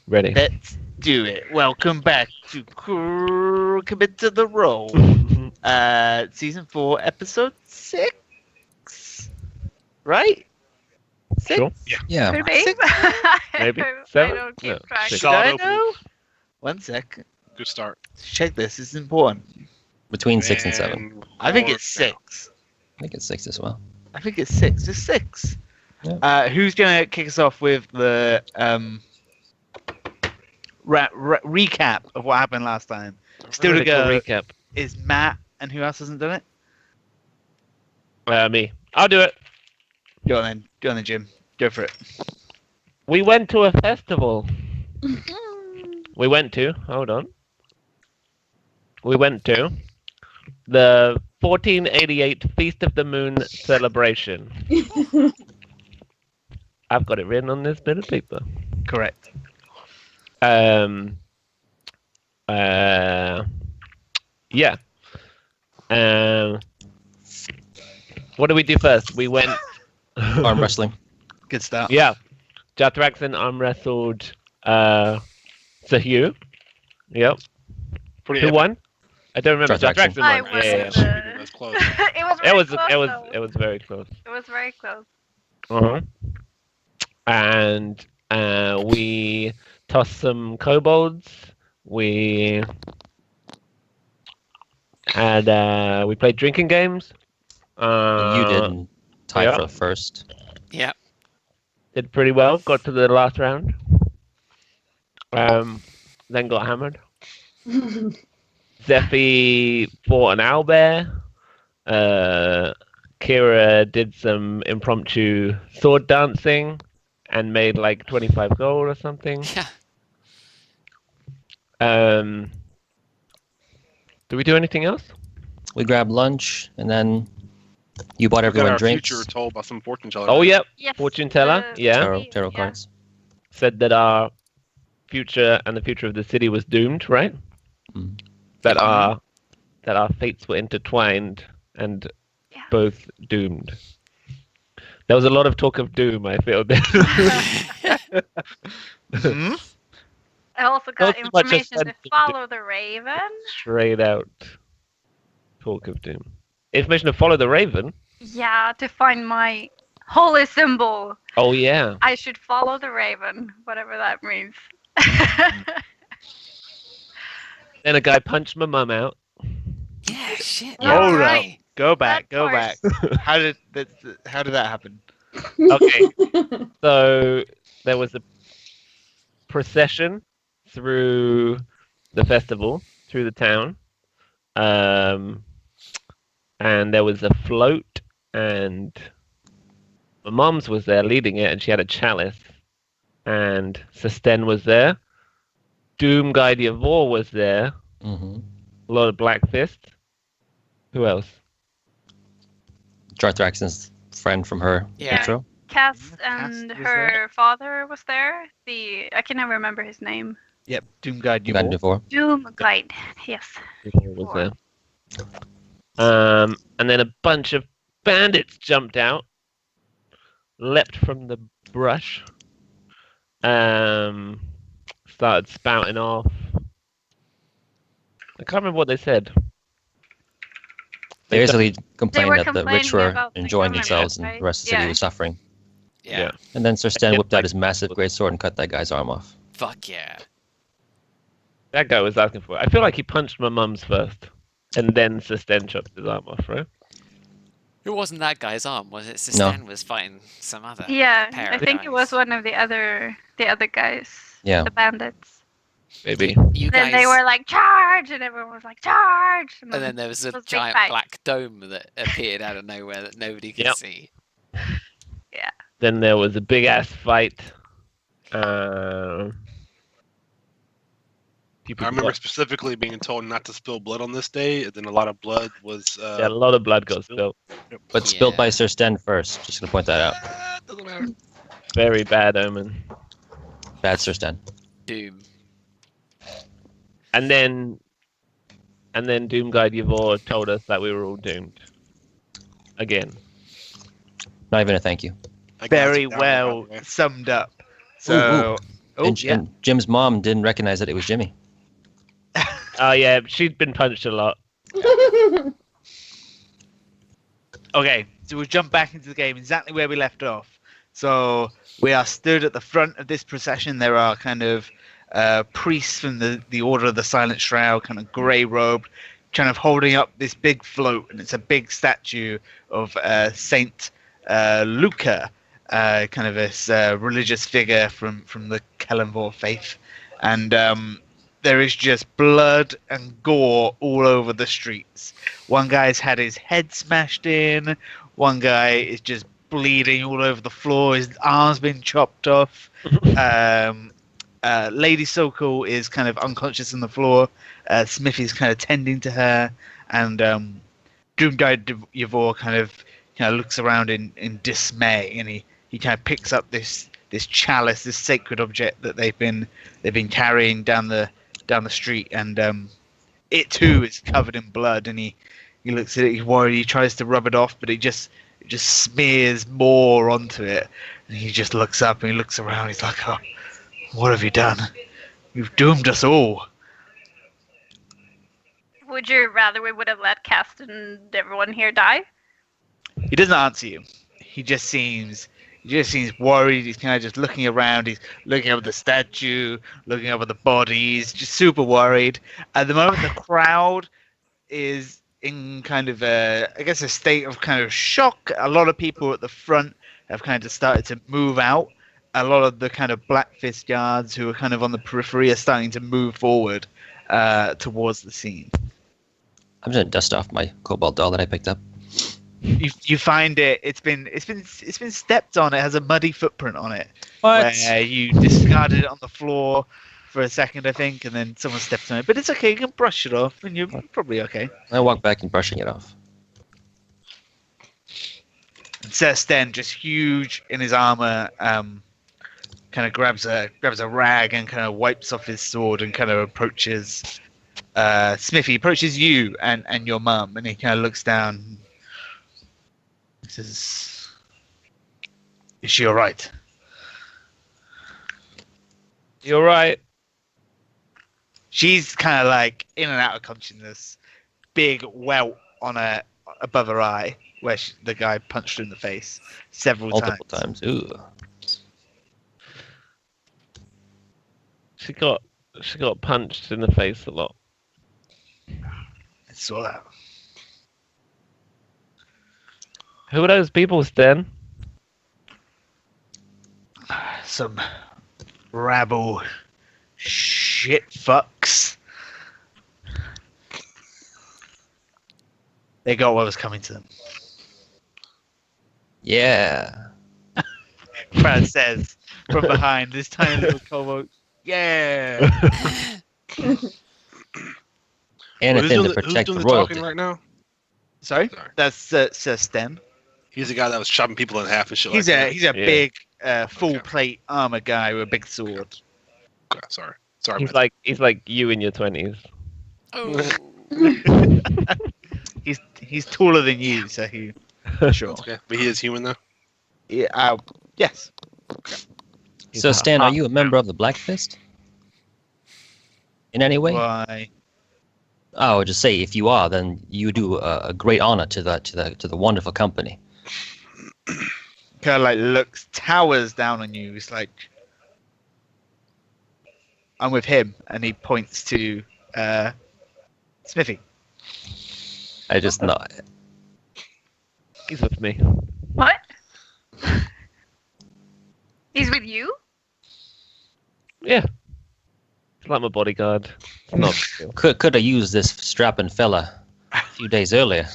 Ready. Let's do it. Welcome back to Commit to the Role. Season 4, episode 6. Right? 6? Sure. Yeah. Could be. Six? Maybe. I 7? don't keep No, track. 6. Should I open. know? 1 sec. Good start. Check this. It's important. Between 6 and 7. I think four it's down. 6. I think it's 6 as well. I think it's 6. It's 6. Yeah. Who's going to kick us off with the recap of what happened last time? Still to go Recap. is Matt, and who else hasn't done it? Me. I'll do it. Go on then, Jim. Go for it. We went to a festival. We went to the 1488 Feast of the Moon celebration. I've got it written on this bit of paper. Correct. Yeah. What did we do first? We went Arm wrestling. Good start. Yeah. Jathraxon arm wrestled Sahyu. Yep. Pretty Who epic. won? I don't remember. Jathraxon. Jathraxon I won. was. Yeah. That's close. It was very close. It was very close. It was very close. Uh-huh. And we tossed some kobolds. We had we played drinking games. You didn't tie yeah. for first. Yeah. Did pretty well. Got to the last round. Then got hammered. Zephy fought an owlbear. Kira did some impromptu sword dancing and made like 25 gold or something. Yeah. Did we do anything else? We grabbed lunch, and then you bought We got everyone our drinks. future told by some fortune teller. Oh, yep. Yes. Fortune teller. Yeah. Tarot cards. Said that our future and the future of the city was doomed, right? Mm. That our fates were intertwined and Yeah. both doomed. There was a lot of talk of doom, I feel. Hmm? I also got Not so much as information to sense of follow the raven. Straight out talk of doom. Information to follow the raven. Yeah, to find my holy symbol. Oh yeah. I should follow the raven, whatever that means. Then a guy punched my mum out. Yeah, shit. Yeah. Hold up. Right. Go back. That Go part. back. How did that happen? Okay. So there was a procession through the festival, through the town. And there was a float, and my mom's was there leading it, and she had a chalice. And Susten was there. Doom Guy Diavor was there. Mm-hmm. A lot of Black Fist. Who else? Jarthraxon's friend from her Yeah. intro. Cass Cass and was her father was there. I can never remember his name. Yep. Doom Guide You got you. before. Doom Guide. Yes. Diavor was there. And then a bunch of bandits jumped out, leapt from the brush, started spouting off. I can't remember what they said. They basically complained were that the rich complaining were about the enjoying government, themselves and right? the rest of the city Yeah. was suffering. Yeah. And then Sir Stan whipped out his massive great sword and cut that guy's arm off. Fuck yeah. That guy was asking for it. I feel like he punched my mum's first, and then Susten chopped his arm off, right? It wasn't that guy's arm, was it? Susten was fighting some other. Yeah, pair I of think it was guys. one of the other guys. Yeah. The bandits. Maybe. You Then guys. they were like, charge! And everyone was like, charge! And then there was a it was big giant fight. black dome that appeared out of nowhere that nobody could Yep. see. Then there was a big ass fight. People I remember got- specifically being told not to spill blood on this day, and then a lot of blood was. yeah, a lot of blood got spilled. But spilled by Yeah. Sir Stan first. Just gonna point that out. Doesn't matter. Very bad omen. Bad Sir Stan. Doom. And then Doom Guy Yvor told us that we were all doomed. Again. Not even a thank you. I got Very you down, well by the way. summed up. So Oh, and, yeah. and Jim's mom didn't recognize that it was Jimmy. Oh yeah, she'd been punched a lot. Okay, so we'll jump back into the game exactly where we left off. So we are stood at the front of this procession. There are kind of priests from the Order of the Silent Shroud, kind of grey robed, kind of holding up this big float, and it's a big statue of Saint Luca, kind of this religious figure from the Kellenvor faith, and there is just blood and gore all over the streets. One guy's had his head smashed in. One guy is just bleeding all over the floor. His arm's been chopped off. Lady Sokol is kind of unconscious on the floor. Smithy's kind of tending to her, and Doomguy Yavor kind of looks around in dismay, and he kind of picks up this chalice, this sacred object that they've been carrying down the street, and it too is covered in blood, and he looks at it, he's worried, he tries to rub it off, but it just smears more onto it, and he just looks up and he looks around, he's like, oh, what have you done? You've doomed us all. Would you rather we would have let Cast and everyone here die? He doesn't answer you. He just seems worried. He's kind of just looking around. He's looking up at the statue, looking up at the bodies, just super worried. At the moment, the crowd is in kind of a state of kind of shock. A lot of people at the front have kind of started to move out. A lot of the kind of Black Fist guards who are kind of on the periphery are starting to move forward towards the scene. I'm just gonna dust off my cobalt doll that I picked up. You find it. It's been stepped on. It has a muddy footprint on it. What? Where you discarded it on the floor for a second, I think, and then someone stepped on it. But it's okay. You can brush it off, and you're probably okay. I walk back and brushing it off. And Sir Sten, just huge in his armor, kind of grabs a rag and kind of wipes off his sword and kind of approaches Smithy. Approaches you and your mum, and he kind of looks down. He says, "Is she all right?" You're right. She's kind of like in and out of consciousness. Big welt on her above her eye, where the guy punched her in the face Multiple times. Ooh. She got punched in the face a lot. I saw that. Who are those people, Sten? Some rabble shit fucks. They got what was coming to them. Yeah. Brad says from behind this tiny little kobold. Yeah. Anything to who's protect doing the the royalty. talking right now? Sorry? Sorry. That's Sir Sten. He's the guy that was chopping people in half and shit He's like a that. Yeah. big full Okay. plate armor guy with a big sword. Okay, sorry. He's man. he's like you in your 20s. Oh. He's taller than you, so he sure. Okay, but he is human though. Yeah. Yes. He's So, a Stan, half- are you a member of the Black Fist? In any way? Why? Oh, just say if you are, then you do a great honor to the wonderful company. Kind of like towers down on you. He's like, I'm with him, and he points to Smithy. I just nod. He's with me. What? He's with you? Yeah. He's like my bodyguard. It's not a big deal. Could have used this strapping fella a few days earlier.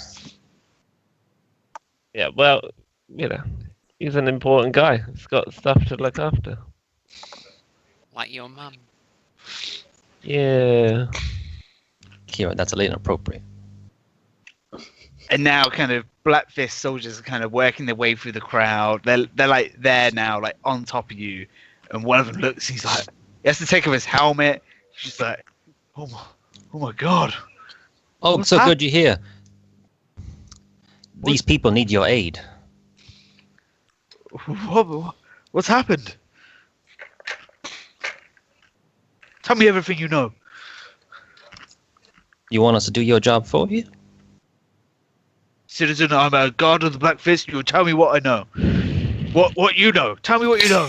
Yeah, well, he's an important guy. He's got stuff to look after. Like your mum. Yeah. Kieran, that's a little inappropriate. And now, kind of Black Fist soldiers are kind of working their way through the crowd. They're like there now, like on top of you. And one of them looks. He's like, he has to take off his helmet. He's just like, oh my god. Oh, What's so that? good you hear. These people need your aid. What's happened? Tell me everything you know. You want us to do your job for you? Citizen, I'm a guard of the Black Fist. You tell me what I know. What you know? Tell me what you know.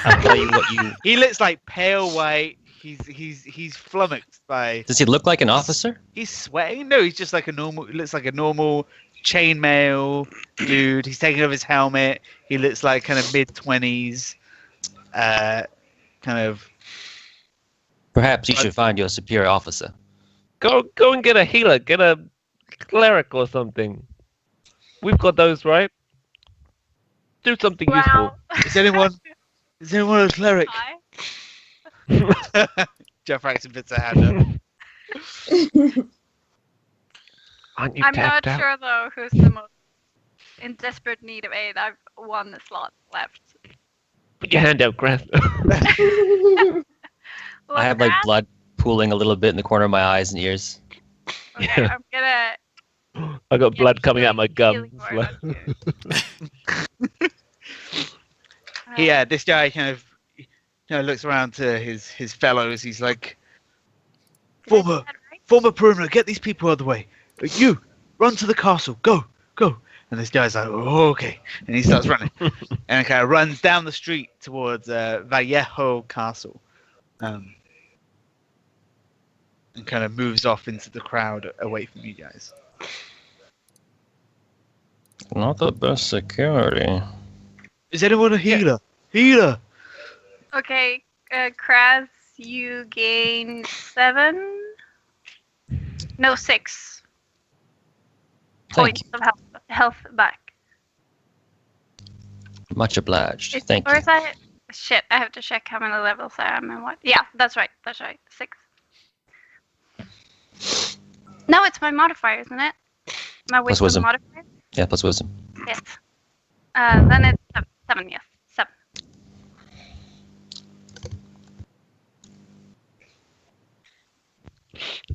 I'll tell you what you. He looks like pale white. He's flummoxed by. Does he look like an officer? He's sweating. No, he's just like a normal. He looks like a normal chainmail dude. He's taking off his helmet. He looks like kind of mid-20s. Kind of. Perhaps you should find your superior officer. Go and get a healer. Get a cleric or something. We've got those, right? Do something Wow. Is anyone a cleric? Hi. useful. Jeff Raxton puts a hand up. Aren't you I'm tapped not out? sure though who's the most in desperate need of aid. I've one slot left. Put your hand out, Grass. I have like Grass? blood pooling a little bit in the corner of my eyes and ears. Okay, Yeah. I'm gonna. I got blood coming out my healing gums. word on you. Yeah, this guy kind of looks around to his fellows. He's like, Did I do former that right? former perimeter, get these people out of the way. You run to the castle. Go. And this guy's like, oh, okay, and he starts running, and kind of runs down the street towards Vallejo Castle, and kind of moves off into the crowd away from you guys. Not the best security. Is anyone a healer? Healer. Okay, Kraz, you gain 7. No, 6 Thank points of health back. you. Much obliged. Is- Thank or you. is that shit? I have to check how many levels I am and what. Yeah, that's right. 6. No, it's my modifier, isn't it? My wisdom wisdom. modifier. Yeah, plus wisdom. Yes. Then it's 7. Yes, 7.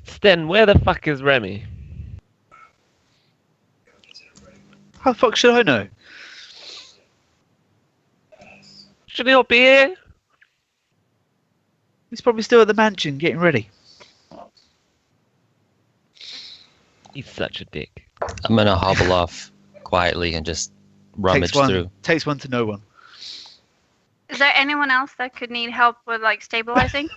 Sten, where the fuck is Remy? How the fuck should I know? Should he not be here? He's probably still at the mansion getting ready. He's such a dick. I'm gonna hobble off quietly and just rummage through. Takes one to know one. Is there anyone else that could need help with like stabilizing?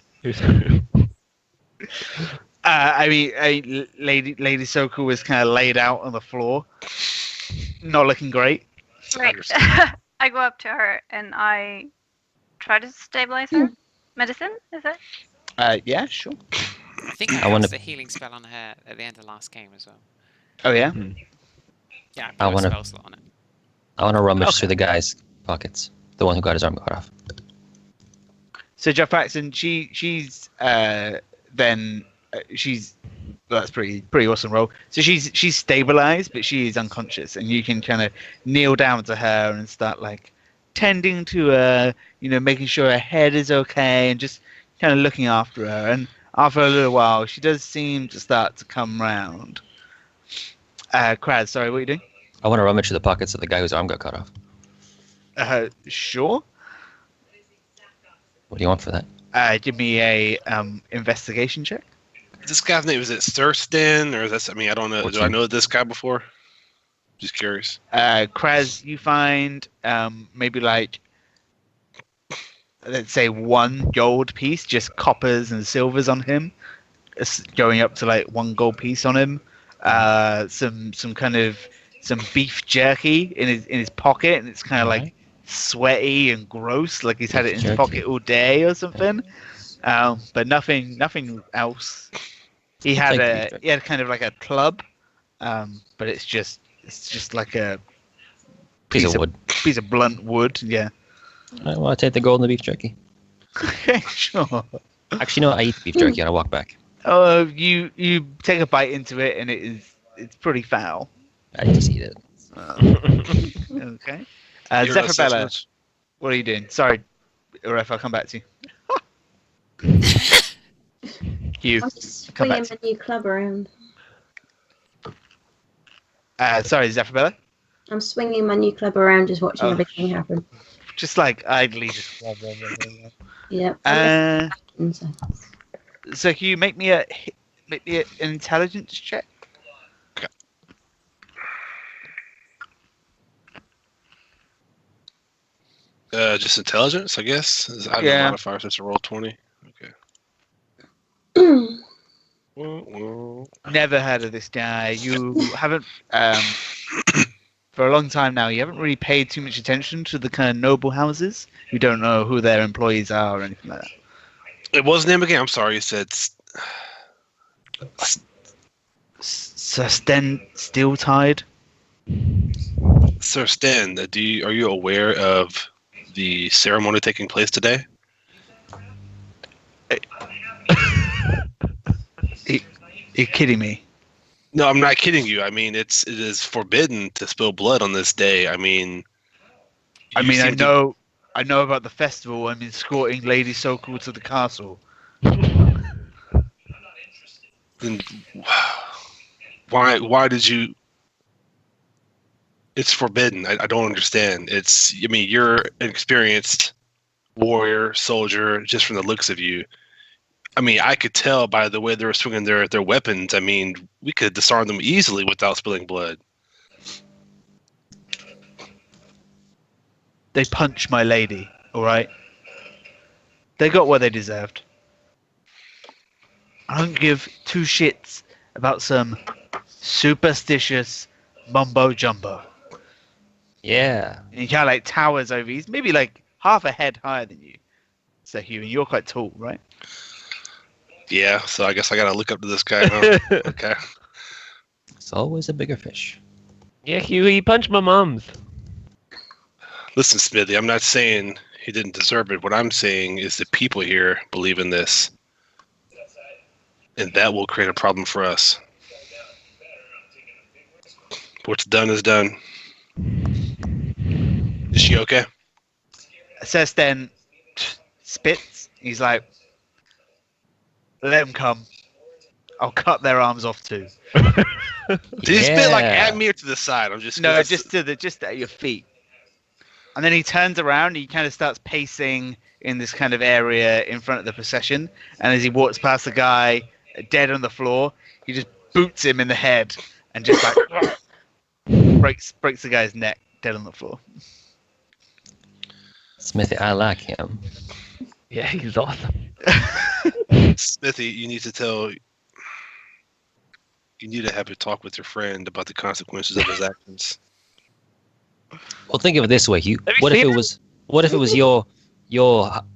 I mean, Lady Soko was kind of laid out on the floor, not looking great. Right. I go up to her and I try to stabilize her. Medicine, is it? Yeah, sure. I think I I wanna- cast a healing spell on her at the end of last game as well. Oh yeah. Yeah, I I put a wanna- spell slot on it. I want to rummage Okay. through the guy's pockets. The one who got his arm cut off. So Jeff Paxton, she's that's pretty awesome roll. So she's stabilized, but she is unconscious, and you can kind of kneel down to her and start like tending to her, making sure her head is okay, and just kind of looking after her. And after a little while, she does seem to start to come round. Kraz, sorry, what are you doing? I want to rummage through the pockets of the guy whose arm got cut off. Sure. What do you want for that? Give me a investigation check. This guy's name, is it Thurston, or is that? I mean, I don't know. What's Do I your- know this guy before? Just curious. Kraz, you find maybe like, let's say 1 gold piece, just coppers and silvers on him, going up to like 1 gold piece on him. Some beef jerky in his pocket, and it's kind of like sweaty and gross, like he's had it in his Jerky. pocket all day or something. But nothing else. He had Take beef jerky. kind of like a club, but it's just like a Piece of wood. piece of blunt wood. Yeah. I want to take the gold and the beef jerky. Okay, sure. Actually, no, I eat the beef jerky and I walk back. Oh, you take a bite into it, and it's pretty foul. I just eat it. Okay. Your Zephyrella, assessments? what are you doing? Sorry, Ref, I'll come back to you. Hugh, I'm just come back swinging my new club around. sorry, Zephyrella. I'm swinging my new club around, just watching Oh. everything happen. just like idly, just. Yep. Inside. So can you make me an intelligence check? Just intelligence, I guess. I have Yeah. a modifier since I rolled 20. Okay. Never heard of this guy. You haven't, for a long time now, you haven't really paid too much attention to the kind of noble houses. You don't know who their employees are or anything like that. What was his name again? I'm sorry, you said. Sir Sten Steeltide? Sir Sten, are you aware of the ceremony taking place today? You're kidding me. No, I'm not kidding you. I mean, it is forbidden to spill blood on this day. I mean, I know about the festival. I'm escorting Lady Sokol to the castle. Then why did you? It's forbidden. I don't understand. You're an experienced warrior, soldier, just from the looks of you. I mean, I could tell by the way they were swinging their weapons. I mean, we could disarm them easily without spilling blood. They punched my lady, all right? They got what they deserved. I don't give two shits about some superstitious mumbo jumbo. Yeah. And he kind of like towers over. He's maybe like half a head higher than you. So Hugh, and you're quite tall, right? Yeah, so I guess I gotta look up to this guy. Huh? Okay. It's always a bigger fish. Yeah, he punched my mums. Listen, Smithy, I'm not saying he didn't deserve it. What I'm saying is the people here believe in this. And that will create a problem for us. What's done is done. Is she okay? Says then spits. He's like, let them come. I'll cut their arms off too. Did he spit like at me or to the side? I'm just No, just at your feet. And then he turns around and he kind of starts pacing in this kind of area in front of the procession. And as he walks past the guy dead on the floor, he just boots him in the head and just like breaks the guy's neck dead on the floor. Smithy, I like him. Yeah, he's awesome. Smithy, you need to have a talk with your friend about the consequences of his actions. Well, think of it this way, Hugh. What if it was your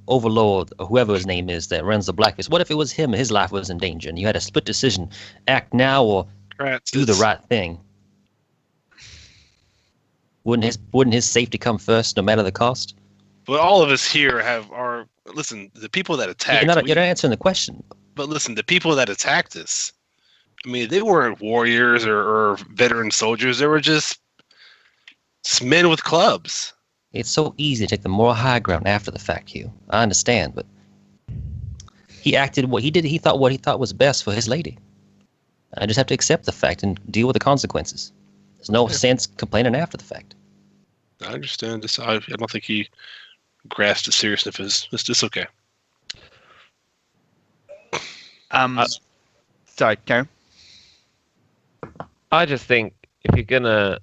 overlord or whoever his name is that runs the Blackfist? What if it was him and his life was in danger and you had a split decision, act now or do the right thing? Wouldn't his safety come first, no matter the cost? But all of us here listen, the people that attacked. You're not answering the question. But listen, the people that attacked us, I mean, they weren't warriors or veteran soldiers. They were just men with clubs. It's so easy to take the moral high ground after the fact, Hugh. I understand, but he acted what he did. He thought what he thought was best for his lady. I just have to accept the fact and deal with the consequences. There's no sense complaining after the fact. I understand this. I don't think he grasped the seriousness of his. It's just okay. Sorry, Karen. I just think if you're gonna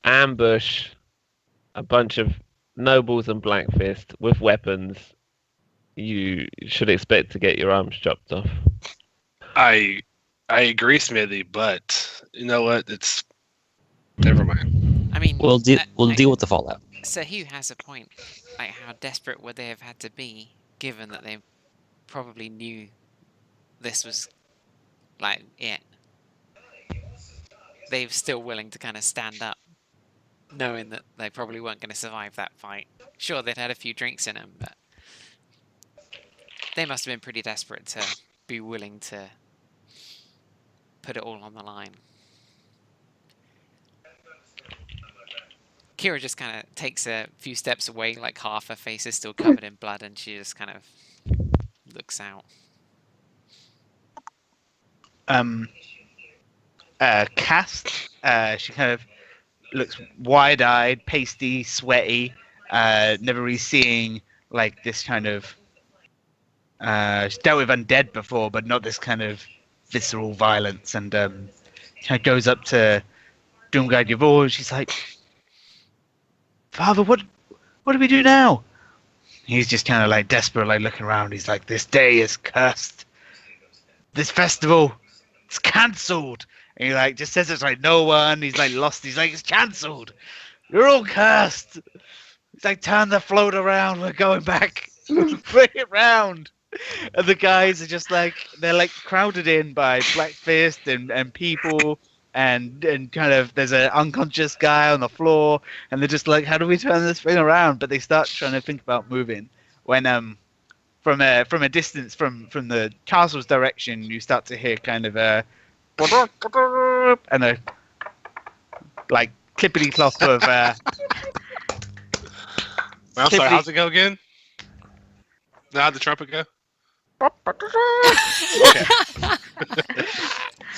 ambush a bunch of nobles and Blackfist with weapons, you should expect to get your arms chopped off. I agree, Smithy, but you know what? It's never mind. I mean, we'll deal with the fallout. So Hugh has a point. Like, how desperate would they have had to be, given that they probably knew this was like it? They were still willing to kind of stand up, knowing that they probably weren't going to survive that fight. Sure, they'd had a few drinks in them, but they must have been pretty desperate to be willing to put it all on the line. Kira just kind of takes a few steps away, like half her face is still covered in blood, and she just kind of looks out. Cast, she kind of looks wide-eyed, pasty, sweaty, never really seeing like this kind of. She's dealt with undead before, but not this kind of visceral violence. And kind of goes up to Doomguy Yavor, and she's like, "Father, what do we do now?" He's just kind of like desperate, like looking around. He's like, "This day is cursed. This festival, it's cancelled." And he like just says it's like no one. He's like lost. He's like, "It's cancelled. You're all cursed." He's like, "Turn the float around. We're going back. Bring it round." And the guys are just like they're like crowded in by Black Fist and people and kind of there's an unconscious guy on the floor and they're just like, how do we turn this thing around? But they start trying to think about moving when from a distance from the castle's direction you start to hear kind of a and a like clippity clop of I'm sorry, how's it go again? Now how'd the trumpet go? Okay.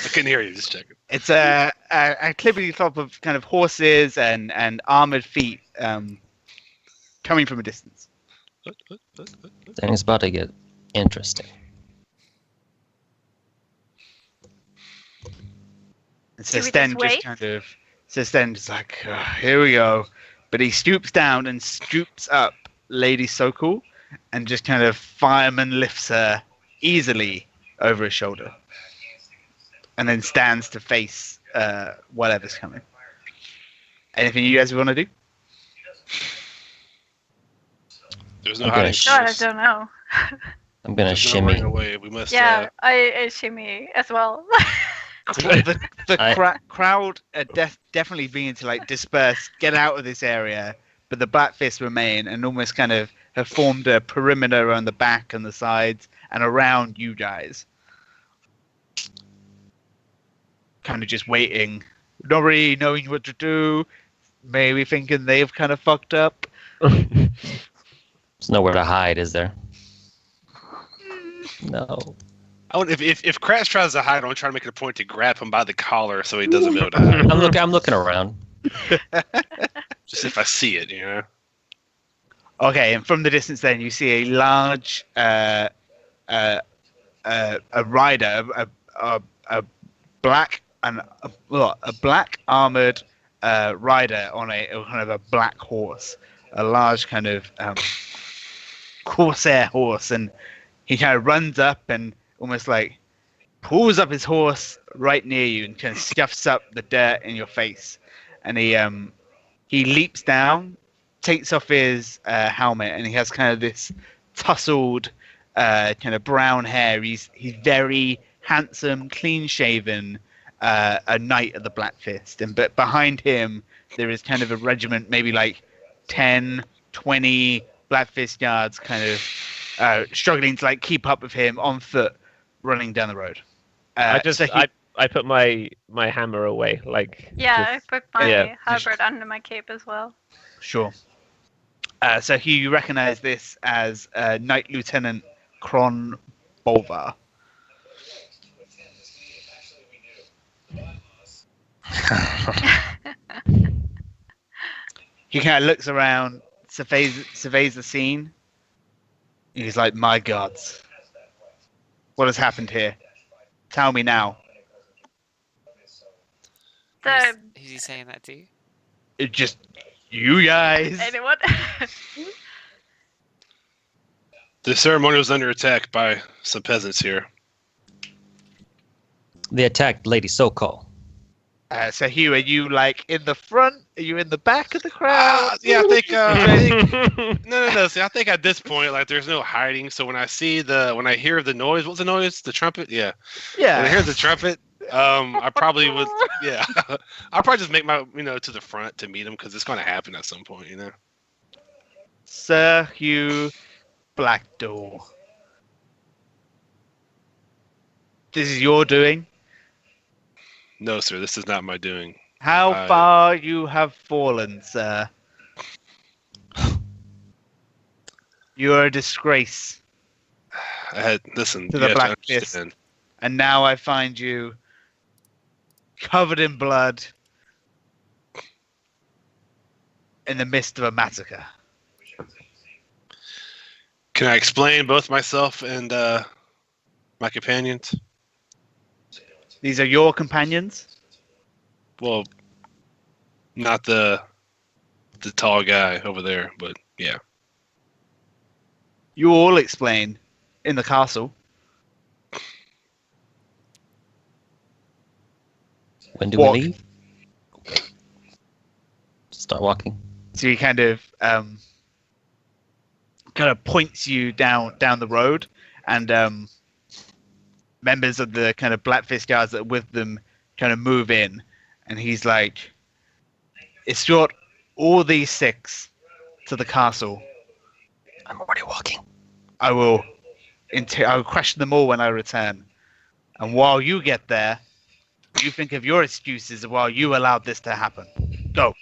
I couldn't hear you, just checking. It's a clippity clop of kind of horses and armored feet coming from a distance. Things about to get interesting. And so Do we Sten just wait? Sten's like, here we go. But he stoops down and scoops up Lady Sokol and just kind of fireman lifts her easily over his shoulder. And then stands to face whatever's coming. Anything you guys want to do? There's no Okay. hiding. God, I don't know. I'm gonna There's no shimmy. running away. We must. Yeah, I shimmy as well. The crowd are definitely beginning to like disperse, get out of this area, but the Black Fist remain and almost kind of have formed a perimeter on the back and the sides and around you guys. Kind of just waiting, not really knowing what to do, maybe thinking they've kind of fucked up. There's nowhere to hide, is there? No. If Kratz tries to hide, I'm trying to make it a point to grab him by the collar so he doesn't be able to hide. I'm looking around. Just if I see it, you know. Okay, and from the distance, then you see a large a rider, a black armored rider on a kind of a black horse, a large kind of corsair horse, and he kind of runs up and almost like pulls up his horse right near you and kind of scuffs up the dirt in your face, and he leaps down, takes off his helmet, and he has kind of this tousled kind of brown hair. He's very handsome, clean shaven, a knight of the Black Fist, but behind him there is kind of a regiment, maybe like 10, 20 Black Fist guards, kind of struggling to like keep up with him on foot, running down the road. I put my hammer away, like Yeah, just- I put my yeah. halberd under my cape as well. Sure. So Hugh, you recognize this as Knight Lieutenant Kron Bolvar. He kind of looks around, surveys the scene. He's like, "My gods, what has happened here? Tell me now." The Who's he saying that to? It just you guys. anyone? The ceremony was under attack by some peasants here. They attacked Lady Sokol. So Hugh, are you like in the front? Are you in the back of the crowd? Yeah, I think. No. See, I think at this point, like, there's no hiding. So when I hear the noise, what's the noise? The trumpet? Yeah. Yeah. When I hear the trumpet, I probably would. Yeah. I'll probably just make my, to the front to meet him because it's going to happen at some point, Sir Hugh Blackdoor. This is your doing. No, sir, this is not my doing. How far you have fallen, sir. You are a disgrace Listen, to you the have Black to Fist. understand. And now I find you covered in blood in the midst of a massacre. Can I explain both myself and my companions? These are your companions? Well, not the tall guy over there, but yeah. You all explain in the castle. When do Walk. we leave? Start walking. So he kind of points you down the road, and members of the kind of Blackfist guards that are with them kind of move in, and he's like, escort all these 6 to the castle. I'm already walking. I will question them all when I return. And while you get there, you think of your excuses of while you allowed this to happen. Go.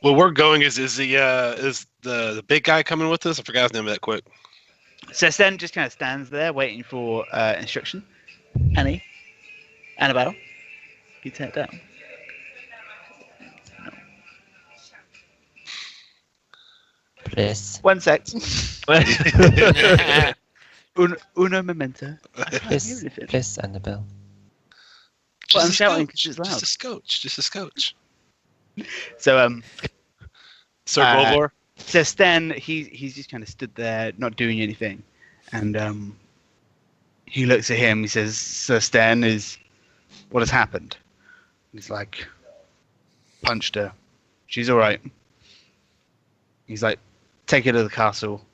Well, we're going. Is the big guy coming with us? I forgot his name that quick. So Sten just kind of stands there waiting for instruction. Annabelle, you turn it down. Please. 1 sec. Uno momento. I can't hear Please, anything. please, Annabelle. Well, I'm a shouting scotch, 'cause it's loud. Just a scotch. Just a scotch. So Sir Uh, Bolvar? So Sten, he's just kind of stood there, not doing anything, and he looks at him. He says, "Sir Sten, what has happened?" He's like, "Punched her. She's all right." He's like, "Take her to the castle.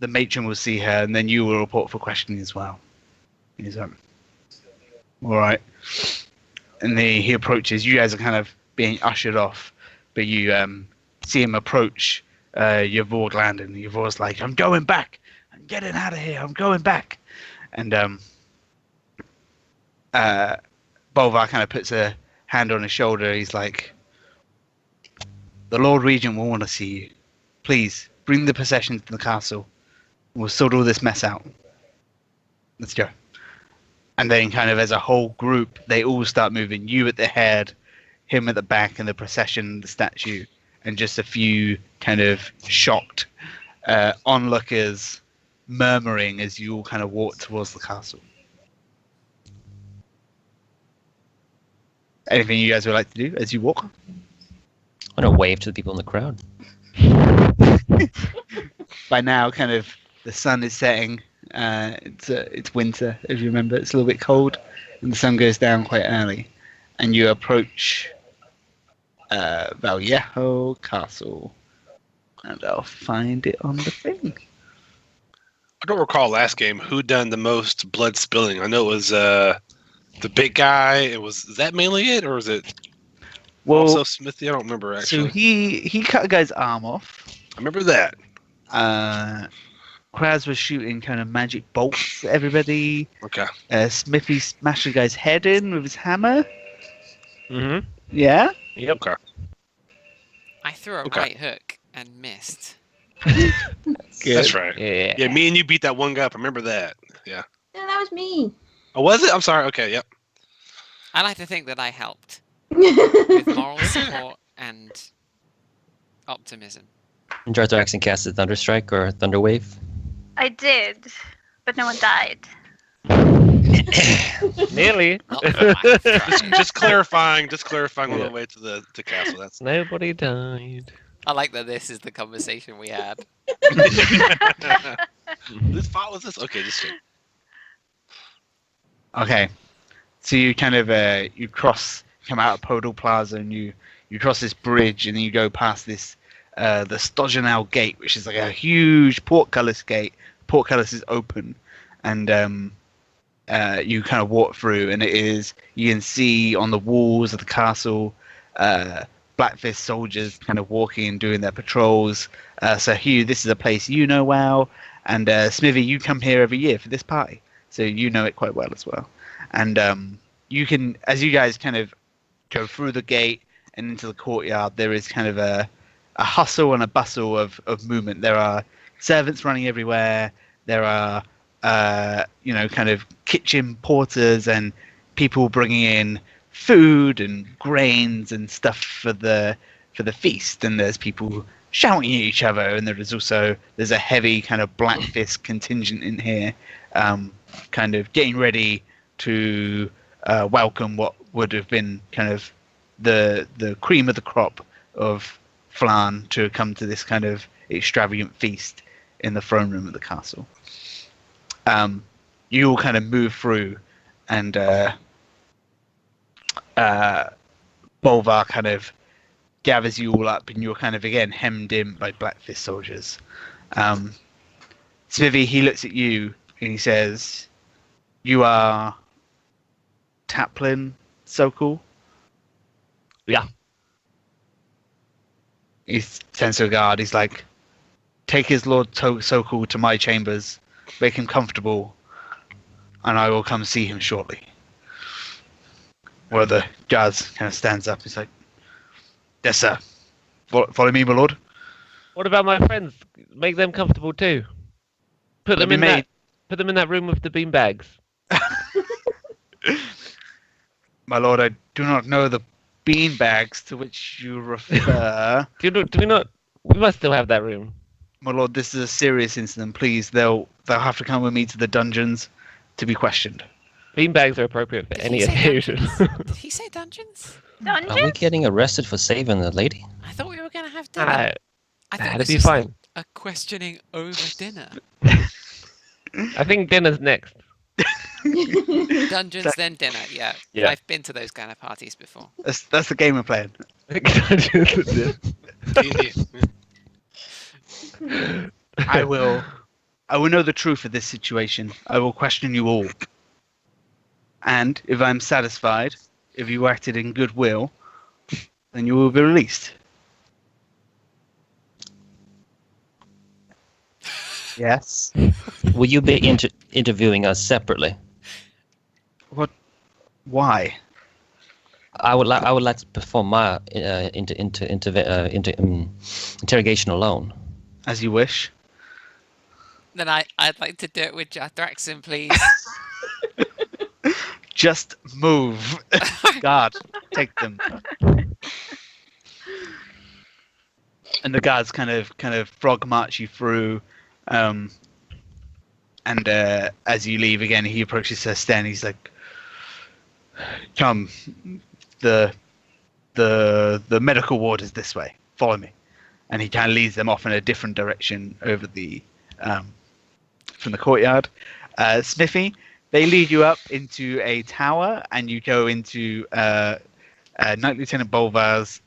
The matron will see her, and then you will report for questioning as well." He's like, "All right." And he approaches. You guys are kind of being ushered off, but you see him approach Yavor Glandon. Yavor's like, "I'm going back. I'm getting out of here. I'm going back." And Bolvar kind of puts a hand on his shoulder. He's like, "The Lord Regent will want to see you. Please, bring the procession to the castle. We'll sort all this mess out. Let's go." And then kind of as a whole group, they all start moving. You at the head, him at the back, and the procession, the statue, and just a few kind of shocked onlookers murmuring as you all kind of walk towards the castle. Anything you guys would like to do as you walk? I'm gonna wave to the people in the crowd. By now, kind of the sun is setting. It's winter, if you remember. It's a little bit cold, and the sun goes down quite early. And you approach Vallejo Castle, and I'll find it on the thing. I don't recall last game who done the most blood spilling. I know it was the big guy. Is that mainly it, or is it also Smithy? I don't remember actually. So he cut a guy's arm off. I remember that. Kraz was shooting kind of magic bolts at everybody. Okay. Smithy smashed a guy's head in with his hammer. Mm-hmm. Yeah? Yep. Okay. I threw a Okay. right hook and missed. Good. That's right. Yeah. Yeah, me and you beat that one guy up. I remember that. Yeah. No, that was me. Oh, was it? I'm sorry. Okay. Yep. I like to think that I helped with moral support and optimism. And Jarthraxon casted Thunderstrike or Thunderwave. I did, but no one died. Nearly. Not for lack of trying. Just clarifying on Yeah. the way to the castle. That's Nobody died. I like that this is the conversation we had. Whose fault was this? Okay, just Okay. So you kind of you come out of Podal Plaza, and you cross this bridge, and then you go past this the Stojanau Gate, which is like a huge portcullis gate. Portcullis is open, and you kind of walk through, and you can see on the walls of the castle Blackfist soldiers kind of walking and doing their patrols. So Hugh, this is a place you know well, and Smithy, you come here every year for this party, so you know it quite well as well. And you can, as you guys kind of go through the gate and into the courtyard, there is kind of a hustle and a bustle of movement. There are servants running everywhere. There are kind of kitchen porters and people bringing in food and grains and stuff for the feast. And there's people shouting at each other, and there's a heavy kind of Black Fist contingent in here, kind of getting ready to welcome what would have been kind of the cream of the crop of Flan to come to this kind of extravagant feast in the throne room of the castle. You all kind of move through, and Bolvar kind of gathers you all up, and you're kind of again hemmed in by Black Fist soldiers. Smithy, he looks at you and he says, "You are Taplin Sokol?" Yeah. He turns to a guard. He's like, "Take his Lord Sokol to my chambers, make him comfortable, and I will come see him shortly." One of the guards kind of stands up. He's like, "Yes, sir. Follow me, my lord." What about my friends? Make them comfortable too. Put them in that room with the beanbags. My lord, I do not know the beanbags to which you refer. Do we not? We must still have that room. My lord, this is a serious incident. Please, they'll have to come with me to the dungeons to be questioned. Beanbags are appropriate for any occasion. Did he say dungeons? Dungeons? Are we getting arrested for saving the lady? I thought we were going to have dinner. I thought That'd this be was fine. a questioning over dinner. I think dinner's next. Dungeons, then dinner. Yeah. I've been to those kind of parties before. That's the game we're playing. I will know the truth of this situation. I will question you all. And if I'm satisfied, if you acted in goodwill, then you will be released. Yes. Will you be interviewing us separately? What? Why? I would like to perform my interrogation alone. As you wish. Then I'd like to do it with Jathraxin, please. Just move. Guard, take them. And the guards kind of frog march you through. And as you leave again, he approaches Sten. He's like, "Come, the medical ward is this way. Follow me." And he kind of leads them off in a different direction over the from the courtyard. Smithy, they lead you up into a tower, and you go into Knight Lieutenant Bolvar's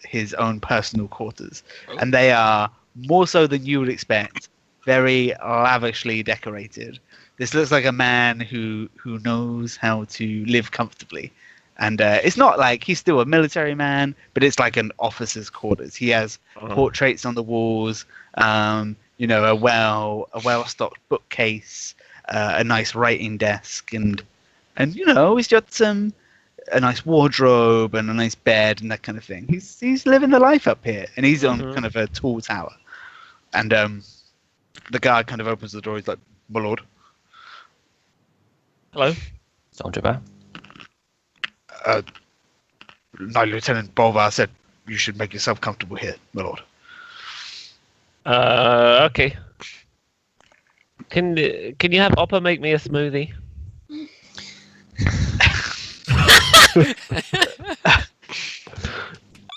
his own personal quarters, and they are more so than you would expect. Very lavishly decorated. This looks like a man who knows how to live comfortably. And it's not like he's still a military man, but it's like an officer's quarters. He has portraits on the walls, a well-stocked bookcase, a nice writing desk, and he's got a nice wardrobe and a nice bed and that kind of thing. He's living the life up here, and he's on kind of a tall tower. And the guard kind of opens the door. He's like, "My lord." Hello. Soldier Bear. Knight Lieutenant Bolvar said you should make yourself comfortable here, my lord. Okay. Can you have Oppa make me a smoothie?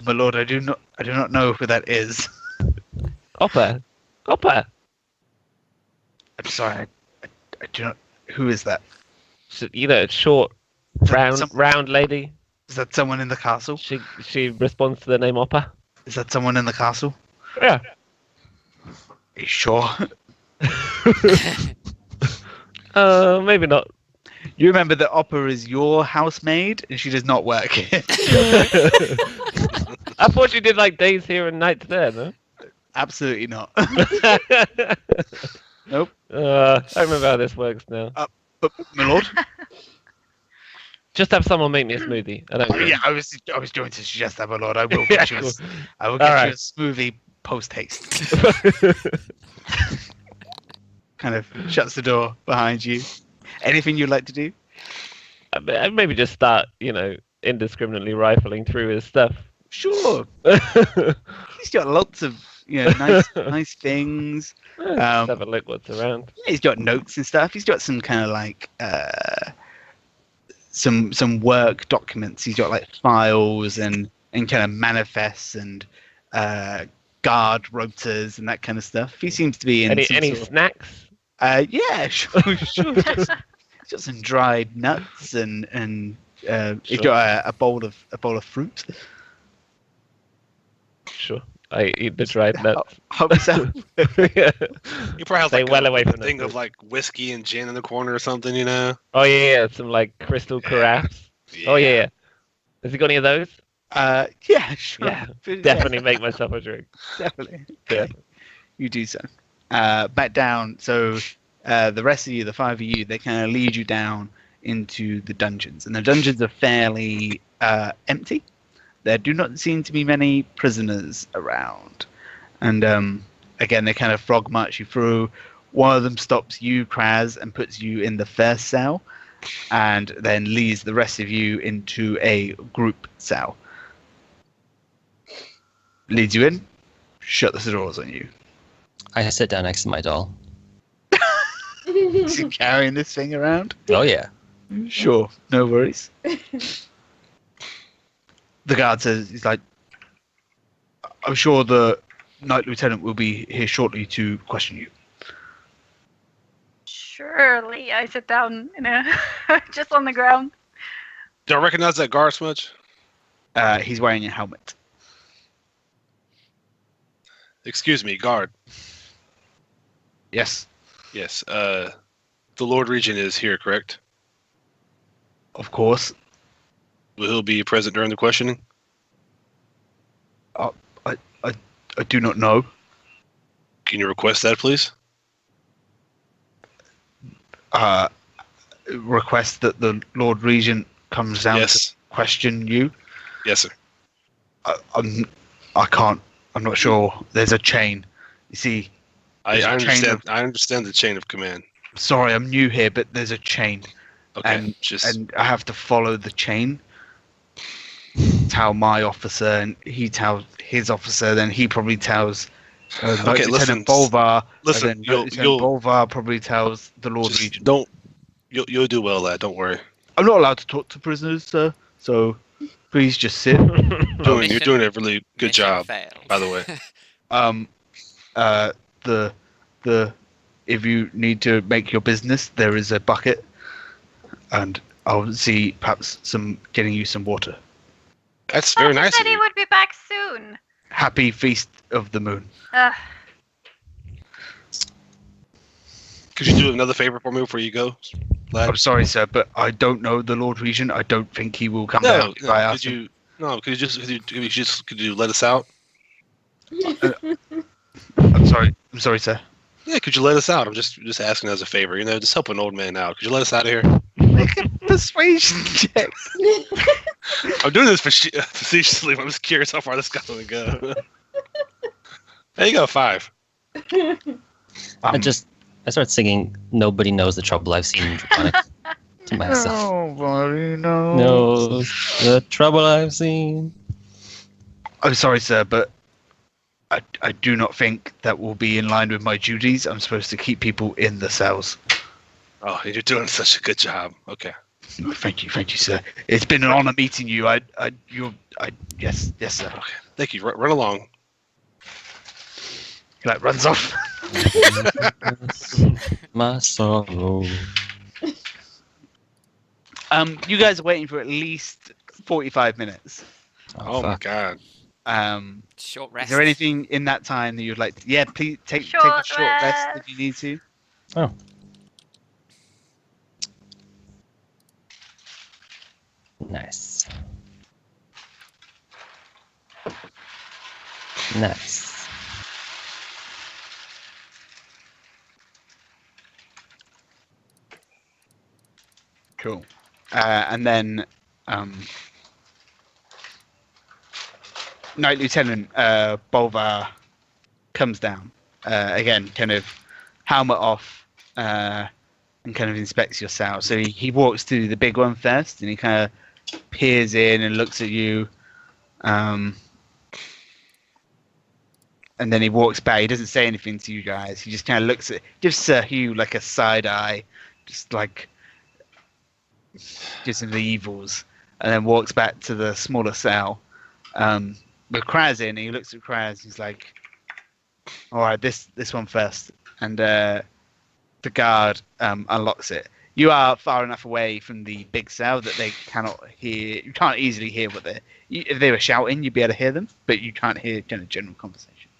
My lord, I do not know who that is. Oppa. I'm sorry, I do not. Who is that? Short, round lady. Is that someone in the castle? She responds to the name Oppa. Is that someone in the castle? Yeah. Are you sure? Maybe not. You remember that Oppa is your housemaid, and she does not work here. I thought she did like days here and nights there, no? Absolutely not. Nope. I remember how this works now. But my lord. Just have someone make me a smoothie. I don't care. Yeah, I was going to suggest that, my lord. I will get you. Cool. I will get you a smoothie post haste. Kind of shuts the door behind you. Anything you'd like to do? Maybe just start, indiscriminately rifling through his stuff. Sure. He's got lots of nice things. Just have a look what's around. He's got notes and stuff. He's got some kind of like some work documents. He's got like files and kind of manifests and guard rotas and that kind of stuff. He seems to be in Any snacks? Yeah, sure. He's got some dried nuts and he's got a bowl of fruit. Sure. I eat the dried nuts. You probably have Stay like well away a from thing the of like whiskey and gin in the corner or something, you know? Oh yeah, some like crystal carafes. Yeah. Oh yeah. Has he got any of those? Yeah, sure. Yeah, definitely make myself a drink. Definitely. Yeah. You do so. Back down. So the rest of you, the five of you, they kind of lead you down into the dungeons, and the dungeons are fairly empty. There do not seem to be many prisoners around, and again, they kind of frog march you through. One of them stops you, Kraz, and puts you in the first cell, and then leads the rest of you into a group cell. Leads you in, shut the doors on you. I sit down next to my doll. Is he carrying this thing around? Oh yeah. Sure, no worries. The guard says, he's like, I'm sure the Knight Lieutenant will be here shortly to question you. Surely, I sit down just on the ground. Do I recognize that guard much? He's wearing a helmet. Excuse me, guard. Yes, Yes, the Lord Regent is here, correct? of course. Will he be present during the questioning? I do not know. Can you request that, please? Request that the Lord Regent comes down to Yes. question you. Yes, sir. I can't. I'm not sure. There's a chain. You see, I There's a chain understand. of- I understand the chain of command. sorry, I'm new here, but there's a chain. Okay, And I have to follow the chain. Tell my officer, and he tells his officer. Then he probably tells Okay, Lieutenant Bolvar. listen, And then Lieutenant Bolvar probably tells the Lord just Regent. don't. You'll do well, lad. Don't worry. I'm not allowed to talk to prisoners, sir. So please just sit. You're Mission- doing a really good mission job, failed. by the way. The if you need to make your business, there is a bucket, and I'll see perhaps getting you some water. That's very He nice said of he you. would be back soon. Happy Feast of the Moon. Could you do another favor for me before you go, lad? I'm sorry, sir, but I don't know the Lord Regent. I don't think he will come No, down if I ask could him. you? No, could you let us out? I'm sorry, sir. Yeah, could you let us out? I'm just asking as a favor. You know, just help an old man out. Could you let us out of here? Make a persuasion check. I'm doing this facetiously. I'm just curious how far this guy's gonna go. There you go, 5. I start singing "Nobody Knows the Trouble I've Seen in Draconic" to myself. Nobody knows. Knows the trouble I've seen. I'm sorry, sir, but I do not think that will be in line with my duties. I'm supposed to keep people in the cells. Oh, you're doing such a good job. Okay. Thank you, sir. It's been an honor meeting you. Yes, sir. Okay. Thank you. Run along. He like runs off. My sorrow. You guys are waiting for at least 45 minutes. Oh my fuck. god. Short Is rest. there anything in that time that you'd like to... Yeah, please take a Short short rest if rest. you need to. Oh. Nice. Nice. Cool. And then Knight Lieutenant Bolvar comes down. Again, kind of helmet off and kind of inspects your cell. So he walks through the big one first, and he kind of peers in and looks at you. And then he walks back. He doesn't say anything to you guys. He just kind of looks at, gives Sir Hugh like a side eye, just like gives him the evils, and then walks back to the smaller cell. With Kraz in, he looks at Kraz. He's like, "All right, this one first." And the guard unlocks it. You are far enough away from the big cell that they cannot hear. You can't easily hear what they. If they were shouting, you'd be able to hear them, but you can't hear kind of general conversation.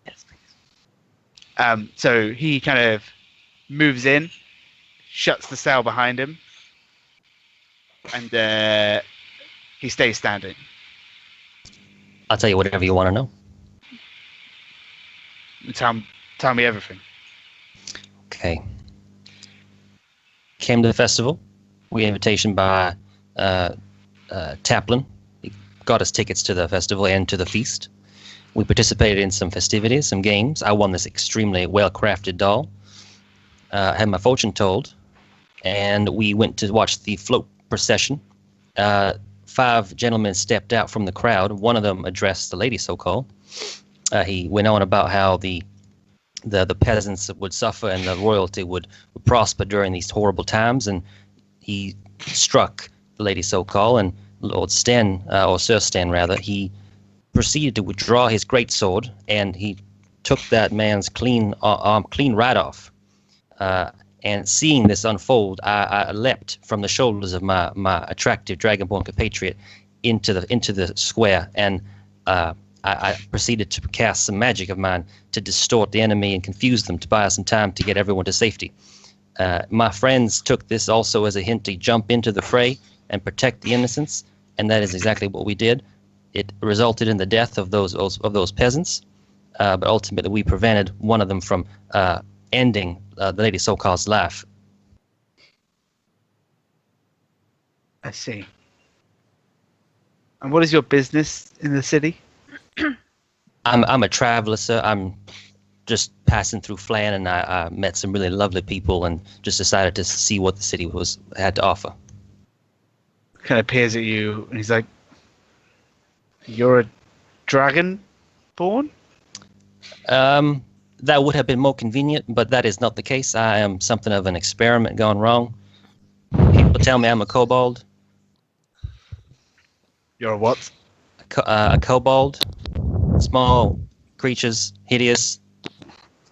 Yes, please. So he kind of moves in, shuts the cell behind him, and he stays standing. I'll tell you whatever you want to know. Tell me everything. Okay. Came to the festival. We had invitation by Taplin. He got us tickets to the festival and to the feast. We participated in some festivities, some games. I won this extremely well-crafted doll. Had my fortune told, and we went to watch the float procession. 5 gentlemen stepped out from the crowd. One of them addressed the lady, so-called. He went on about how the peasants would suffer and the royalty would prosper during these horrible times, and he struck the lady, so-called, and Lord Sten, or Sir Sten rather, he proceeded to withdraw his greatsword, and he took that man's clean right off. And seeing this unfold, I leapt from the shoulders of my attractive dragonborn compatriot into the square, and I proceeded to cast some magic of mine to distort the enemy and confuse them to buy us some time to get everyone to safety. My friends took this also as a hint to jump into the fray and protect the innocents, and that is exactly what we did. It resulted in the death of those peasants, but ultimately we prevented one of them from ending the lady so-called's life. I see. And what is your business in the city? I'm a traveler, sir. I'm just passing through Flan, and I met some really lovely people, and just decided to see what the city had to offer. Kind of peers at you, and he's like, "You're a dragonborn?" That would have been more convenient, but that is not the case. I am something of an experiment gone wrong. People tell me I'm a kobold. You're a what? A kobold. Small creatures, hideous,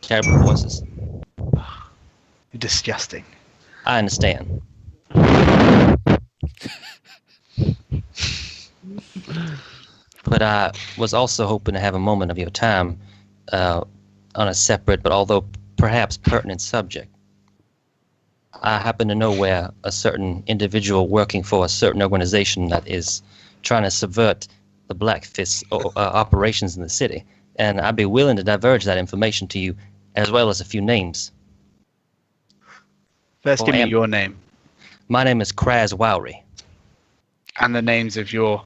terrible voices. You're disgusting. I understand. But I was also hoping to have a moment of your time on a separate, but although perhaps pertinent subject. I happen to know where a certain individual working for a certain organization that is trying to subvert the Black Fist operations in the city, and I'd be willing to diverge that information to you, as well as a few names. First, give me your name. My name is Kraz Wowry. And the names of your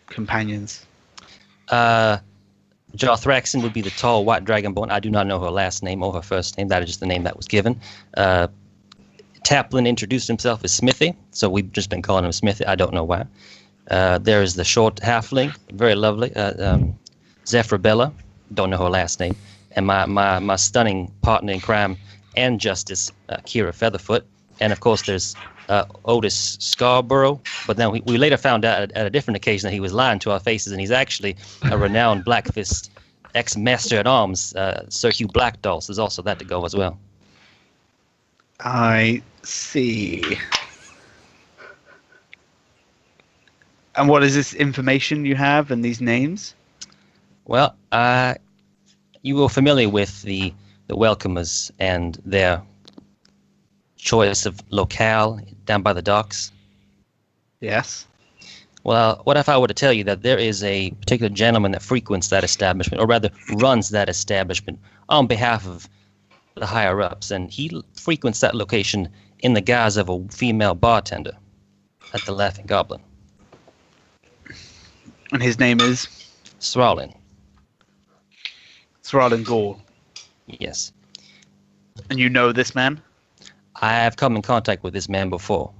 companions. Jothraxon would be the tall white dragonborn. I do not know her last name or her first name. That is just the name that was given. Taplin introduced himself as Smithy, so we've just been calling him Smithy. I don't know why. There is the short halfling, very lovely, Zephrabella. Don't know her last name. And my stunning partner in crime and justice, Kira Featherfoot. And of course, there's Otis Scarborough. But then we later found out at a different occasion that he was lying to our faces, and he's actually a renowned Black Fist ex-master at arms, Sir Hugh Blackdoll. So there's also that to go as well. I see. And what is this information you have and these names? Well, you were familiar with the welcomers and their choice of locale down by the docks? Yes. Well, what if I were to tell you that there is a particular gentleman that frequents that establishment, or rather runs that establishment on behalf of the higher-ups, and he frequents that location in the guise of a female bartender at the Laughing Goblin. And his name is? Thrallin. Thrallin Gall. Yes. And you know this man? I have come in contact with this man before.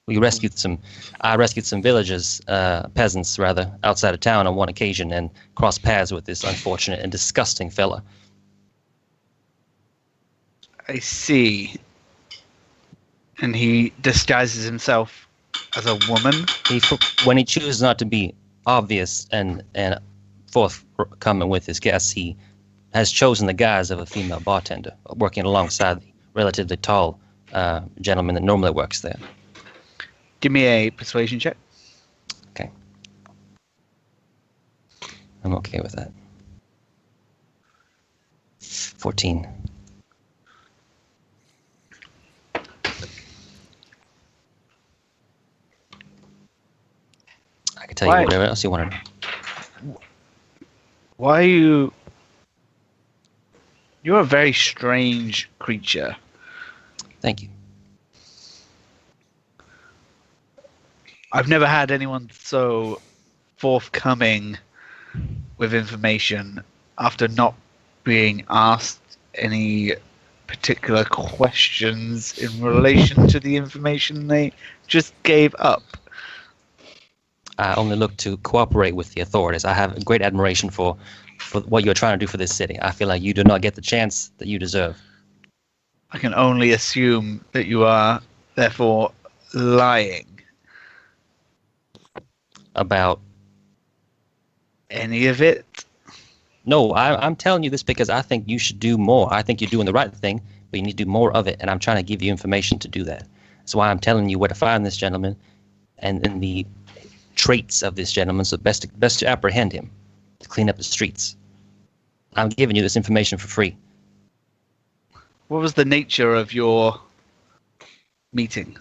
I rescued some villagers, peasants rather, outside of town on one occasion, and crossed paths with this unfortunate and disgusting fella. I see. And he disguises himself as a woman? When he chooses not to be obvious and forthcoming with his guests, he has chosen the guise of a female bartender, working alongside the relatively tall gentleman that normally works there. Give me a persuasion check. Okay. I'm okay with that. 14. I can tell you whatever else you want to know. Why are you... You're a very strange creature. Thank you. I've never had anyone so forthcoming with information after not being asked any particular questions in relation to the information they just gave up. I only look to cooperate with the authorities. I have great admiration for what you're trying to do for this city. I feel like you do not get the chance that you deserve. I can only assume that you are, therefore, lying. About any of it? No, I'm telling you this because I think you should do more. I think you're doing the right thing, but you need to do more of it, and I'm trying to give you information to do that. That's why I'm telling you where to find this gentleman and the traits of this gentleman, so best to apprehend him, to clean up the streets. I'm giving you this information for free. What was the nature of your meeting?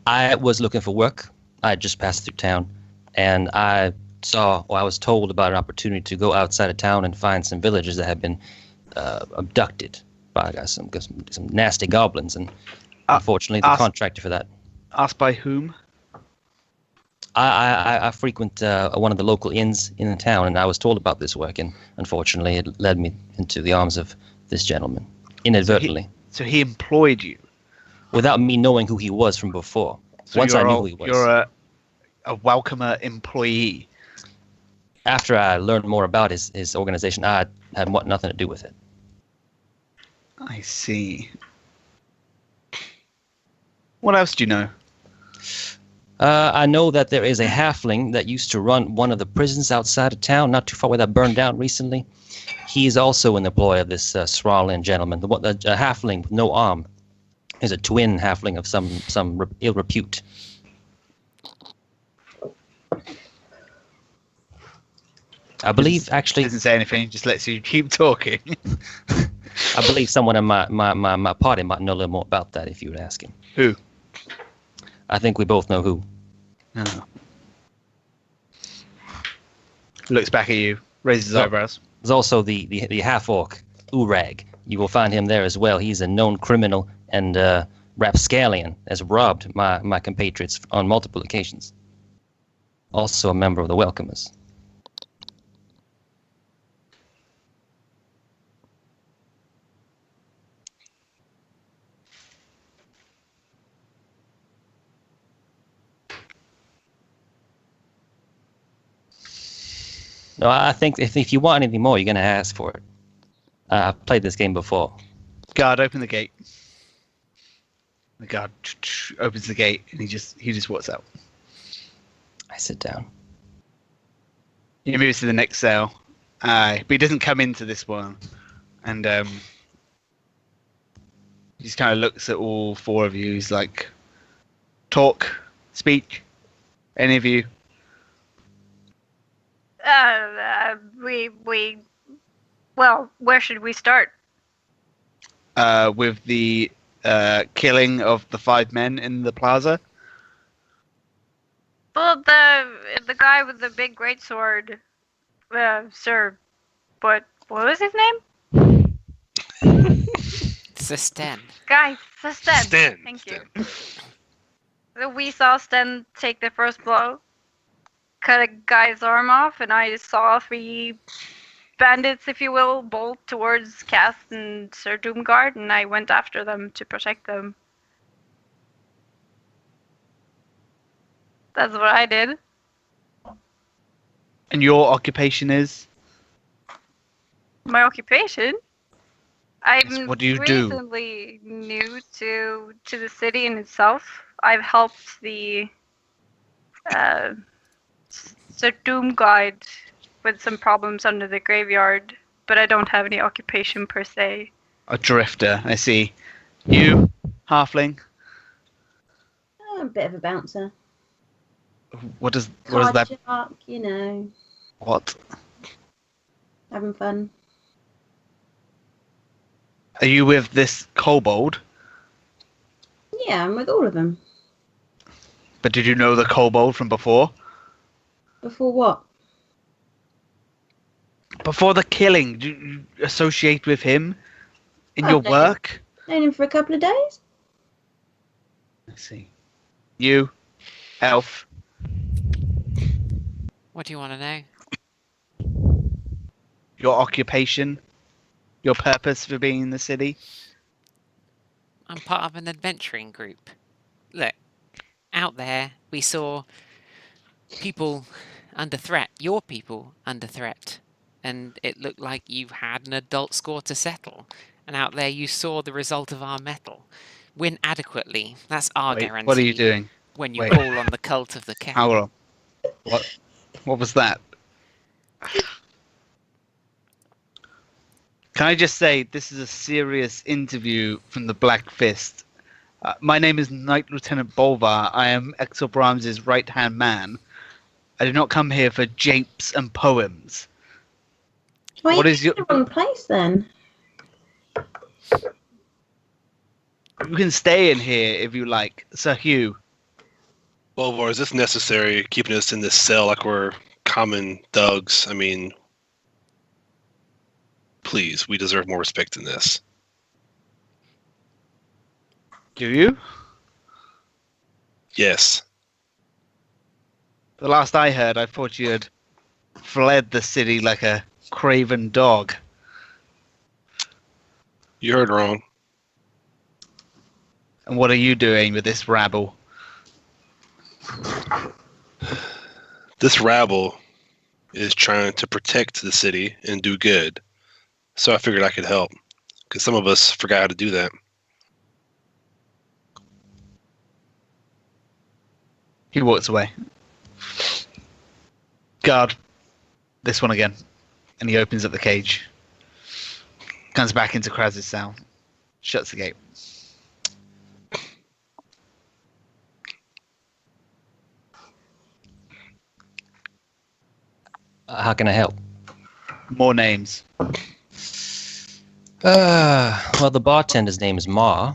I was looking for work. I just passed through town, and I was told about an opportunity to go outside of town and find some villagers that had been abducted by some nasty goblins, and unfortunately, the contractor for that. Asked by whom? I frequent one of the local inns in the town, and I was told about this work, and unfortunately, it led me into the arms of this gentleman, inadvertently. So he employed you? Without me knowing who he was from before. So Once I knew who he was. You're a welcomer employee? After I learned more about his organization, I had nothing to do with it. I see. What else do you know? I know that there is a halfling that used to run one of the prisons outside of town, not too far away, that burned down recently. He is also in the employ of this Sralin gentleman. The halfling with no arm is a twin halfling of some ill repute. I believe, actually... Doesn't say anything, just lets you keep talking. I believe someone in my party might know a little more about that if you would ask him. Who? I think we both know who. Oh. Looks back at you, raises his eyebrows. There's also the half-orc, Urag. You will find him there as well. He's a known criminal and rapscallion, has robbed my compatriots on multiple occasions. Also a member of the Welcomers. No, I think if you want anything more, you're going to ask for it. I've played this game before. Guard, open the gate. The guard opens the gate, and he just walks out. I sit down. He moves to the next cell, but he doesn't come into this one. And he just kind of looks at all four of you. He's like, talk, speak, any of you. Well, where should we start? With the killing of the 5 men in the plaza. Well, the guy with the big greatsword, sir. What was his name? Sten. Guy, Sten. Sten. Thank you. So we saw Sten take the first blow, cut a guy's arm off, and I saw 3 bandits, if you will, bolt towards Cass and Sir Doomguard, and I went after them to protect them. That's what I did. And your occupation is? My occupation? I'm What do you do? recently new to the city in itself. I've helped the Sir Doom Guide with some problems under the graveyard, but I don't have any occupation per se. A drifter, I see. You, halfling? Oh, a bit of a bouncer. What is Card that? shark, you know, What? having fun. Are you with this kobold? Yeah, I'm with all of them. But did you know the kobold from before? Before what? Before the killing, do you associate with him in Oh, your no. work? Known him for a couple of days. I see. You, elf. What do you want to know? Your occupation, your purpose for being in the city. I'm part of an adventuring group. Look, out there we saw people under threat, your people under threat, and it looked like you had an adult score to settle. And out there you saw the result of our mettle. Win adequately. That's our guarantee. What are you doing? When you Wait. call on the cult of the Kettle. Hold on. What was that? Can I just say, this is a serious interview from the Black Fist. My name is Knight Lieutenant Bolvar. I am Exel Brahms' right-hand man. I did not come here for japes and poems. Well, What you is your- in the wrong place then? You can stay in here if you like. Sir Hugh. Bolvar, is this necessary, keeping us in this cell like we're common thugs? I mean, please, we deserve more respect than this. Do you? Yes. The last I heard, I thought you had fled the city like a craven dog. You heard wrong. And what are you doing with this rabble? This rabble is trying to protect the city and do good. So I figured I could help. Because some of us forgot how to do that. He walks away. Guard. This one again. And he opens up the cage. Comes back into Kraz's cell. Shuts the gate. How can I help? More names. Well, the bartender's name is Ma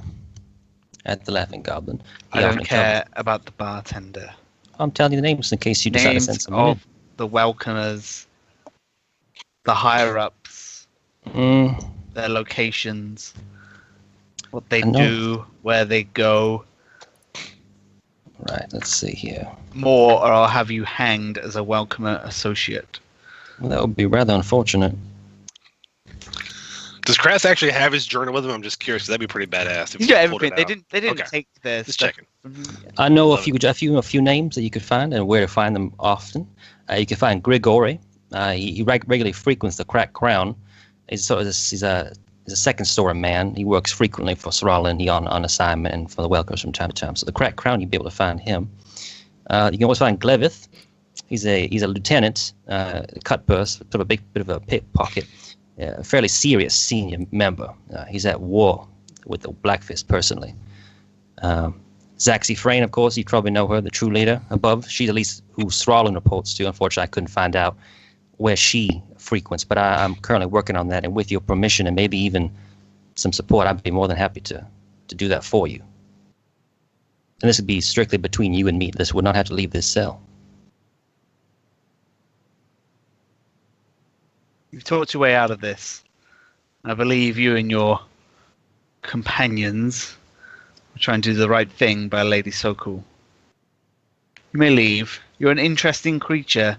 at the Laughing Goblin. He I don't often care about the bartender. I'm telling you the names in case you decide to Names send someone of the welcomers, the higher-ups, in. their locations, what they I know. do, where they go. Right, let's see here. More, or I'll have you hanged as a welcomer associate. Well, that would be rather unfortunate. Does Kraz actually have his journal with him? I'm just curious, 'cause that'd be pretty badass. If You he know pulled everything. it out. They didn't Okay. take their Just stuff checking. from you. I know Love a few names that you could find and where to find them often. You can find Grigori. He regularly frequents the Cracked Crown. He's a second story man. He works frequently for Saralin. He on assignment and for the Welkers from time to time. So the Cracked Crown, you'd be able to find him. You can always find Glevith. He's a lieutenant, cutpurse, sort of a big bit of a pickpocket. A fairly serious senior member. He's at war with the Black Fist personally. Zaxi Frayne, of course, you probably know her, the true leader above. She's at least who Thrallin reports to. Unfortunately, I couldn't find out where she frequents, but I'm currently working on that. And with your permission and maybe even some support, I'd be more than happy to do that for you. And this would be strictly between you and me. This would not have to leave this cell. You've talked your way out of this. I believe you and your companions are trying to do the right thing by Lady Sokol. You may leave. You're an interesting creature.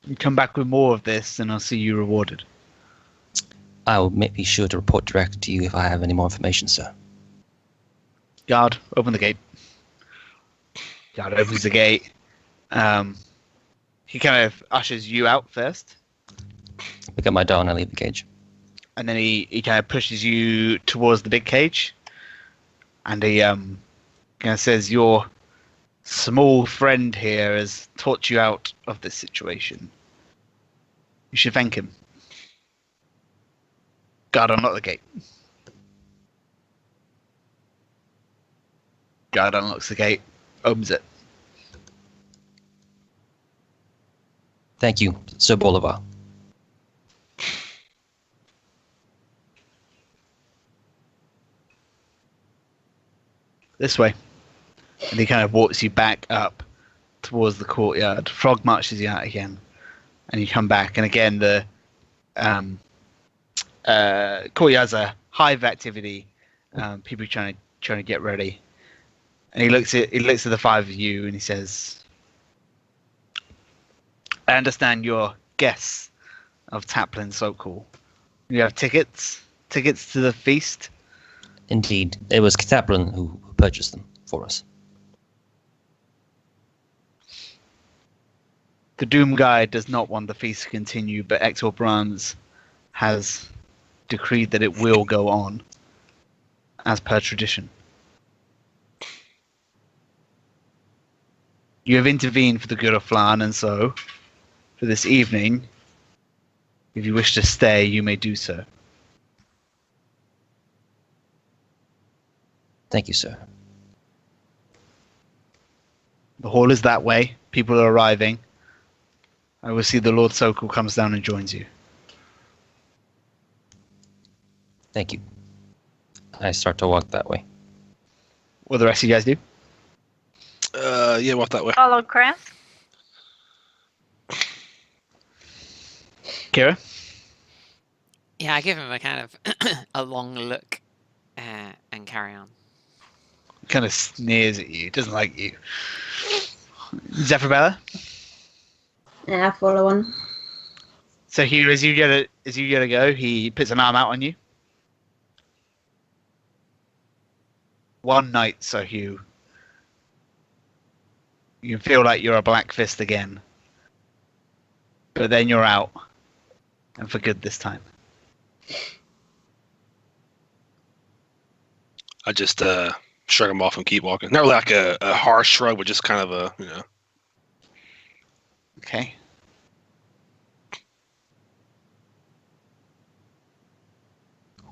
You come back with more of this, and I'll see you rewarded. I will be sure to report directly to you if I have any more information, sir. Guard, open the gate. Guard opens the gate. He kind of ushers you out first, Pick up my doll and I leave the cage. and then he kind of pushes you towards the big cage, and he kind of says, "Your small friend here has taught you out of this situation. You should thank him." Guard, unlock the gate. Guard unlocks the gate, opens it. Thank you, Sir Bolivar. This way. And he kind of walks you back up towards the courtyard. Frog marches you out again. And you come back, and again the courtyard's a hive activity. People trying to get ready. And he looks at the five of you and he says, "I understand you're guests of Taplin Sokol. You have tickets to the feast." Indeed, it was Taplin who purchased them for us. The Doom Guide does not want the feast to continue, but Hector Brands has decreed that it will go on, as per tradition. You have intervened for the good of Flan, and so, for this evening, if you wish to stay, you may do so. Thank you, sir. The hall is that way. People are arriving. I will see the Lord Sokol comes down and joins you. Thank you. I start to walk that way. What do the rest of you guys do? Yeah, walk that way. Follow Krantz. Kira? Yeah, I give him a kind of a long look and carry on. Kind of sneers at you. Doesn't like you. Zephyrabella? Yeah, follow on. So Hugh, as you get to go, he puts an arm out on you. One night, so Hugh, you feel like you're a Black Fist again. But then you're out. And for good this time. I just shrug him off and keep walking. Not really like a harsh shrug, but just kind of a, Okay.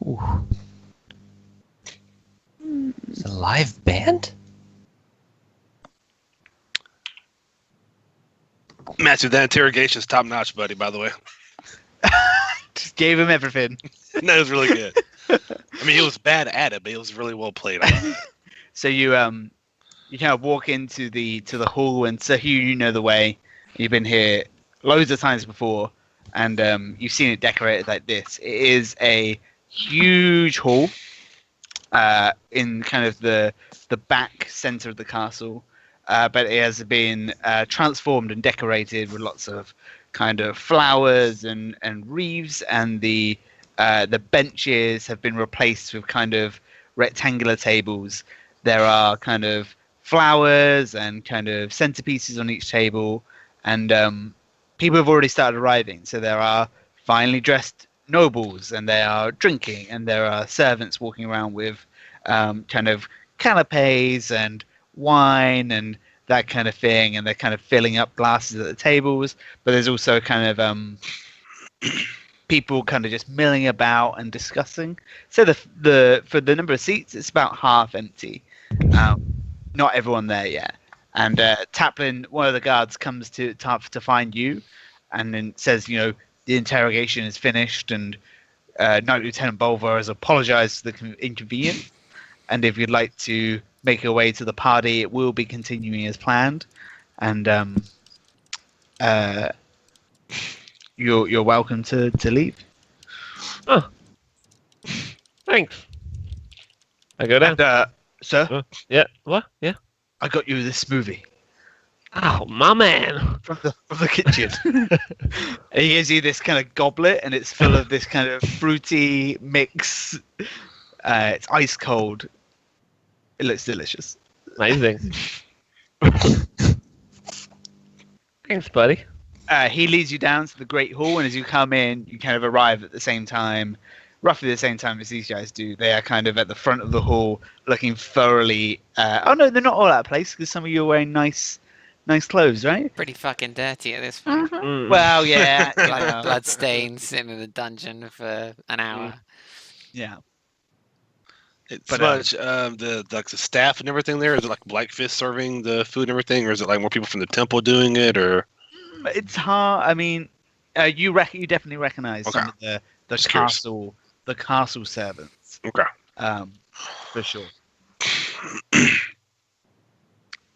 Ooh. It's a live band? Matthew, that interrogation's top notch, buddy, by the way. Just gave him everything. No, it was really good. I mean, he was bad at it, but it was really well played. So you kind of walk into the hall, and so Hugh, you know the way. You've been here loads of times before, and you've seen it decorated like this. It is a huge hall in kind of the back center of the castle, but it has been transformed and decorated with lots of kind of flowers and wreaths, and the benches have been replaced with kind of rectangular tables. There are kind of flowers and kind of centerpieces on each table, and people have already started arriving. So there are finely dressed nobles, and they are drinking, and there are servants walking around with kind of canapes and wine and that kind of thing, and they're kind of filling up glasses at the tables. But there's also kind of people kind of just milling about and discussing. So the for the number of seats, it's about half empty. Not everyone there yet. And Taplin, one of the guards, comes to find you, and then says, the interrogation is finished, and Knight Lieutenant Bolvar has apologized for the inconvenience. And if you'd like to make your way to the party, it will be continuing as planned. And you're welcome to leave. Oh, thanks. I go down. And, sir, Yeah. What? Yeah. I got you this smoothie Oh, my man. from the kitchen. And he gives you this kind of goblet, and it's full of this kind of fruity mix. It's ice cold. It looks delicious. Amazing. Thanks, buddy. He leads you down to the Great Hall, and as you come in, you kind of arrive at the same time, roughly the same time as these guys do. They are kind of at the front of the hall, looking thoroughly. Oh no, they're not all out of place because some of you are wearing nice clothes, right? Pretty fucking dirty at this point. Mhm. Mm. Well, yeah, you Like know, blood stains sitting in a dungeon for an hour. yeah. It's But, much the staff and everything there. Is it like Black Fist serving the food and everything, or is it like more people from the temple doing it, or? It's hard. I mean, you definitely recognize some of the Just curious. castle servants. Okay. For sure.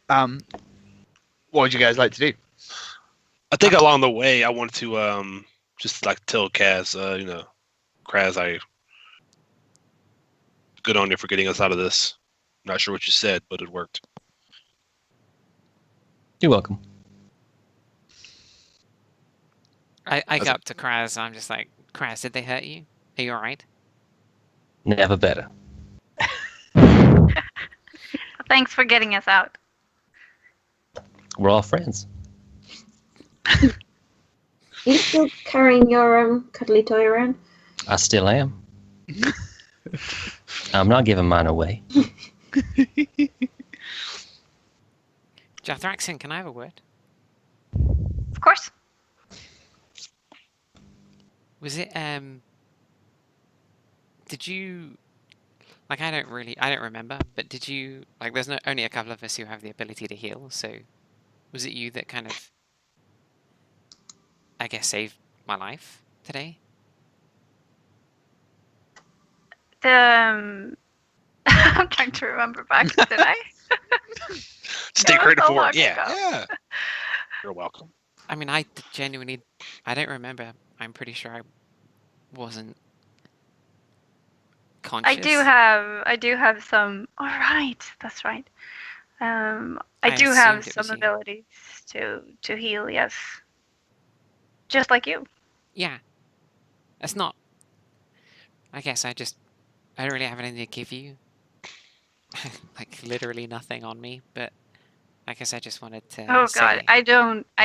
What would you guys like to do? I think along the way, I wanted to just like tell Kaz, Kraz, good on you for getting us out of this. Not sure what you said, but it worked. You're welcome. I go up to Kraz. I'm just like, Kraz, did they hurt you? Are you alright? Never better. Thanks for getting us out. We're all friends. You still carrying your cuddly toy around? I still am. I'm not giving mine away. Jathraxin, can I have a word? Of course. Was it did you like I don't remember, but did you like there's only a couple of us who have the ability to heal, so was it you that kind of I guess saved my life today? I'm trying to remember back. Did I? Take was credit so for long it. Yeah, ago. yeah. You're welcome. I mean, I genuinely I don't remember. I'm pretty sure I wasn't conscious. I do have some. All right, that's right. I I do have assumed it some was you. abilities to heal. Yes, just like you. Yeah. That's not I guess I don't really have anything to give you. Like literally nothing on me, but I guess I just wanted to Oh say, God, I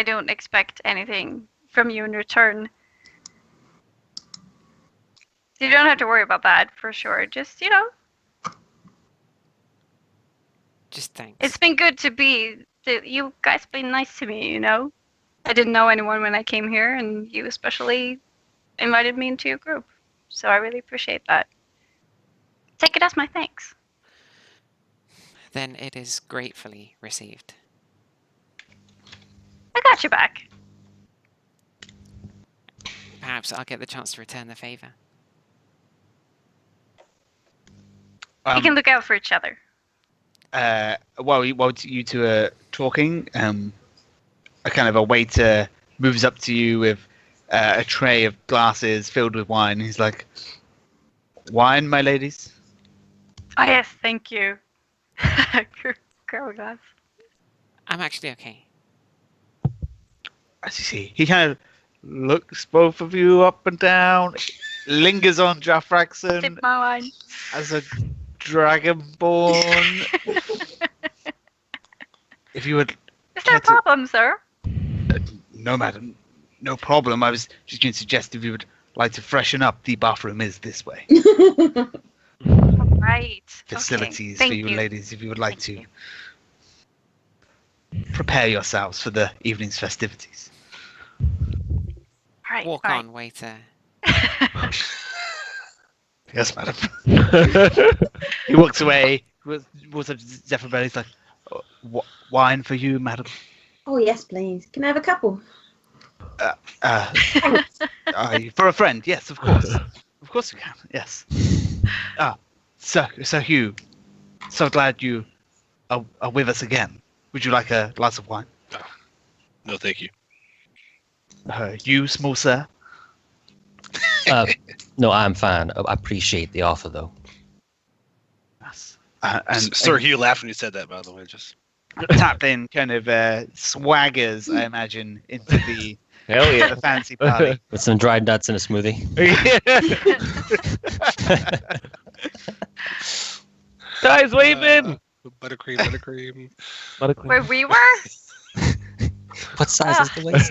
don't expect anything from you in return. You don't have to worry about that for sure. Just just thanks. it's been good you guys been nice to me. I didn't know anyone when I came here, and you especially invited me into your group. So I really appreciate that. Take it as my thanks. Then it is gratefully received. I got you back. Perhaps I'll get the chance to return the favor. We can look out for each other. While you two are talking, a kind of a waiter moves up to you with a tray of glasses filled with wine. He's like, "Wine, my ladies." Oh yes, thank you. Girl glass. I'm actually okay. As you see, he kind of looks both of you up and down, lingers on Jathraxin Sip my wine. as a dragonborn. If you would, Is there a problem, sir? no, madam, no problem. I was just going to suggest if you would like to freshen up, the bathroom is this way. Right. Facilities okay. for you Thank ladies, if you would like Thank to prepare yourselves for the evening's festivities. Right. Walk right. on, waiter. Yes, madam. He walks away. Walks up to Zephyr. He's like, "Wine for you, madam." Oh, yes, please. Can I have a couple? For a friend, yes, of course. Of course you can, yes. Sir Hugh, so glad you are with us again. Would you like a glass of wine? No, thank you. You, small sir? No, I'm fine. I appreciate the offer, though. Yes. Sir Hugh laughed when you said that, by the way. Just Taplin kind of swaggers, I imagine, into the Hell yeah. the fancy party. With some dried nuts in a smoothie. Guys, wave in. buttercream. Not a Where queen. we were? What size is the waist?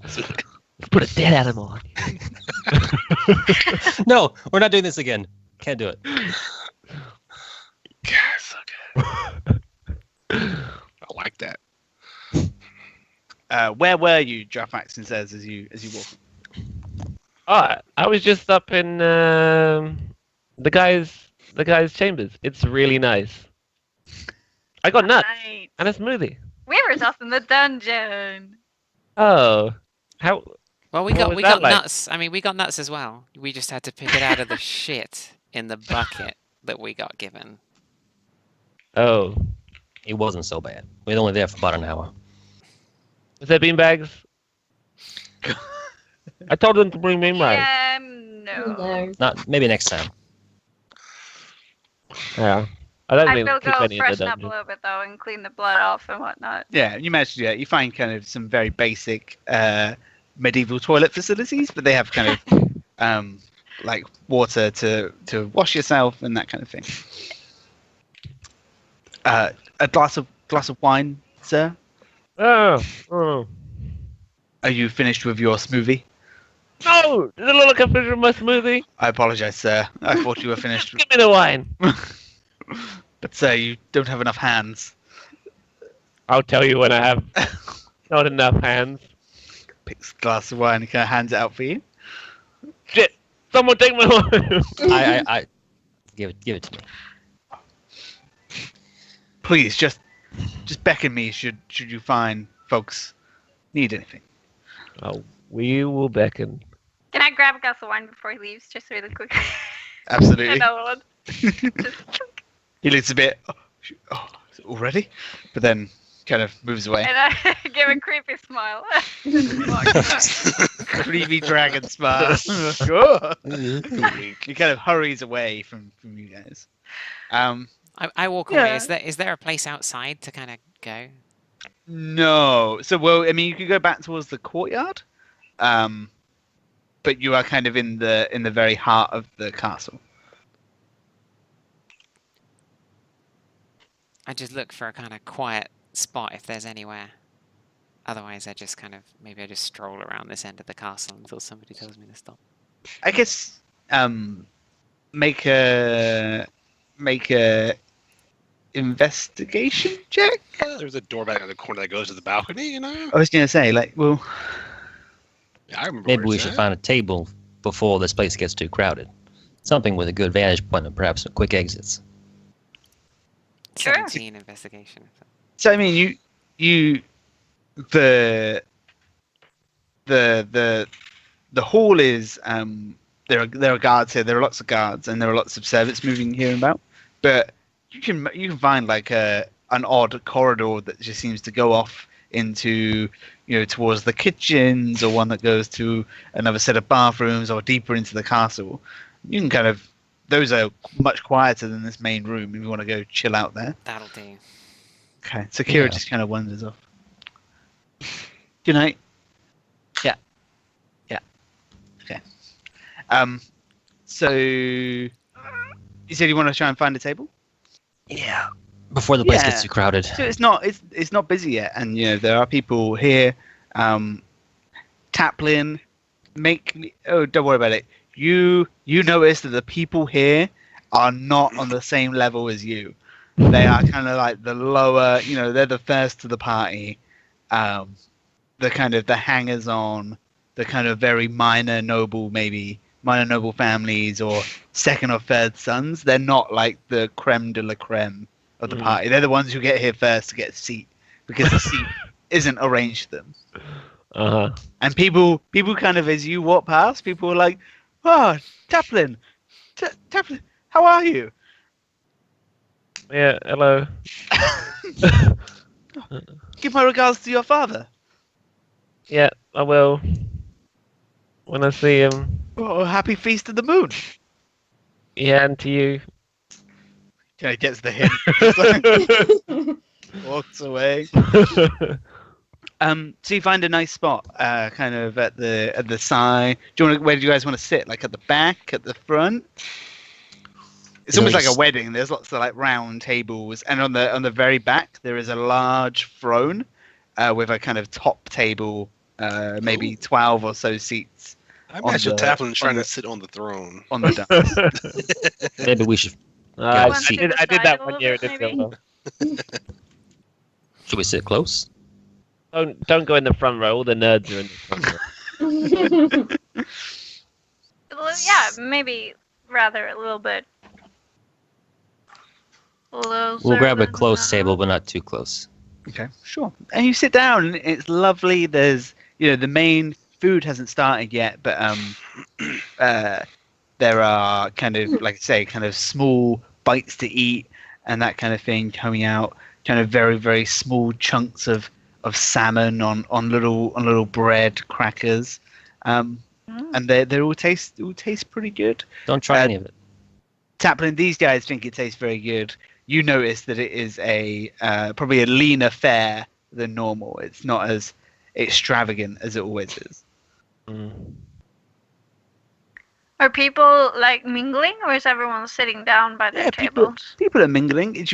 Let's put a dead animal on you. No, we're not doing this again. Can't do it. Yes, okay. I like that. Where were you? Drafaxon says as you walk. Oh, I was just up in the guy's chambers. It's really nice. I got nuts Right. and a smoothie. We were just in the dungeon. Oh, how? Well, we What got was we that got like? nuts. I mean, we got nuts as well. We just had to pick it out of the shit in the bucket that we got given. Oh, It wasn't so bad. We were only there for about an hour. was there beanbags? I told them to bring beanbags. Yeah, no. No. Not maybe next time. Yeah. I don't I think will keep go any in the freshen up a dungeon. little bit though and clean the blood off and whatnot. Yeah, you managed to do that. You find kind of some very basic medieval toilet facilities, but they have kind of like water to wash yourself and that kind of thing. A glass of wine, sir. Oh. Are you finished with your smoothie? No! Does it look like I finished with my smoothie? I apologize, sir. I thought you were finished. Give me the wine. But sir, you don't have enough hands. I'll tell you when I have not enough hands. Picks a glass of wine and kind of hands it out for you. Shit! Someone take my wine. I give it to me. Please, just beckon me should you find folks need anything. Oh, we will beckon. Can I grab a glass of wine before he leaves, just really quick? Absolutely. Another one. Just He looks a bit, is it already? But then kind of moves away. and I give a creepy smile. Creepy dragon smile. He kind of hurries away from you guys. I walk Yeah. away. Is there a place outside to kind of go? No. So, well, I mean, you could go back towards the courtyard, but you are kind of in the very heart of the castle. I just look for a kind of quiet spot if there's anywhere. Otherwise, I just kind of maybe I just stroll around this end of the castle until somebody tells me to stop. I guess make a investigation check. There's a door back in the corner that goes to the balcony, you know? I was gonna say, like, well, Yeah, I remember Maybe where we it's should at. find a table before this place gets too crowded. Something with a good vantage point and perhaps some quick exits. Sure. 17 investigation. so I mean, you the hall is there are guards here. There are lots of guards and there are lots of servants moving here and about. But you can find like an odd corridor that just seems to go off into towards the kitchens, or one that goes to another set of bathrooms, or deeper into the castle. You can kind of those are much quieter than this main room if you want to go chill out there. That'll do. Okay, so Kira Yeah. just kind of wanders off. Good night. Yeah. Okay. So you said you want to try and find a table? Yeah. Before the place Yeah. gets too crowded. So it's not busy yet, and there are people here. Taplin, don't worry about it. You notice that the people here are not on the same level as you. They are kind of like the lower, they're the first to the party. The kind of the hangers on, the kind of very minor noble families or second or third sons. They're not like the creme de la creme of the party. They're the ones who get here first to get a seat because the seat isn't arranged for them. Uh-huh. And people kind of, as you walk past, people are like, "Oh, Taplin, Taplin, how are you?" Yeah, hello. Give my regards to your father. Yeah, I will. When I see him. Oh, happy feast of the moon. Yeah, and to you. He gets the hint. Walks away. So you find a nice spot, kind of at the side. Where do you guys want to sit? Like at the back, at the front? It's almost like a wedding. There's lots of like round tables, and on the very back there is a large throne with a kind of top table, maybe 12 or so seats. I imagine Taplin trying the- to sit on the throne. on the dance. Maybe we should. I One to the I did side that a one little year. It bit, did go maybe? well. Should we sit close? Don't go in the front row. All the nerds are in the front row. Well, yeah, maybe rather a little bit closer. We'll grab a than close that. table, but not too close. Okay, sure. And you sit down. And it's lovely. There's the main food hasn't started yet, but there are kind of like I say, kind of small bites to eat and that kind of thing coming out. Kind of very very small chunks of salmon on little bread crackers, and they all taste pretty good. Don't try any of it. Taplin, these guys think it tastes very good. You notice that it is a probably a leaner fare than normal. It's not as extravagant as it always is. Are people like mingling, or is everyone sitting down by their tables? People are mingling.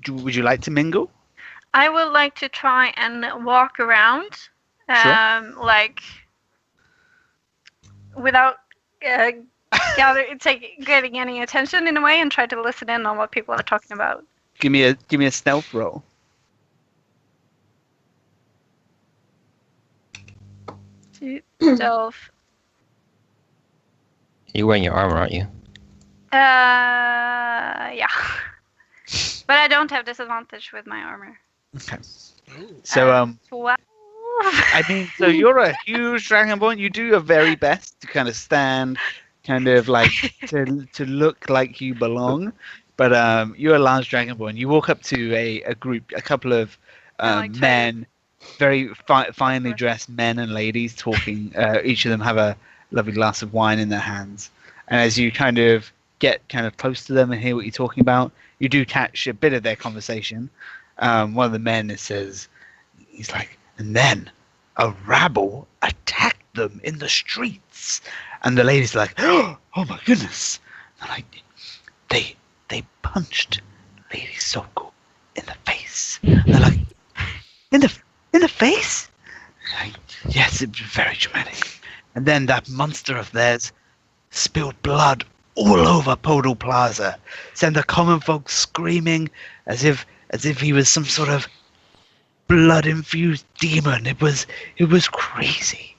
Would you like to mingle? I would like to try and walk around, like without getting any attention in a way, and try to listen in on what people are talking about. Give me a stealth roll. Stealth. You're wearing your armor, aren't you? Yeah. But I don't have disadvantage with my armor. Okay. So 12. I mean, so you're a huge dragonborn. You do your very best to kind of stand, kind of like to look like you belong. But you're a large dragonborn. You walk up to a group, a couple of men, very finely dressed men and ladies talking. Each of them have a lovely glass of wine in their hands. And as you kind of get kind of close to them and hear what you're talking about, you do catch a bit of their conversation. One of the men says, he's like, and then a rabble attacked them in the streets. And the ladies are like, oh my goodness. And like, they punched Lady Soko in the face. And they're like, in the face? Like, yes, it was very dramatic. And then that monster of theirs spilled blood all over Podal Plaza, sent the common folk screaming as if he was some sort of blood-infused demon. It was crazy.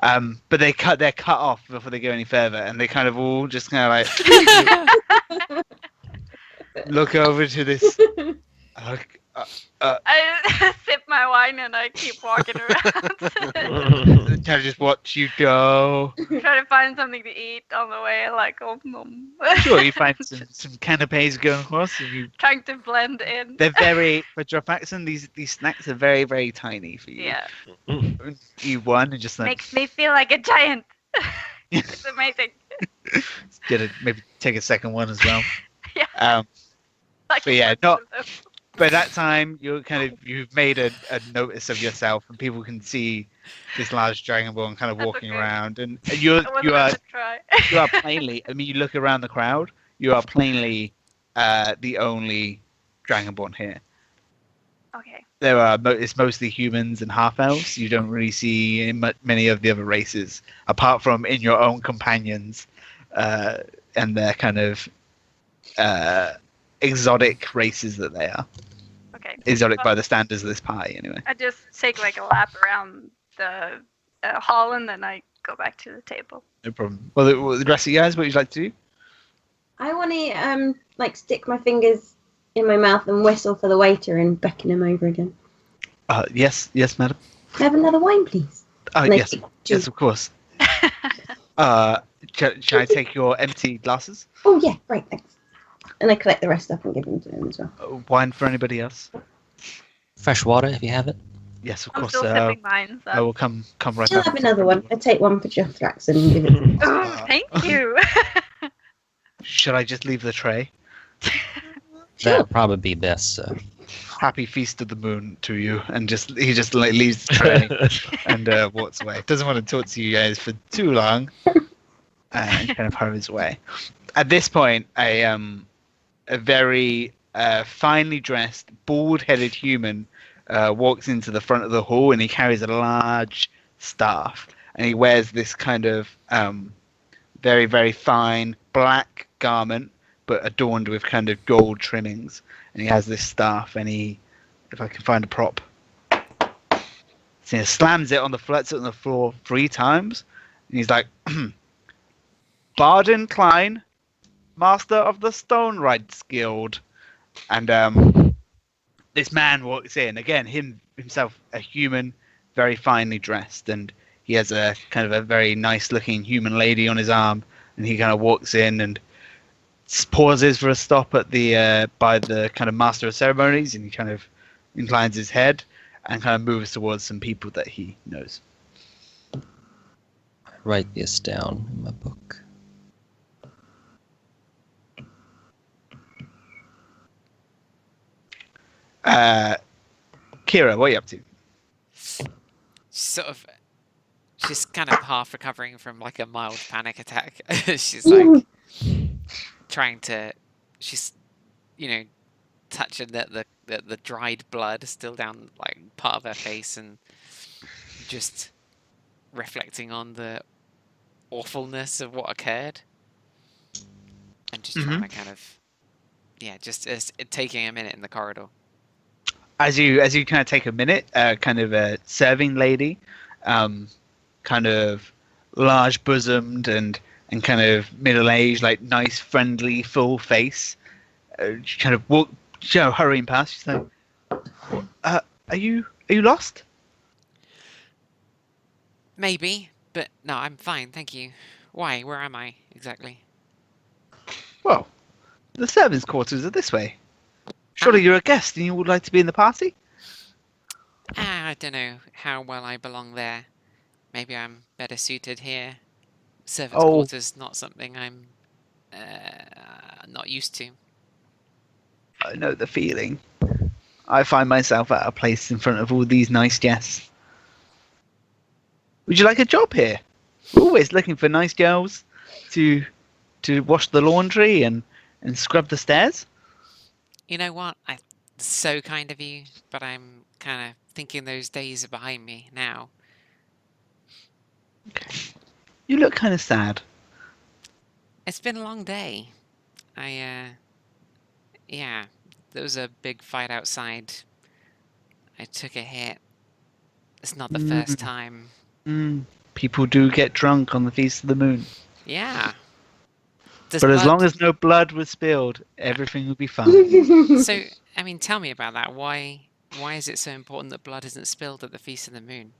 But they cut off before they go any further, and they kind of all just kind of like look over to this. I sip my wine and I keep walking around. Kind of just watch you go. Try to find something to eat on the way, like Sure, you find some canapes going across, and you. trying to blend in. They're very for Drop-Axon. These snacks are very very tiny for you. Yeah. You one and just like Makes me feel like a giant. It's amazing. maybe take a second one as well. Yeah. Like But yeah, not. By that time, you've made a notice of yourself, and people can see this large dragonborn kind of That's walking okay. around, and I wasn't about to try. you are plainly. I mean, you look around the crowd. You are plainly the only dragonborn here. Okay. It's mostly humans and half elves. You don't really see many of the other races, apart from in your own companions, and their kind of exotic races that they are. Okay. Exotic by the standards of this party, anyway. I just take like a lap around the hall and then I go back to the table. No problem. Well, the rest of you guys, what would you like to do? I want to like stick my fingers in my mouth and whistle for the waiter and beckon him over again. Yes, madam. Can I have another wine, please? And I Yes, take yes, two. of course. Shall I take your empty glasses? Oh yeah, great, thanks. And I collect the rest up and give them to him as well. Wine for anybody else? Fresh water, if you have it. Yes, of I'm course. still sipping mine. So. I will come right I'll back. have another one. I take one for Drop-Axon and give it to him. Oh, thank you. Should I just leave the tray? That'd probably be best. Happy feast of the moon to you, and he just like leaves the tray and walks away. Doesn't want to talk to you guys for too long, and kind of hurries away. At this point, a very finely dressed, bald-headed human walks into the front of the hall, and he carries a large staff, and he wears this kind of very, very fine black garment, but adorned with kind of gold trimmings. And he has this staff, and if I can find a prop, so he slams it on the floor 3 times, and he's like, Barden Klein, Master of the Stone Rights Guild. And this man walks in, again, himself a human, very finely dressed, and he has a kind of a very nice looking human lady on his arm, and he kind of walks in and pauses for a stop at the by the kind of master of ceremonies, and he kind of inclines his head and kind of moves towards some people that he knows. Write this down in my book. Kira, what are you up to? Sort of, she's kind of half recovering from like a mild panic attack. She's like trying to, she's, touching the dried blood still down like part of her face, and just reflecting on the awfulness of what occurred, and just trying to kind of, just taking a minute in the corridor. As you kind of take a minute, kind of a serving lady, kind of large bosomed and kind of middle aged, like nice, friendly, full face. She kind of hurrying past. She's like, "Are you lost?" Maybe, but no, I'm fine, thank you. Why? Where am I exactly? Well, the servants' quarters are this way. Surely you're a guest and you would like to be in the party? I don't know how well I belong there. Maybe I'm better suited here. Servants' quarters, not something I'm not used to. I know the feeling. I find myself at a place in front of all these nice guests. Would you like a job here? We're always looking for nice girls to wash the laundry and scrub the stairs. You know what? It's so kind of you, but I'm kind of thinking those days are behind me now. Okay. You look kind of sad. It's been a long day. There was a big fight outside. I took a hit. It's not the first time. People do get drunk on the Feast of the Moon. Yeah. But as long as no blood was spilled, everything will be fine. So, I mean, tell me about that. Why is it so important that blood isn't spilled at the Feast of the Moon?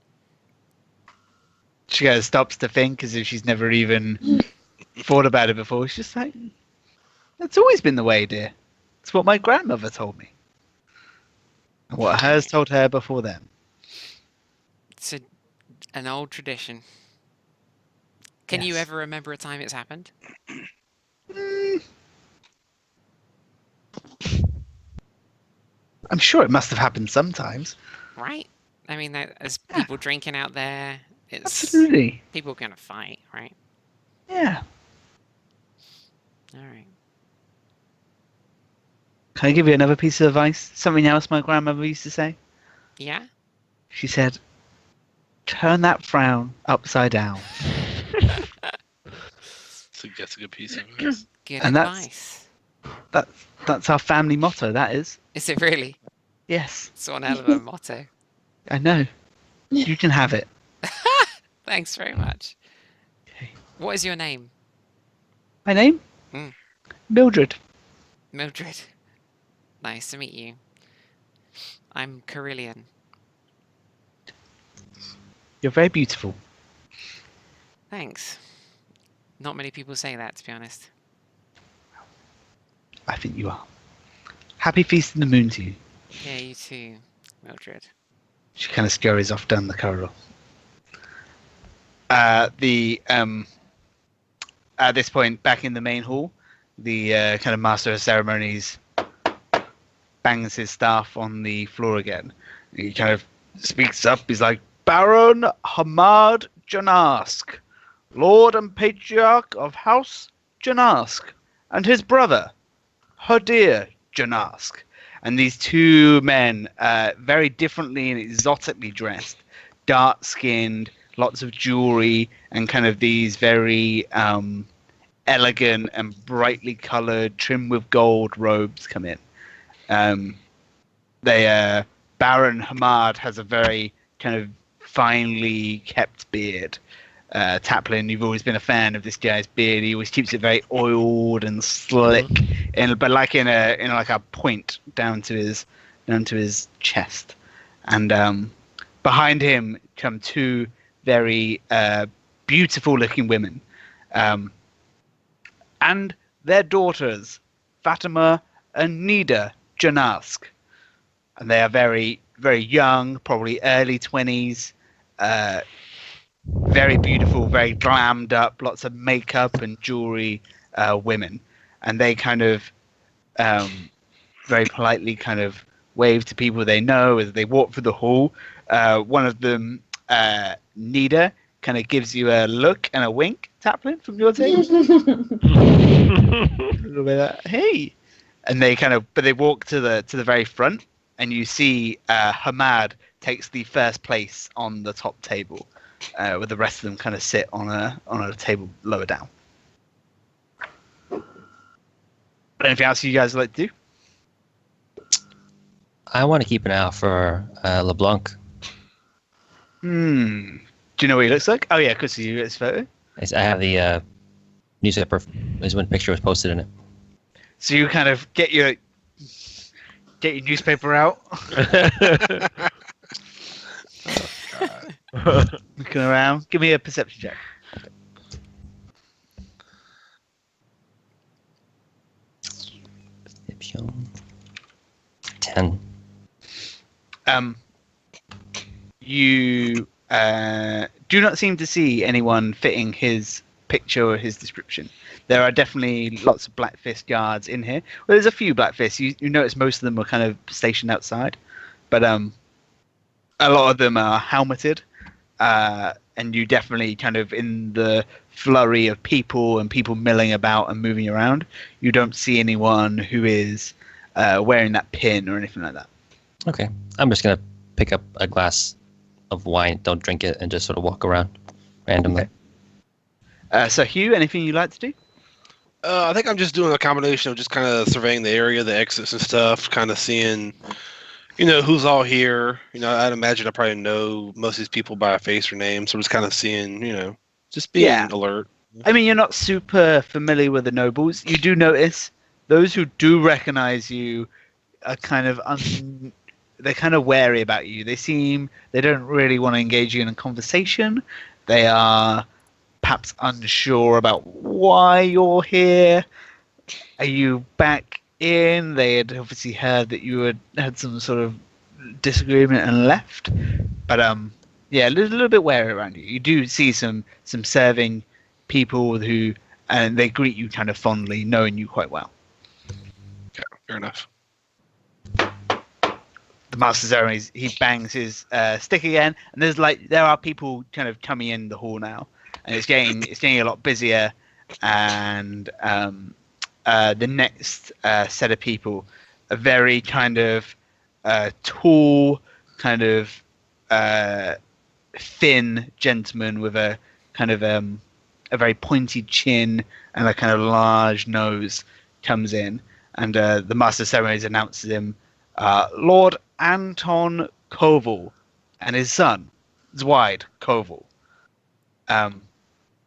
She kind of stops to think as if she's never even thought about it before. She's just like, that's always been the way, dear. It's what my grandmother told me. And what hers told her before them. It's an old tradition. Can you Yes. ever remember a time it's happened? I'm sure it must have happened sometimes. Right? I mean, there's people drinking out there. Absolutely. People gonna fight, right? Yeah. All right. Can I give you another piece of advice? Something else my grandmother used to say? Yeah? She said, turn that frown upside down. So that's a good piece of advice. Good And advice. That's our family motto, that is. Is it really? Yes, It's one hell of a motto. I know. You can have it. Thanks very much. Okay. What is your name? My name? Mm. Mildred. Mildred. Nice to meet you. I'm Carillion. You're very beautiful. Thanks. Not many people say that, to be honest. I think you are. Happy Feast of the Moon to you. Yeah, you too, Mildred. She kind of scurries off down the corridor. At this point, back in the main hall, the kind of master of ceremonies bangs his staff on the floor again. He kind of speaks up. He's like, Baron Hamad Janask, Lord and Patriarch of House Janask. and his brother, Hadir Janask. And these two men, very differently and exotically dressed, dark-skinned, lots of jewelry, and kind of these very elegant and brightly coloured, trimmed with gold robes come in. Baron Hamad has a very kind of finely kept beard. Taplin, you've always been a fan of this guy's beard. He always keeps it very oiled and slick, but like in like a point down to his chest. And behind him come two very beautiful-looking women, and their daughters, Fatima and Nida Janask. And they are very, very young, probably early 20s, very beautiful, very glammed up, lots of makeup and jewelry women. And they kind of very politely kind of wave to people they know as they walk through the hall. One of them, Nida, kind of gives you a look and a wink, Taplin, from your table. A little bit of that, hey. And they walk to the very front, and you see Hamad takes the first place on the top table, with the rest of them kind of sit on a table lower down. Anything else you guys would like to do? I want to keep an eye out for LeBlanc. Do you know what he looks like? Oh yeah, because you got his photo. I have the newspaper. Is when picture was posted in it. So you kind of get your newspaper out. Looking around. Give me a perception check. Perception. 10. You do not seem to see anyone fitting his picture or his description. There are definitely lots of Blackfist guards in here. Well, there's a few Blackfists. You notice most of them are kind of stationed outside, but a lot of them are helmeted, and you definitely kind of in the flurry of people and people milling about and moving around, you don't see anyone who is wearing that pin or anything like that. Okay, I'm just gonna pick up a glass of wine, don't drink it, and just sort of walk around randomly. Okay. So Hugh, anything you'd like to do? I think I'm just doing a combination of just kind of surveying the area, the exits and stuff, kind of seeing, who's all here. I'd imagine I probably know most of these people by face or name, so I'm just kind of seeing, just being alert. I mean, you're not super familiar with the nobles. You do notice those who do recognize you are kind of they're kind of wary about you. They don't really want to engage you in a conversation. They are perhaps unsure about why you're here. Are you back in? They had obviously heard that you had some sort of disagreement and left. But a little bit wary around you. You do see some serving people and they greet you kind of fondly, knowing you quite well. Yeah, fair enough. The Master of Ceremonies, he bangs his stick again, and there are people kind of coming in the hall now, and it's getting a lot busier. And the next set of people, a very kind of tall, kind of thin gentleman with a kind of a very pointy chin and a kind of large nose comes in, and the Master of Ceremonies announces him, Lord Anton Koval and his son, Zweid Koval.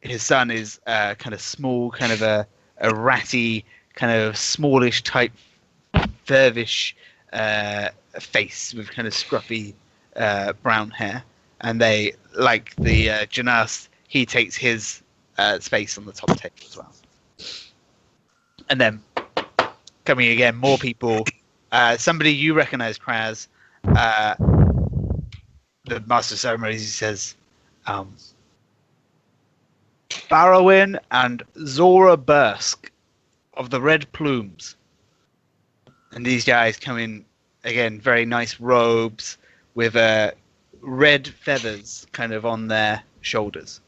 His son is kind of small, kind of a ratty, kind of smallish type, vervish face with kind of scruffy brown hair. And they, like the Janas, he takes his space on the top table as well. And then, coming again, more people. Somebody you recognize, Kraz, the Master of Ceremonies, he says, Barrowin and Zora Bursk of the Red Plumes. And these guys come in, again, very nice robes with red feathers kind of on their shoulders.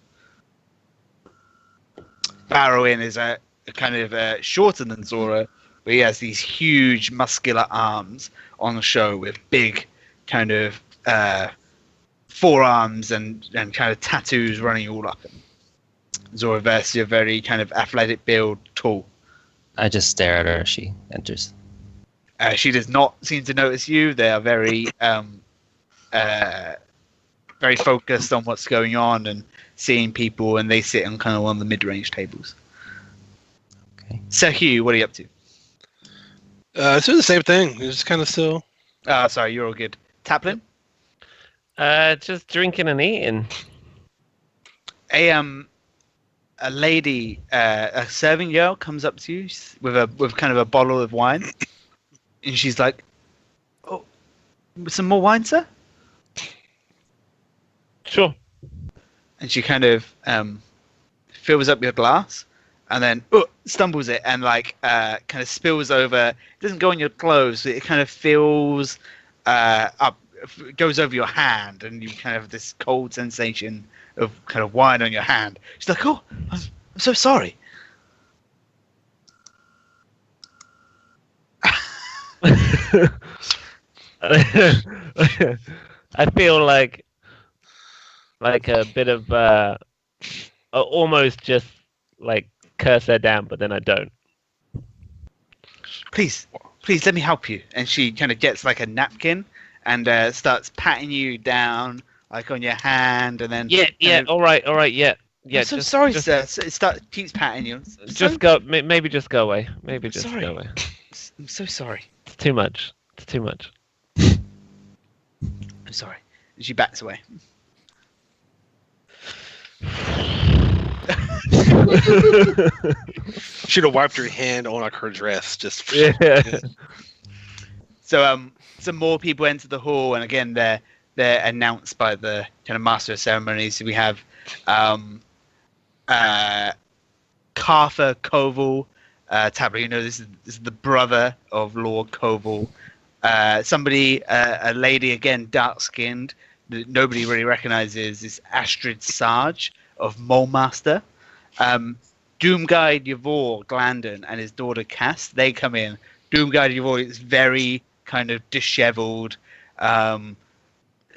Barrowin is a kind of shorter than Zora, but he has these huge muscular arms on the show with big kind of forearms and kind of tattoos running all up him. Zora versus a very kind of athletic build, tall. I just stare at her as she enters. She does not seem to notice you. They are very very focused on what's going on and seeing people, and they sit on kind of one of the mid-range tables. Okay. So Hugh, what are you up to? It's doing the same thing. It's just kind of still. Sorry, you're all good. Taplin? Just drinking and eating. A lady, a serving girl comes up to you with kind of a bottle of wine, and she's like, "Oh, some more wine, sir?" Sure. And she kind of fills up your glass, and then stumbles it and kind of spills over. It doesn't go on your clothes. It kind of fills up, goes over your hand, and you kind of have this cold sensation of kind of wine on your hand. She's like, "Oh, I'm so sorry." I feel like a bit of almost just like curse her down, but then I don't. Please let me help you. And she kind of gets like a napkin and starts patting you down like on your hand, and then all right, yeah. I'm so sorry, sir. So it keeps patting you. Maybe just go away. Maybe just sorry. go away. I'm so sorry. It's too much. I'm sorry. And she backs away. Should have wiped her hand on like her dress. Just Yeah. So some more people enter the hall, and again they're announced by the kind of master of ceremonies. So we have Cartha Koval, Tabler. You know, this is the brother of Lord Koval. A lady again, dark skinned, that nobody really recognizes, is Astrid Sarge of Molemaster. Doomguide Yavor Glandon and his daughter Cass, they come in. Doomguide Yavor is very kind of disheveled,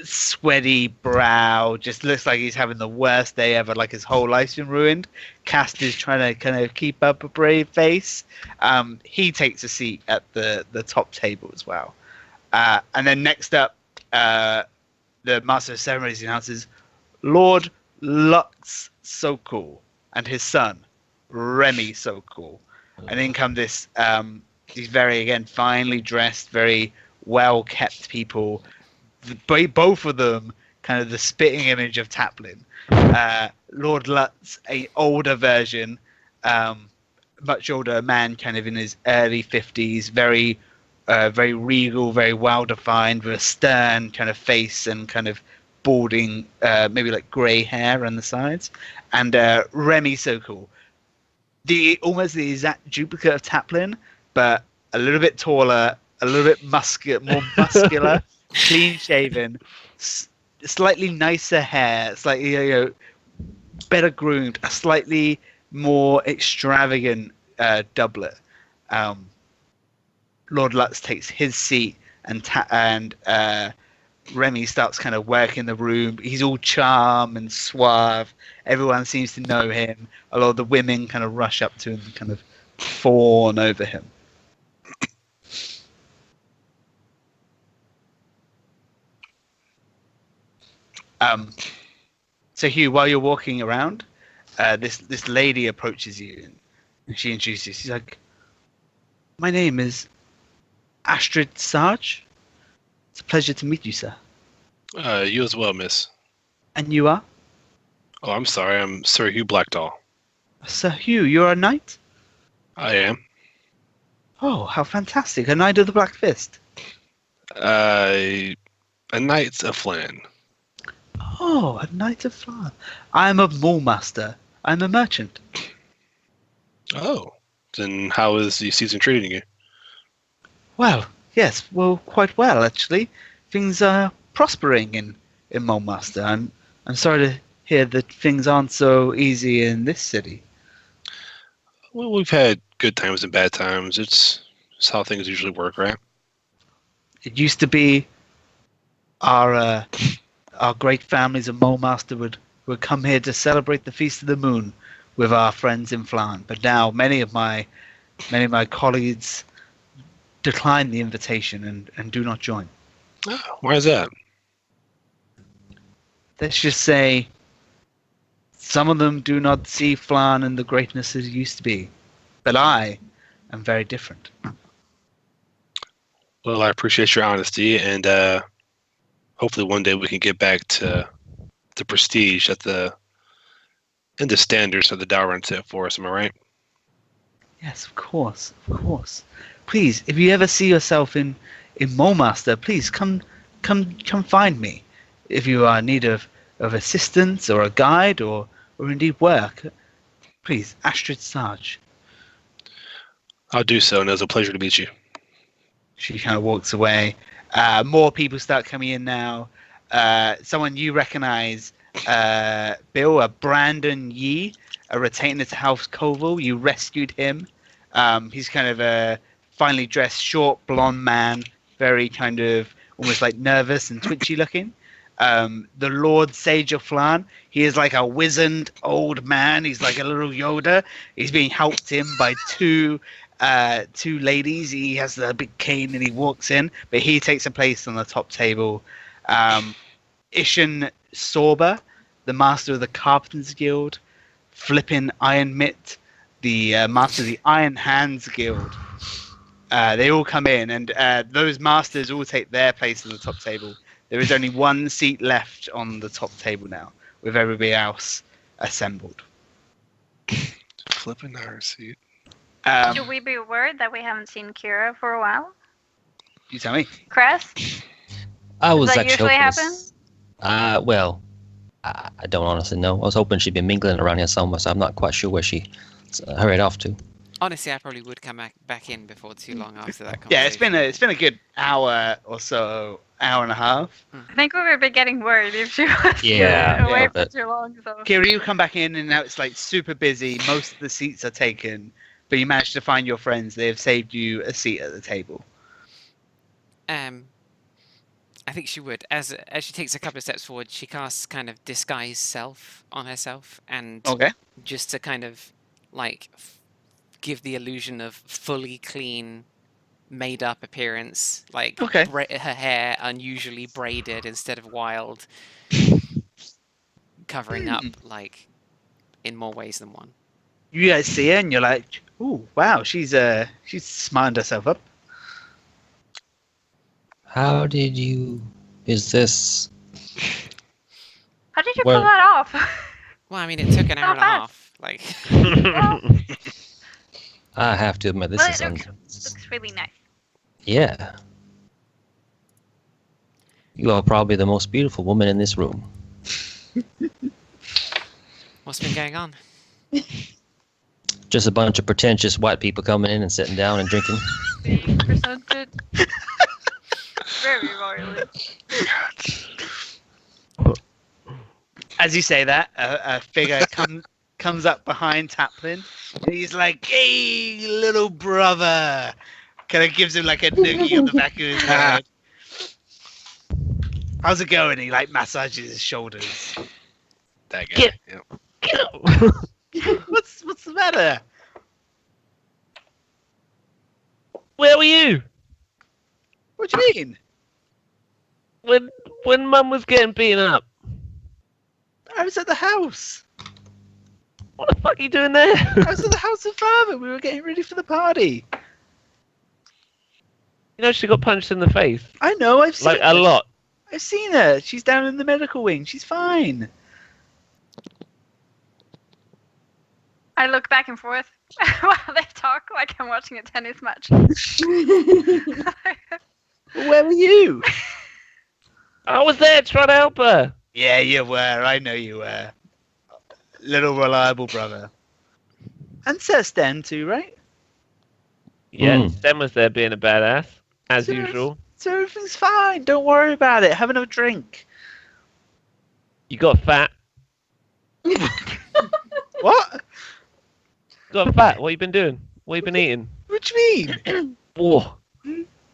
sweaty brow, just looks like he's having the worst day ever, like his whole life's been ruined. Cass is trying to kind of keep up a brave face. He takes a seat at the top table as well. And then next up, the Master of Ceremonies announces Lord Lux Sokol and his son, Remy Sokol. And in come these very, again, finely dressed, very well-kept people. Both of them kind of the spitting image of Taplin. Lord Lutz, a older version, much older man, kind of in his early 50s, very regal, very well-defined, with a stern kind of face and kind of balding, maybe like grey hair on the sides. And Remy Sokol, almost the exact duplicate of Taplin, but a little bit taller, a little bit more muscular, clean-shaven, slightly nicer hair, slightly better groomed, a slightly more extravagant doublet. Lord Lutz takes his seat, and Remy starts kind of working the room. He's all charm and suave. Everyone seems to know him. A lot of the women kind of rush up to him and kind of fawn over him. So Hugh, while you're walking around, this lady approaches you, and she introduces you. She's like, "My name is Astrid Sarge. It's a pleasure to meet you, sir." You as well, miss. And you are? Oh, I'm sorry. I'm Sir Hugh Blackdoll. Sir Hugh, you're a knight? I am. Oh, how fantastic. A knight of the Black Fist. A knight of Flan. Oh, a knight of Flan. I am a Molemaster. I'm a merchant. Oh. Then how is the season treating you? Well, yes, quite well, actually. Things are prospering in Molemaster. I'm sorry to hear that things aren't so easy in this city. Well, we've had good times and bad times. It's how things usually work, right? It used to be our great families of Mulmaster would come here to celebrate the Feast of the Moon with our friends in Flan. But now many of my colleagues decline the invitation and do not join. Oh, why is that? Let's just say some of them do not see Flan and the greatness it used to be. But I am very different. Well, I appreciate your honesty, and hopefully one day we can get back to the prestige and the standards that the Dalrun set for us. Am I right? Yes, of course, of course. Please, if you ever see yourself in Mulmaster, please come find me. If you are in need of assistance or a guide or indeed work, please, Astrid Sarge. I'll do so, and it was a pleasure to meet you. She kind of walks away. More people start coming in now. Someone you recognize, Bill, Brandon Yee, a retainer to House Koval. You rescued him. He's kind of a finely dressed, short, blonde man, very kind of almost like nervous and twitchy looking. The Lord Sage of Flan, he is like a wizened old man. He's like a little Yoda. He's being helped in by two ladies. He has the big cane and he walks in, but he takes a place on the top table. Ishan Sorba, the master of the Carpenters Guild. Flippin' Iron Mitt, the master of the Iron Hands Guild. They all come in, and those masters all take their place on the top table. There is only one seat left on the top table now, with everybody else assembled. Flipping our seat. Should we be worried that we haven't seen Kira for a while? You tell me. Crest? I was Does that actually usually hoping happen? Well, I don't honestly know. I was hoping she'd be mingling around here somewhere, so I'm not quite sure where she hurried off to. Honestly, I probably would come back in before too long after that conversation. Yeah, it's been a good hour or so, hour and a half. I think we would be getting worried if she was Yeah, away yeah, for but- too long. So. Kira, you come back in, and now it's like super busy. Most of the seats are taken, but you managed to find your friends. They have saved you a seat at the table. I think she would. As she takes a couple of steps forward, she casts kind of disguise self on herself, and Okay. just to kind of like give the illusion of fully clean, made up appearance. Like Okay. her hair unusually braided instead of wild, covering up like in more ways than one. You guys see her, and you're like, "Ooh, wow, she's smartened herself up." How did you... Is this... How did you Well- pull that off? Well, I mean, it took an hour and a Not bad. half. Like, I have to admit, this Well, is... it looks really nice. Yeah. You are probably the most beautiful woman in this room. what's been going on? Just a bunch of pretentious white people coming in and sitting down and drinking. Being presented very royally. As you say that, a figure comes up behind Taplin, and he's like, "Hey, little brother!" Kind of gives him like a noogie on the back of his head. How's it going? He like massages his shoulders. That guy. Get What's the matter? Where were you What do you mean? when Mum was getting beaten up? I was at the house. What the fuck are you doing there? I was at the house of Father. We were getting ready for the party. You know she got punched in the face, I know. I've seen like a lot. I've seen her. She's down in the medical wing. She's fine. I look back and forth while they talk like I'm watching a tennis match. Where were you? I was there trying to help her. Yeah, you were. I know you were. Little reliable brother. And Sir Sten too, right? Yeah, Stem was there being a badass, as Sure. usual. So everything's fine. Don't worry about it. Have another drink. You got fat. What? got fat. What you been doing? What you been eating? What do you mean? Whoa,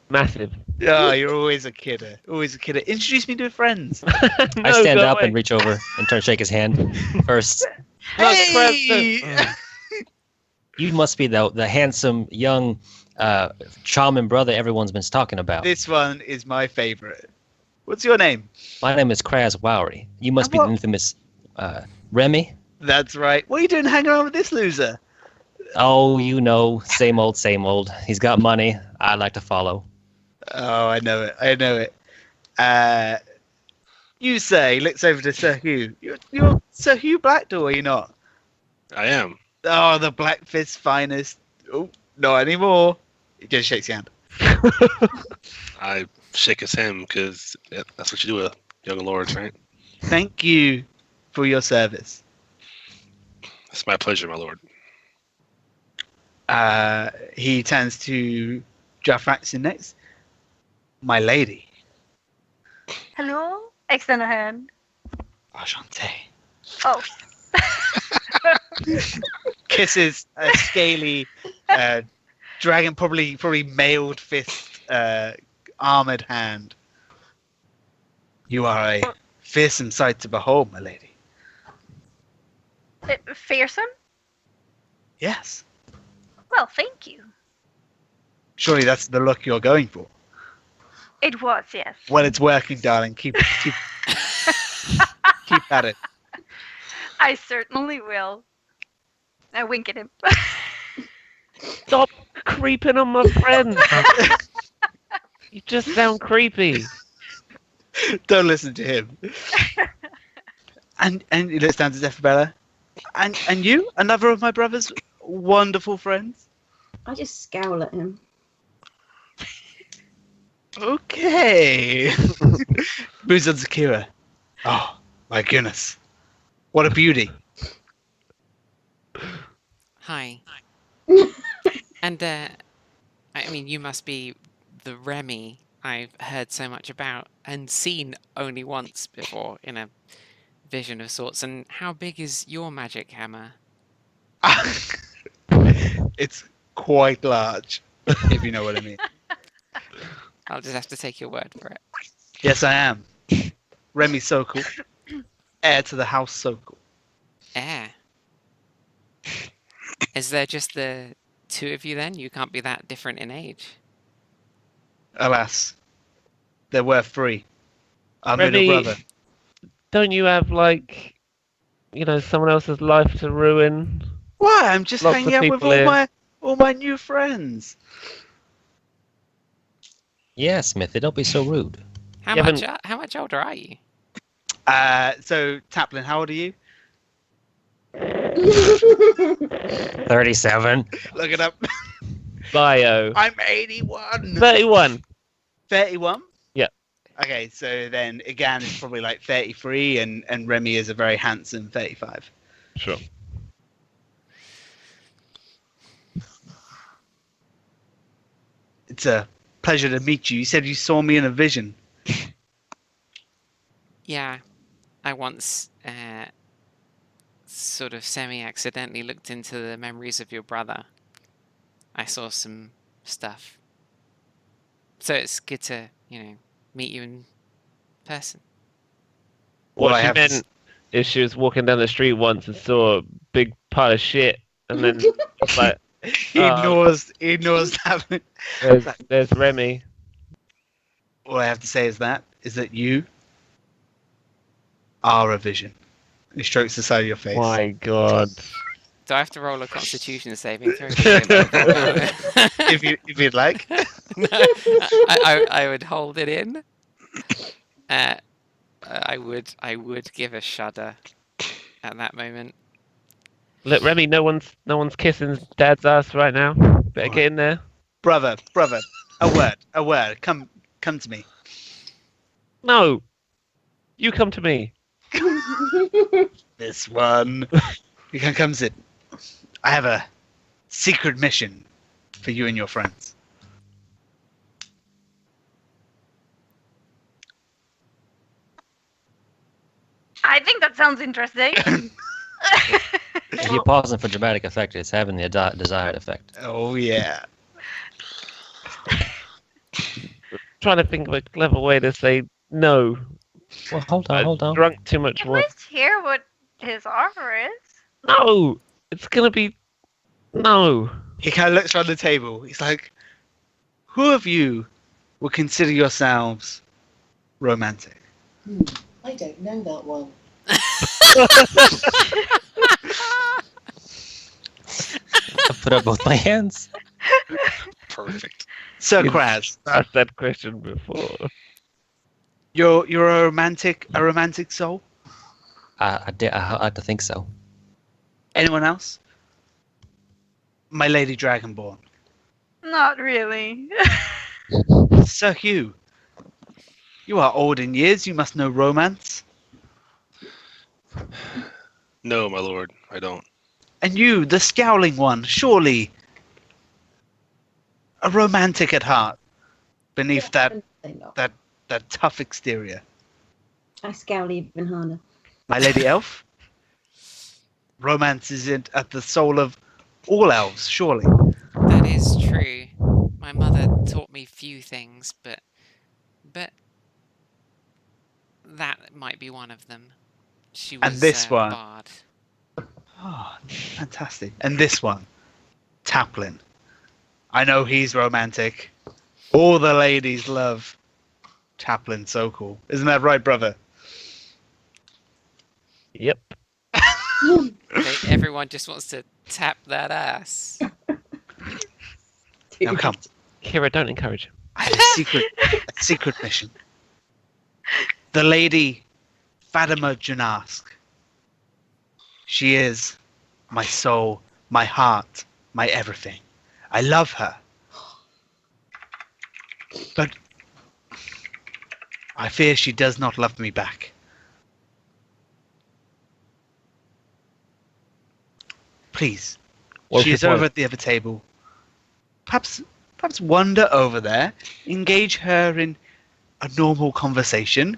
massive. Oh, you're always a kidder. Always a kidder. Introduce me to your friends. No, I stand go up away. and reach over and try to shake his hand first. Look, Hey! Preston. You must be the handsome, young, charming brother everyone's been talking about. This one is my favorite. What's your name? My name is Kraz Wowery. You must be the what? infamous Remy. That's right. What are you doing hanging around with this loser? Oh, you know, same old, same old. He's got money. I like to follow. Oh, I know it. I know it. You say, looks over to Sir Hugh. You're Sir Hugh Blackdoor, are you not? I am. Oh, the Black Fist's finest. Oh, not anymore. He just shakes your hand. I shake his hand because that's what you do with young lords, right? Thank you for your service. It's my pleasure, my lord. He turns to Jafraxin next. My lady. Hello? Extend a hand. Enchanté. Oh. Kisses a scaly dragon, probably mailed fist, armored hand. You are a fearsome sight to behold, my lady. Fearsome? Yes. Well, thank you. Surely that's the look you're going for. It was, yes. Well, it's working, darling. Keep at it. I certainly will. I wink at him. Stop creeping on my friend. You just sound creepy. Don't listen to him. And he looks down to Zephyrella. And you, another of my brother's wonderful friends. I just scowl at him. Okay. Moves on to Kira. Oh, my goodness. What a beauty. Hi. And, I mean, you must be the Remy I've heard so much about and seen only once before in a vision of sorts. And how big is your magic hammer? It's quite large, if you know what I mean. I'll just have to take your word for it. Yes, I am. Remy Sokol, heir to the House Sokol. Air. Is there just the two of you then? You can't be that different in age. Alas, there were three. Our middle Remy, brother. don't you have, like, someone else's life to ruin? Why? I'm just Lots hanging of out with people here. all my new friends. Yeah, Smithy, don't be so rude. How You much older are you? So Taplin, how old are you? 37. Look it up. Bio. I'm 81. 31. 31? Yeah. Okay, so then Igan is probably like 33 and Remy is a very handsome 35. Sure. It's a pleasure to meet you. You said you saw me in a vision. Yeah. I once sort of semi-accidentally looked into the memories of your brother. I saw some stuff. So it's good to, meet you in person. All What I she have to meant is she was walking down the street once and saw a big pile of shit, and then was like, He ignores that. there's Remy. All I have to say is that you are a vision. He strokes the side of your face. My God. Do I have to roll a Constitution saving throw? to get that? if you'd like. No, I would hold it in. I would give a shudder at that moment. Look, Remy, no one's kissing Dad's ass right now. Better get in there. Brother, a word. Come to me. No, you come to me. This one. You can come sit. I have a secret mission for you and your friends. I think that sounds interesting. If you're pausing for dramatic effect, it's having the desired effect. Oh yeah. Trying to think of a clever way to say no. Well, hold I on. drunk too much At water. least hear what his offer is. No, it's gonna be no. He kind of looks around the table. He's like, "Who of you would consider yourselves romantic?" I don't know that one. I put up both my hands. Perfect. Sir You've Kraz, asked that question before. you're a romantic soul. I like to think so. Anyone else? My Lady Dragonborn. Not really. Sir Hugh, you are old in years. You must know romance. No, my lord, I don't. And you, the scowling one, surely a romantic at heart, beneath that tough exterior. I scowl even harder. My Lady Elf, romance is at the soul of all elves, surely. That is true. My mother taught me few things, but that might be one of them. She was And this a one. bard. Oh, fantastic. And this one, Taplin. I know he's romantic. All the ladies love Taplin. So cool. Isn't that right, brother? Yep. Everyone just wants to tap that ass. Now come. Kira, don't encourage him. I have a secret mission. The lady Fatima Janask. She is my soul, my heart, my everything. I love her. But I fear she does not love me back. Please. What's She your is over point? at the other table. Perhaps wander over there, engage her in a normal conversation,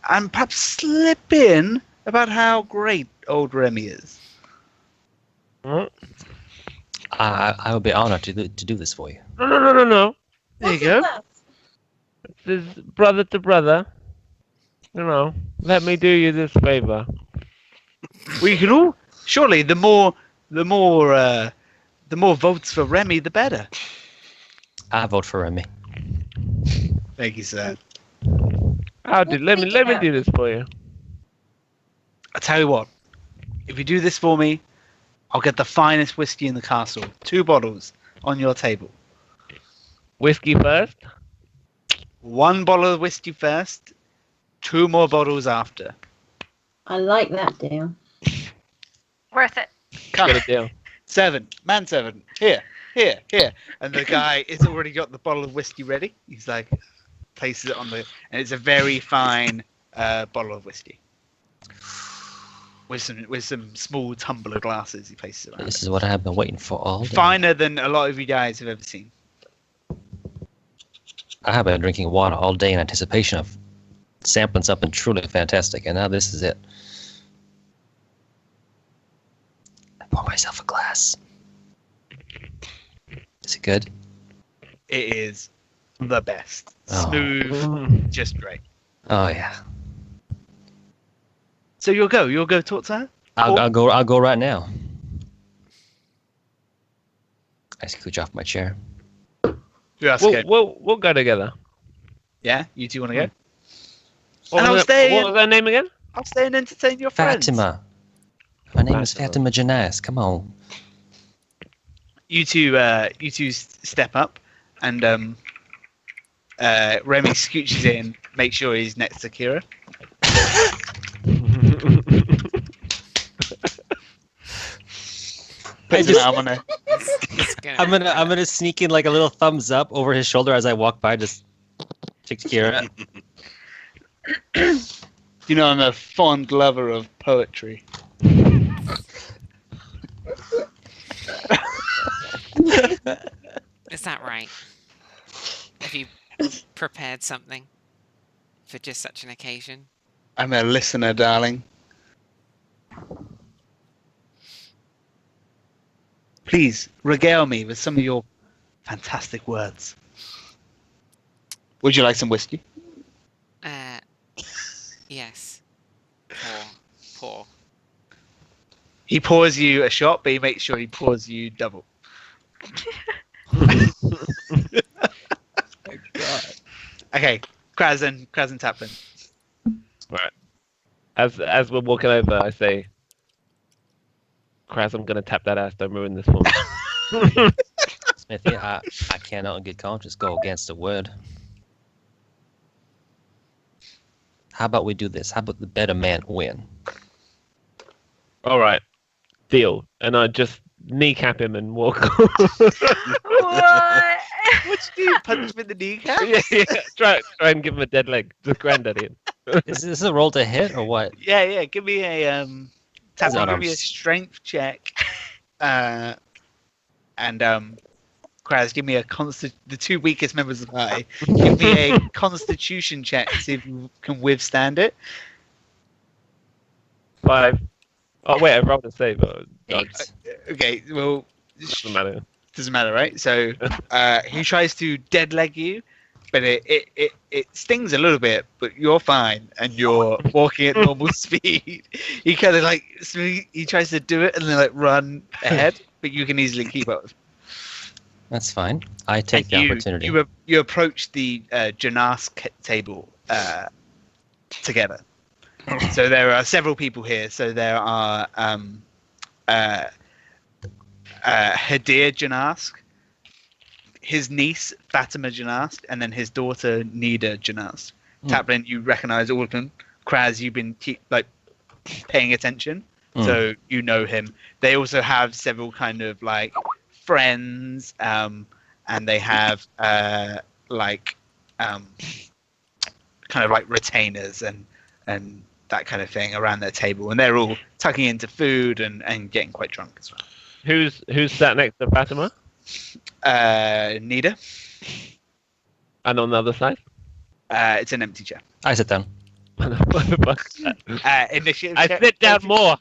and perhaps slip in about how great old Remy is. Hmm? I would be honored to do this for you. No. There you go. This is brother to brother. Let me do you this favor. We can all surely the more votes for Remy, the better. I vote for Remy. Thank you, sir. Let me do this for you. I tell you what, if you do this for me, I'll get the finest whiskey in the castle. 2 bottles on your table. Whiskey first. 1 bottle of whiskey first, 2 more bottles after. I like that deal. Worth it. Come. Got a deal. 7. Man 7. Here. And the guy has already got the bottle of whiskey ready. He's like, places it on and it's a very fine bottle of whiskey. With some small tumbler glasses, he places it around. This is what I have been waiting for all day. Finer than a lot of you guys have ever seen. I have been drinking water all day in anticipation of sampling something truly fantastic, and now this is it. I pour myself a glass. Is it good? It is the best. Oh. Smooth, just great. Oh yeah. So you'll go talk to her? I'll go right now. I scooch off my chair. Who else go? We'll go together. Yeah, you two want to go? What And was I'll stay. What was her name again? I'll stay and entertain your friends. Fatima. My name is Fatima. Fatima Janais. Come on. You two step up, and Remy scooches in, make sure he's next to Kira. Puts an arm on her. It's gonna- I'm gonna sneak in like a little thumbs up over his shoulder as I walk by, just to Kira. You know I'm a fond lover of poetry. Is that right? Have you prepared something for just such an occasion? I'm a listener, darling. Please regale me with some of your fantastic words. Would you like some whiskey? Yes. Pour. He pours you a shot, but he makes sure he pours you double. Okay, Kraz and Taplin. Right. As we're walking over, I say, Kraz, I'm gonna tap that ass. Don't ruin this for me. Smithy, I cannot in good conscience go against a word. How about we do this? How about the better man win? All right, deal. And I just kneecap him and walk. What? What you do? Punch him in the kneecap? yeah. Try and give him a dead leg. Just granddaddy. Is this a roll to hit or what? Yeah. Give me a Taplin, give me a Unarmed. strength check. And Kraz, give me the two weakest members of the party. Give me a constitution check to see if you can withstand it. 5. Oh wait, I rolled a save. Eight. Okay, well, Doesn't matter. doesn't matter, right? So he tries to dead leg you, but it stings a little bit, but you're fine and you're walking at normal speed. He kind of like he tries to do it and then like run ahead, but you can easily keep up. That's fine. I take the opportunity. You approach the Janask table together. So there are several people here. So there are Hadir Janask, his niece Fatima Janask, and then his daughter Nida Janask. Taplin, you recognise all of them. Kraz, you've been paying attention, so you know him. They also have several kind of like friends, and they have kind of like retainers and that kind of thing around their table, and they're all tucking into food and getting quite drunk as well. Who's sat next to Fatima? Nida. And on the other side? It's an empty chair. I sit down. Initiative I check. sit down more.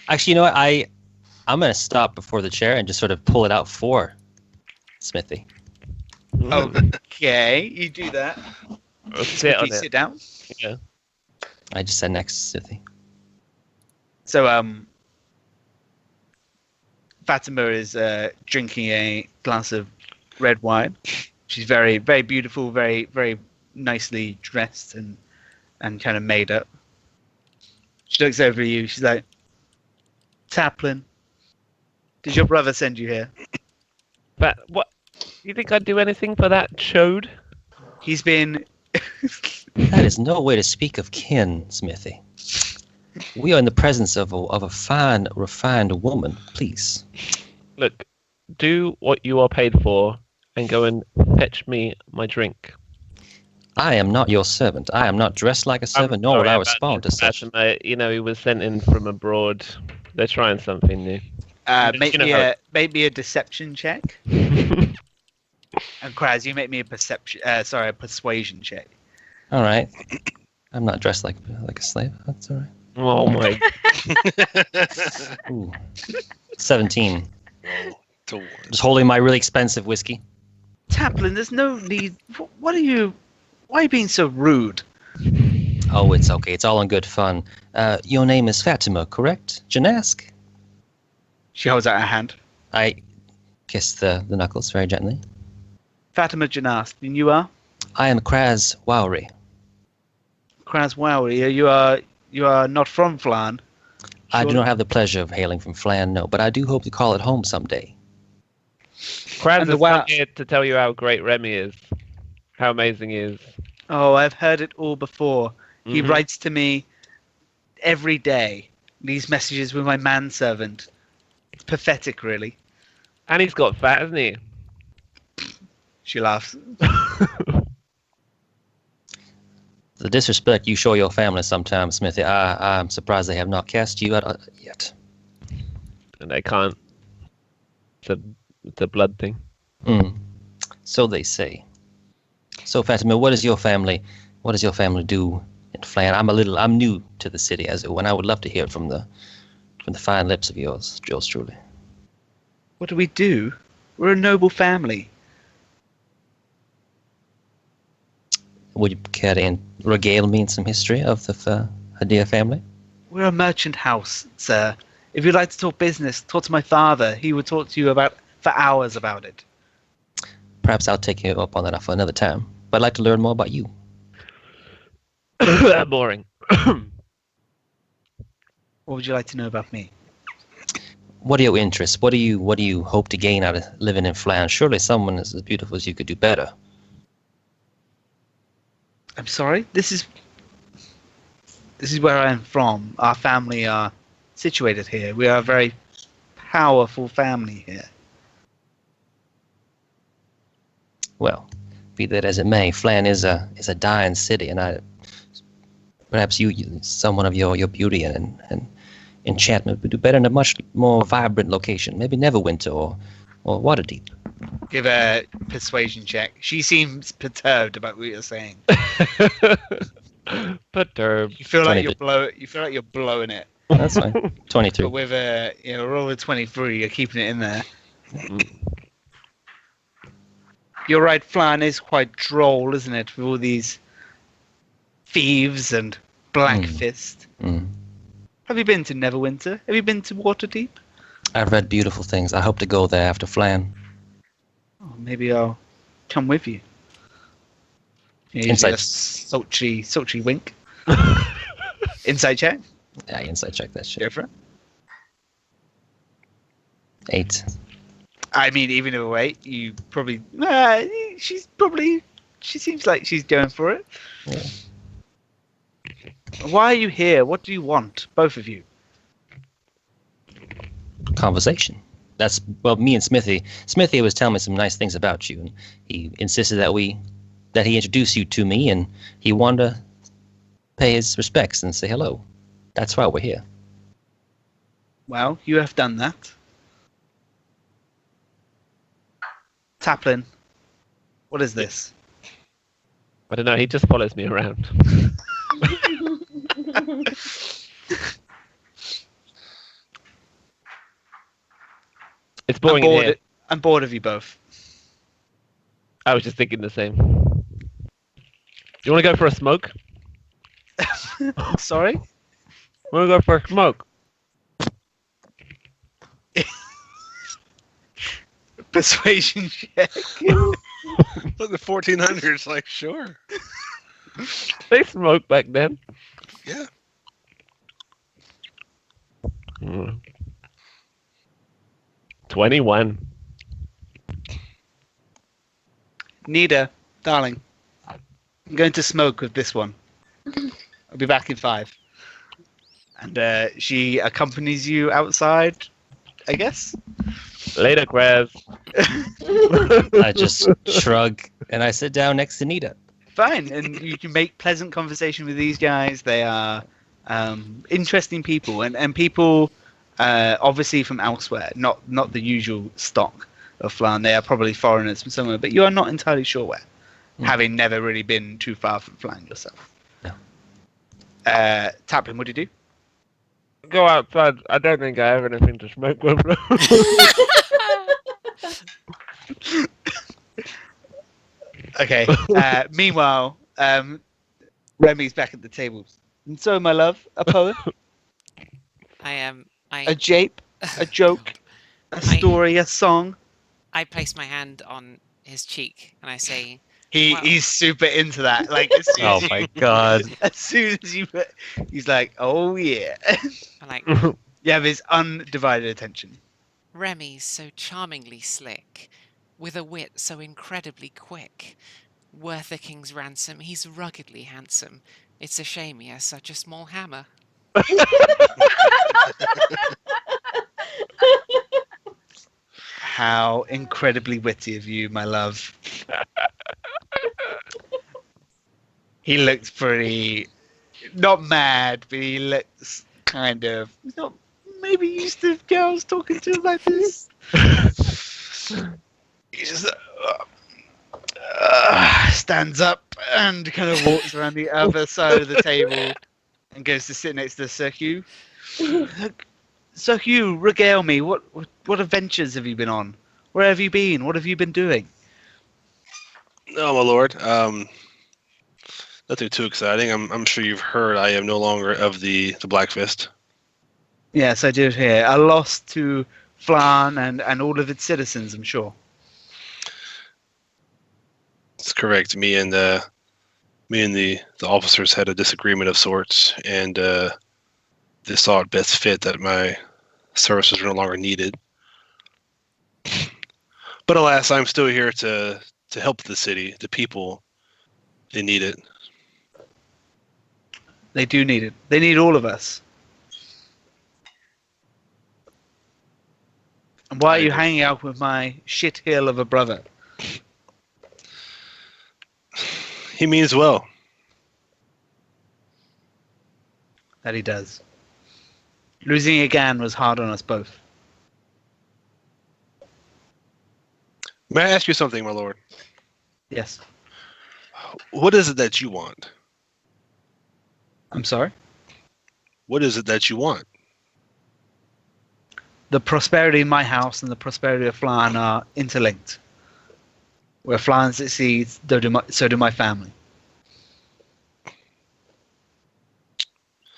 Actually, you know what? I'm going to stop before the chair and just sort of pull it out for Smithy. Okay, you do that. I'll sit on You it. sit down. Yeah. I just said next to Smithy. So Fatima is drinking a glass of red wine. She's very, very beautiful, very, very nicely dressed and kind of made up. She looks over at you. She's like, Taplin, did your brother send you here? But what? You think I'd do anything for that chode? He's been... That is no way to speak of kin, Smithy. We are in the presence of a fine, refined woman. Please. Look, do what you are paid for and go and fetch me my drink. I am not your servant. I am not dressed like a servant, nor will I respond to such. Fatima, he was sent in from abroad. They're trying something new. make me a deception check. And Kraz, you make me a persuasion check. All right. I'm not dressed like a slave. That's all right. Oh my! Ooh. 17. To one. Just holding my really expensive whiskey. Taplin, there's no need. Why are you being so rude? Oh, it's okay. It's all in good fun. Your name is Fatima, correct? Janask? She holds out her hand. I kiss the knuckles very gently. Fatima Janask, and you are? I am Kraz Wowry. Kraz Wowie, you are not from Flan. I do not have the pleasure of hailing from Flan, no, but I do hope to call it home someday. Kraz is come here to tell you how great Remy is, how amazing he is. Oh, I've heard it all before. Mm-hmm. He writes to me every day. These messages with my manservant. It's pathetic, really. And he's got fat, hasn't he? She laughs. The disrespect you show your family sometimes, Smithy, I'm surprised they have not cast you out yet. And they can't. It's a blood thing. So they say. So Fatima, what does your family do in Flan. I'm new to the city, as it were, and I would love to hear it from the fine lips of yours truly. What do we do? We're a noble family. Would you care to regale me in some history of the Hadir family? We're a merchant house, sir. If you'd like to talk business, talk to my father. He would talk to you for hours about it. Perhaps I'll take you up on that for another time. But I'd like to learn more about you. Boring. What would you like to know about me? What are your interests? What do you hope to gain out of living in Flan? Surely someone as beautiful as you could do better. I'm sorry? This is where I am from. Our family are situated here. We are a very powerful family here. Well, be that as it may, Flan is a dying city, and perhaps someone of your beauty and enchantment would do better in a much more vibrant location. Maybe Neverwinter or Waterdeep. Give a persuasion check. She seems perturbed about what you're saying. Perturbed. You feel like 20. You feel like you're blowing it. That's fine. 22. But with a roll of 23, you're keeping it in there. You're right. Flan is quite droll, isn't it? With all these thieves and Black Fist. Mm. Have you been to Neverwinter? Have you been to Waterdeep? I've read beautiful things. I hope to go there after Flan. Oh, maybe I'll come with you. Insight. A sultry wink. Insight check. Yeah, insight check that shit. Go for it. 8. I mean, even if way, you probably. She seems like she's going for it. Yeah. Why are you here? What do you want, both of you? Conversation. That's me and Smithy. Smithy was telling me some nice things about you, and he insisted that he introduce you to me, and he wanted to pay his respects and say hello. That's why we're here. Well, you have done that. Taplin, what is this? I don't know. He just follows me around. It's boring in here. I'm bored of you both. I was just thinking the same. Do you want to go for a smoke? Sorry? Want to go for a smoke? Persuasion check. Look, the 1400s, like, sure. They smoked back then. Yeah. 21. Nida, darling, I'm going to smoke with this one. I'll be back in 5. And she accompanies you outside, I guess? Later, Krez. I just shrug and I sit down next to Nita. Fine, and you can make pleasant conversation with these guys. They are interesting people, and people obviously from elsewhere, not the usual stock of Flan. They are probably foreigners from somewhere, but you are not entirely sure where, having never really been too far from Flan yourself. No. Taplin, what do you do? Go outside. I don't think I have anything to smoke with. Okay. Meanwhile, Remy's back at the table. And so, my love, a poem, a jape, a joke, a story, a song. I place my hand on his cheek and I say, He's super into that. Like, as soon Oh as my god. As soon as you, he's like, oh yeah. I'm like, You have his undivided attention. Remy's so charmingly slick, with a wit so incredibly quick. Worth a king's ransom, he's ruggedly handsome. It's a shame he has such a small hammer. How incredibly witty of you, my love. He looks pretty, not mad, but he looks kind of, not maybe used to girls talking to him like this. He just stands up and kind of walks around the other side of the table and goes to sit next to Sir Hugh. Sir Hugh, regale me. What adventures have you been on? Where have you been? What have you been doing? Oh, my lord. Nothing too exciting. I'm sure you've heard I am no longer of the Black Fist. Yes, I did hear. A loss to Flan and all of its citizens, I'm sure. It's correct. Me and the officers had a disagreement of sorts, and they saw it best fit that my services were no longer needed. But alas, I'm still here to help the city, the people. They need it. They do need it. They need all of us. And why are you hanging out with my shit hill of a brother? He means well. That he does. Losing again was hard on us both. May I ask you something, my lord? Yes. What is it that you want? I'm sorry? What is it that you want? The prosperity of my house and the prosperity of Flan are interlinked. Where Flan succeeds, so do my family.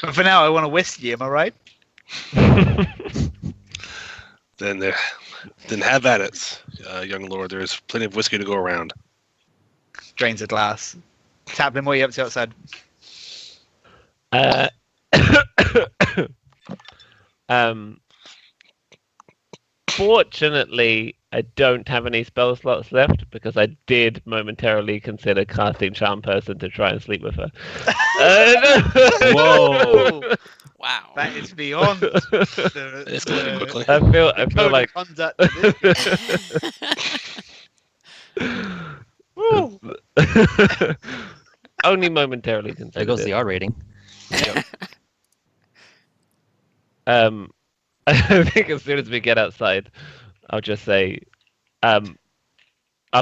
But for now, I want a whiskey, am I right? Then have at it, young lord. There is plenty of whiskey to go around. Drains a glass. Taplin, what are you up to outside? Fortunately, I don't have any spell slots left because I did momentarily consider casting Charm Person to try and sleep with her. Whoa! Wow. That is beyond Escalating quickly. I feel code like of conduct of this. only momentarily considered. There goes it. the R rating. I think as soon as we get outside, I'll just say, I'll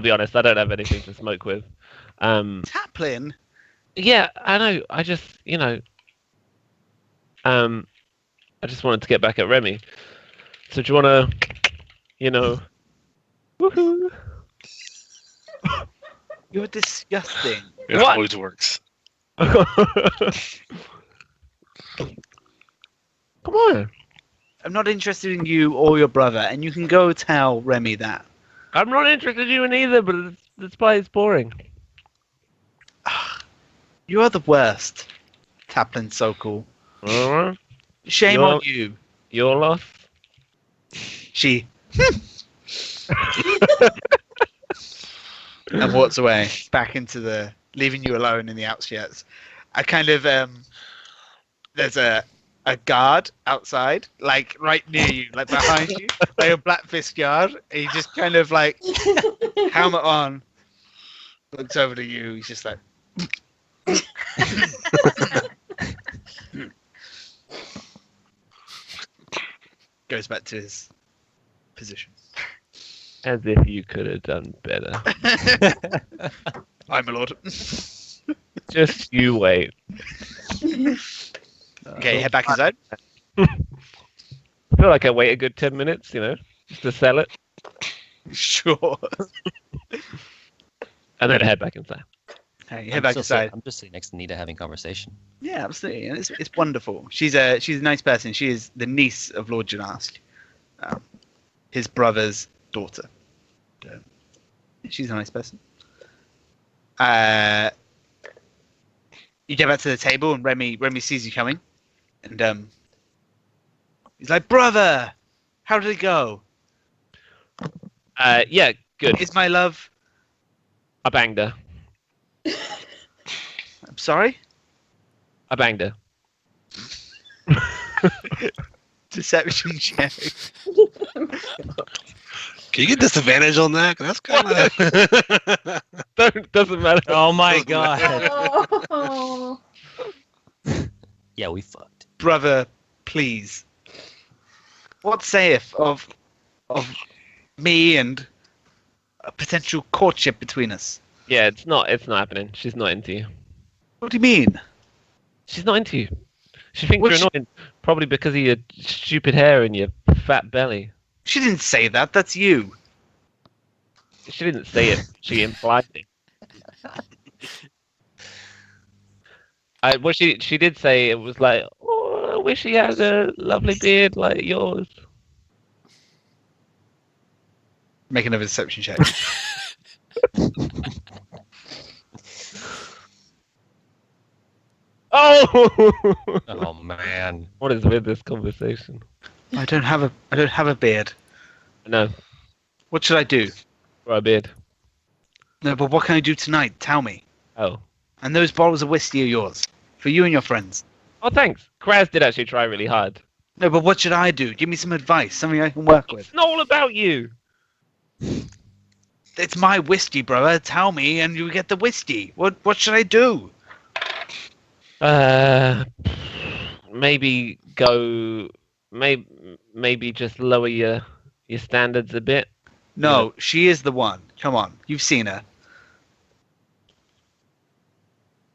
be honest, I don't have anything to smoke with. Taplin? Yeah, I know. I just, I just wanted to get back at Remy. So do you want to, woohoo? You're disgusting. It What? always works. Come on. I'm not interested in you or your brother, and you can go tell Remy that. I'm not interested in you in either, but that's why it's boring. You are the worst. Taplin's so cool. Alright. Shame You're- on you. Your loss. She. And walks away back into leaving you alone in the outskirts. I kind of there's a guard outside, like right near you, like behind you, like a black fist guard. And he just kind of like helmet on, looks over to you. He's just like. Goes back to his position. As if you could have done better. I'm a lord. Just you wait. Okay, head back inside. I feel like I wait a good 10 minutes, just to sell it, Sure. and then head back inside. Hey, head back inside. I'm just sitting next to Nita having conversation. Yeah, absolutely. And it's wonderful. She's a nice person. She is the niece of Lord Janask, his brother's daughter. She's a nice person. You get back to the table, and Remy sees you coming, and he's like, "Brother, how did it go? Yeah, good. Is my love?" I banged her. I'm sorry. I banged her. Deception check. Can you get disadvantage on that? That's kind of. Doesn't matter. Oh my Doesn't matter. god. Oh. Yeah, we fucked. Brother, please. What saith of me and a potential courtship between us? Yeah, it's not happening. She's not into you. What do you mean? She's not into you. She thinks What's you're annoying, probably because of your stupid hair and your fat belly. She didn't say that. That's you. She didn't say it. She implied it. Well, she did say it was like, oh, I wish he had a lovely beard like yours. Make another deception check. Oh! Oh man. What is with this conversation? I don't have a beard. No, What should I do? grow a beard. No, but what can I do tonight? Tell me. Oh. And those bottles of whiskey are yours. For you and your friends. Oh, thanks. Kraz did actually try really hard. No, but what should I do? Give me some advice. Something I can work with. It's not all about you. It's my whiskey, brother. Tell me and you get the whiskey. What should I do? Maybe go. Maybe just lower your standards a bit. No, she is the one. Come on. You've seen her.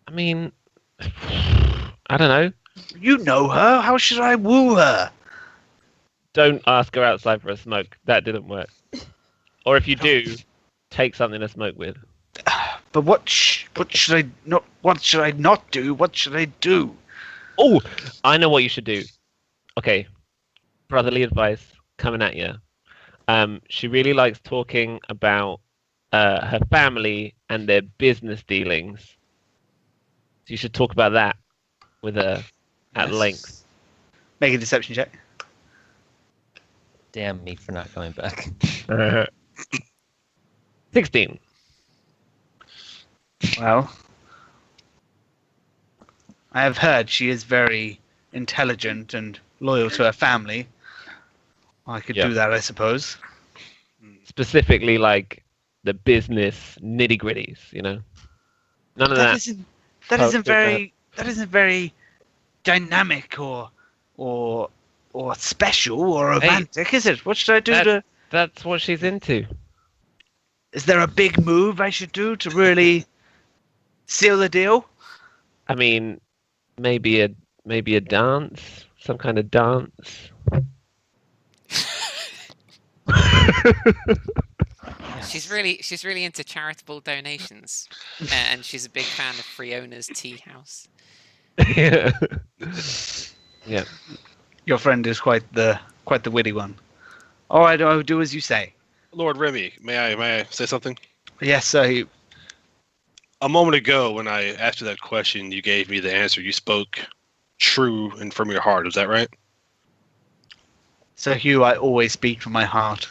I mean, I don't know. You know her. How should I woo her? Don't ask her outside for a smoke. That didn't work. Or if you do, take something to smoke with. But what should I not? What should I not do? What should I do? Oh, I know what you should do. Okay, brotherly advice coming at you. She really likes talking about her family and their business dealings. So you should talk about that with her at length. Make a deception check. Damn me for not coming back. 16. Well, I have heard she is very intelligent and loyal to her family. I could Yeah. do that, I suppose. Specifically, like the business nitty gritties, you know? None of that. That Oh, isn't very dynamic or special or romantic, is it? What should I do to? That's what she's into. Is there a big move I should do to really seal the deal? I mean, maybe a dance, some kind of dance. She's really into charitable donations, and she's a big fan of Friona's Tea House. Yeah. Yeah. Your friend is quite the witty one. All right, I'll do as you say. Lord Remy, may I say something? Yes, sir. A moment ago, when I asked you that question, you gave me the answer. You spoke true and from your heart. Is that right? Sir Hugh, I always speak from my heart,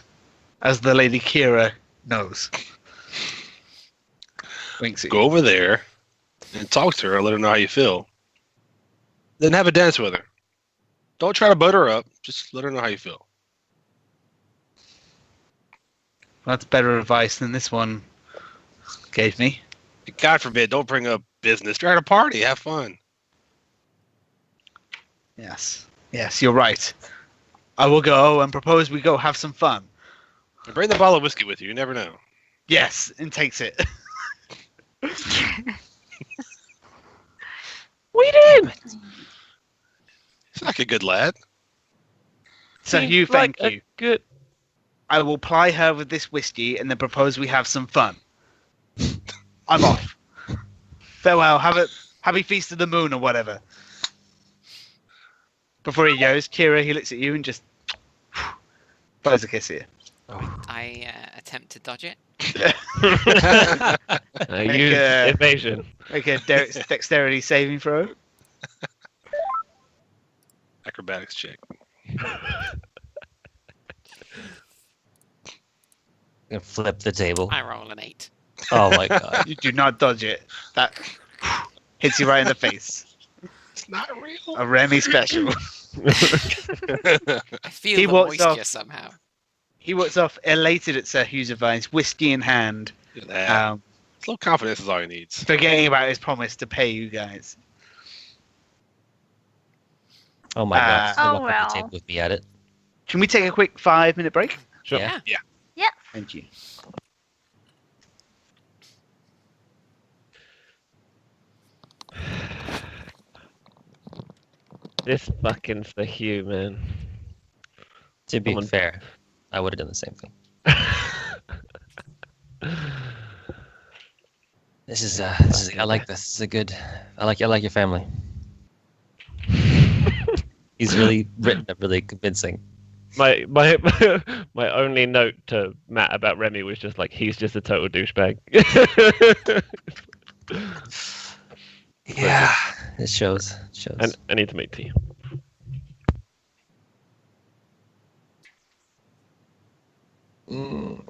as the Lady Kira knows. Winks at Go you. over there and talk to her and let her know how you feel. Then have a dance with her. Don't try to butter her up. Just let her know how you feel. That's better advice than this one gave me. God forbid, don't bring up business. You're at a party. Have fun. Yes, you're right. I will go and propose we go have some fun. And bring the bottle of whiskey with you. You never know. Yes, and takes it. What are you doing? He's like a good lad. So Seems Hugh, thank like a you. Good. I will ply her with this whiskey and then propose we have some fun. I'm off. Farewell. Have a happy feast of the moon or whatever. Before he goes, Kira, he looks at you and just blows a kiss at you. I attempt to dodge it. Use evasion. Make a dexterity saving throw. Acrobatics check. Gonna flip the table. I roll an 8. Oh my god. You do not dodge it. That hits you right in the face. It's not real. A Remy special. I feel He the walks moisture off. somehow. He walks off elated at Sir Hugh's advice, whiskey in hand, Look at that. um, A little confidence is all he needs. forgetting about his promise to pay you guys. Oh my god. Oh, Still walk up well. the table with me at it. Can we take a quick 5-minute break? Sure. Yeah. Yes. Thank you. This fucking Sahugh, man. To be Someone- fair, I would have done the same thing. This is I like this. This is a good. I like your family. He's really written it really convincing. my my only note to Matt about Remy was just like he's just a total douchebag. Yeah, it shows. It shows. And I need to make tea. Mm.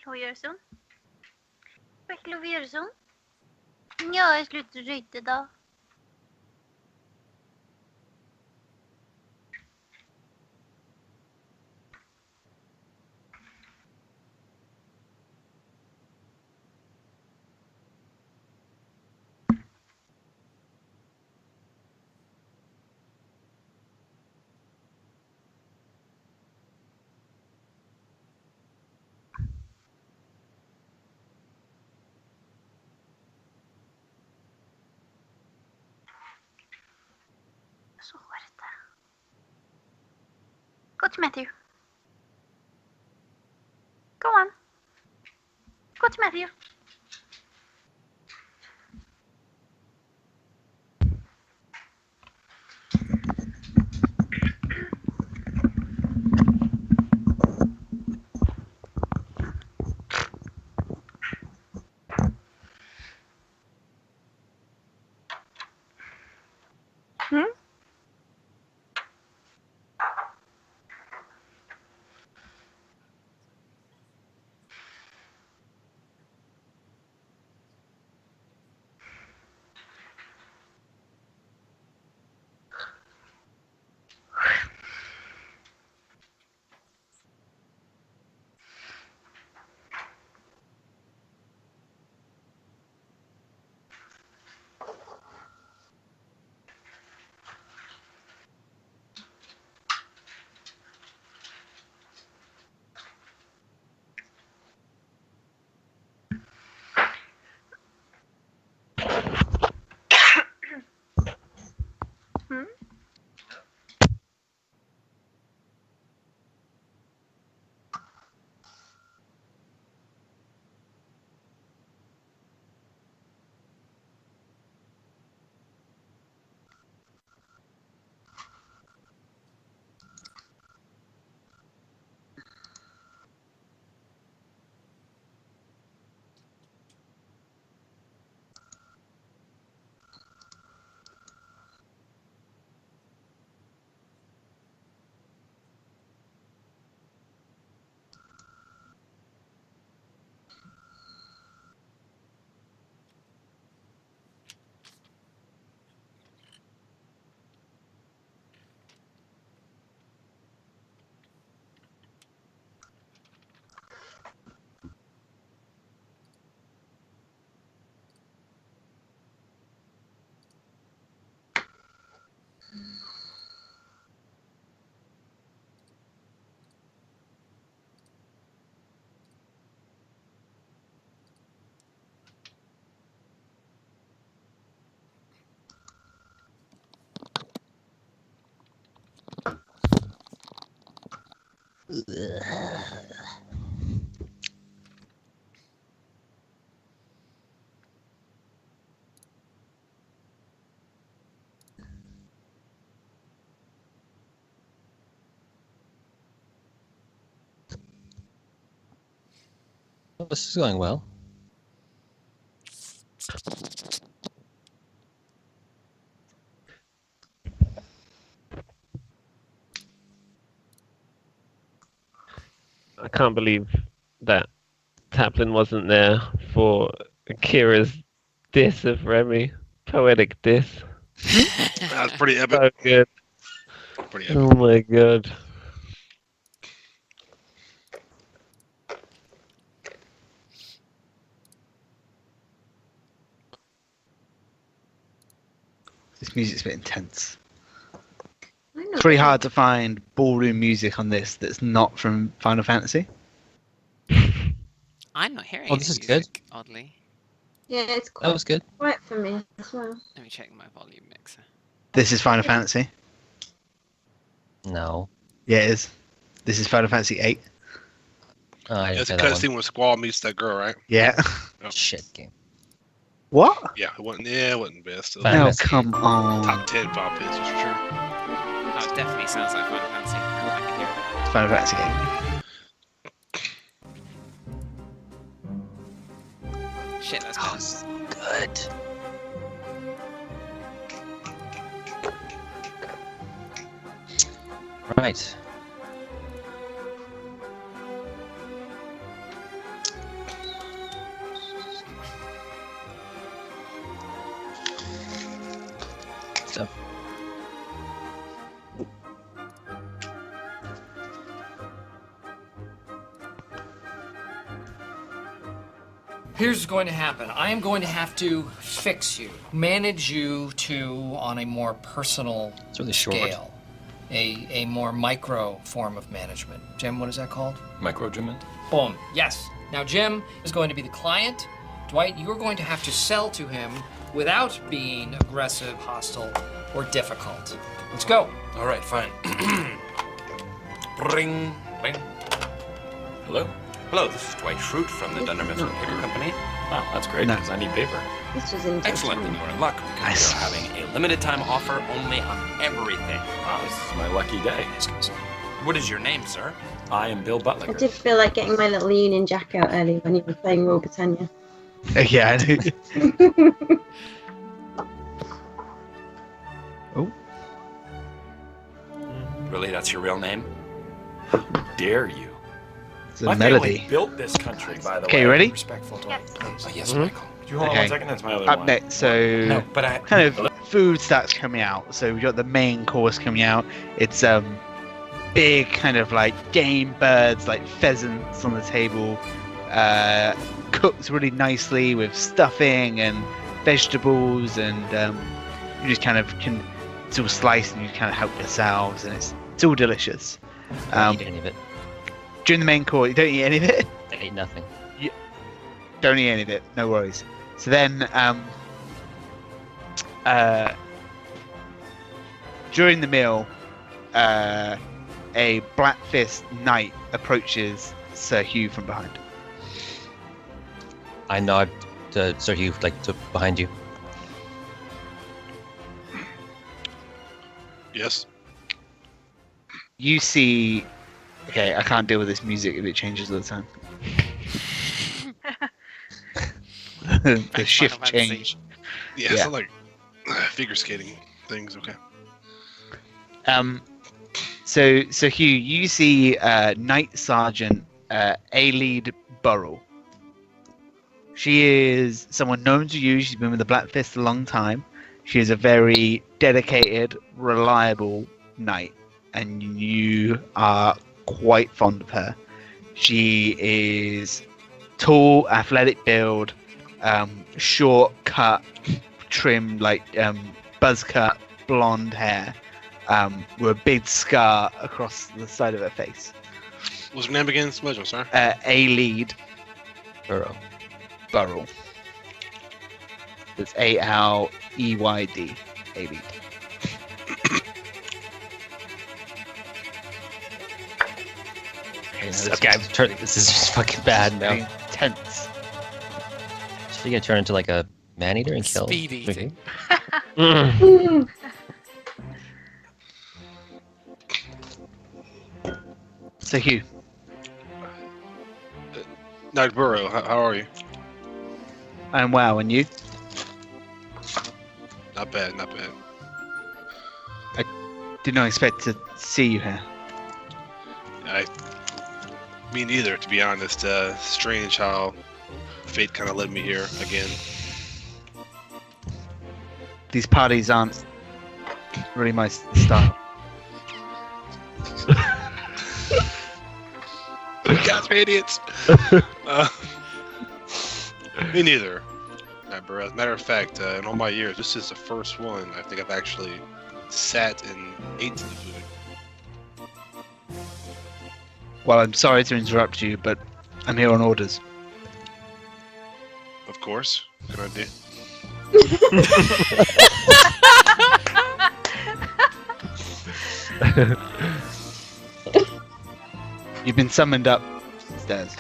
Klovgjørson? Hva er Klovgjørson? Ja, jeg slutter å røyte da. Så hårete. Go to Matthew. Go on. Go to Matthew. Well, this is going well. I can't believe that Taplin wasn't there for Kira's diss of Remy. Poetic diss. That's pretty epic. So good. Pretty epic. Oh my god. This music's a bit intense. I'm It's not pretty sure. hard to find ballroom music on this that's not from Final Fantasy. I'm not hearing Oh, any this is music, oddly. Yeah, it's That quite was good. quiet for me as well. Let me check my volume mixer. This is Final Fantasy. No. Yeah, it is. This is Final Fantasy 8. Oh, I didn't It's a play that one. cutscene when Squall meets that girl, right? Yeah. Shit game. What? Yeah, it wasn't. Yeah, it wasn't best. It was Final No, Fantasy. come on. top 10 Final Fantasy for sure. Oh, it definitely sounds like Final Fantasy. I can hear it. It's Final Fantasy 8. Shit, that's Oh, bad. it's good. Right. So, Here's what's going to happen. I am going to have to fix you, manage you to on a more personal it's really short. scale, a more micro form of management. Jim, what is that called? Microregiment? Boom. Yes. Now Jim is going to be the client. Dwight, you're going to have to sell to him without being aggressive, hostile, or difficult. Let's go. All right, fine. Ring, ring. Hello? Hello, this is Dwight Schrute from the Dunder Mifflin Paper Company. Wow, that's great, No. because I need paper. This was intense. Excellent, then you're in luck, because Nice. we're having a limited time offer only on everything. Wow, this is my lucky day. What is your name, sir? I am Bill I Butler. did feel like getting my little Union Jack out early when you were playing Royal Britannia. Yeah, I know. Really, that's your real name? How dare you? It's a My melody. family built this country, by the way. Okay, you ready? Respectful, Yes. Dwight, please. Oh, yes, Mhm. Michael. Could you hold on Okay. one second? That's my other Up one. next, so No, but I... kind of food starts coming out. So we've got the main course coming out. It's big kind of like game birds, like pheasants on the table, cooked really nicely with stuffing and vegetables, and you just kind of can it's all sliced and you kind of help yourselves, and it's all delicious. I don't eat any of it. During the main course, you don't eat any of it. I ate nothing. Don't eat any of it. No worries. So then, during the meal, a black-fist knight approaches Sir Hugh from behind. I nod to Sir Hugh, like to behind you. Yes. You see, okay, I can't deal with this music if it changes all the time. The shift Final Fantasy. change. Yeah, Yeah. it's not like figure skating things. Okay. So Hugh, you see Knight Sergeant Aelid Burrell. She is someone known to you. She's been with the Black Fist a long time. She is a very dedicated, reliable knight, and you are quite fond of her. She is tall, athletic build, short cut, trimmed like buzz cut, blonde hair, with a big scar across the side of her face. What's her name again? Smudge, I'm sorry. Aelid Burrow. Burrell. It's Aleyd. Aelid. Okay, this is just fucking bad now. Very tense. So you're gonna turn into like a man eater and kill? Speed eating. Mm. So Hugh, Knight Burrow, how are you? I'm well, and you? Not bad, not bad. Did not expect to see you here. I Me neither, to be honest. Strange how fate kind of led me here again. These parties aren't really my style. You guys are idiots. Me neither. As a matter of fact, in all my years, this is the first one I think I've actually sat and ate the food. Well, I'm sorry to interrupt you, but I'm here on orders. Of course. What can I do? You've been summoned upstairs.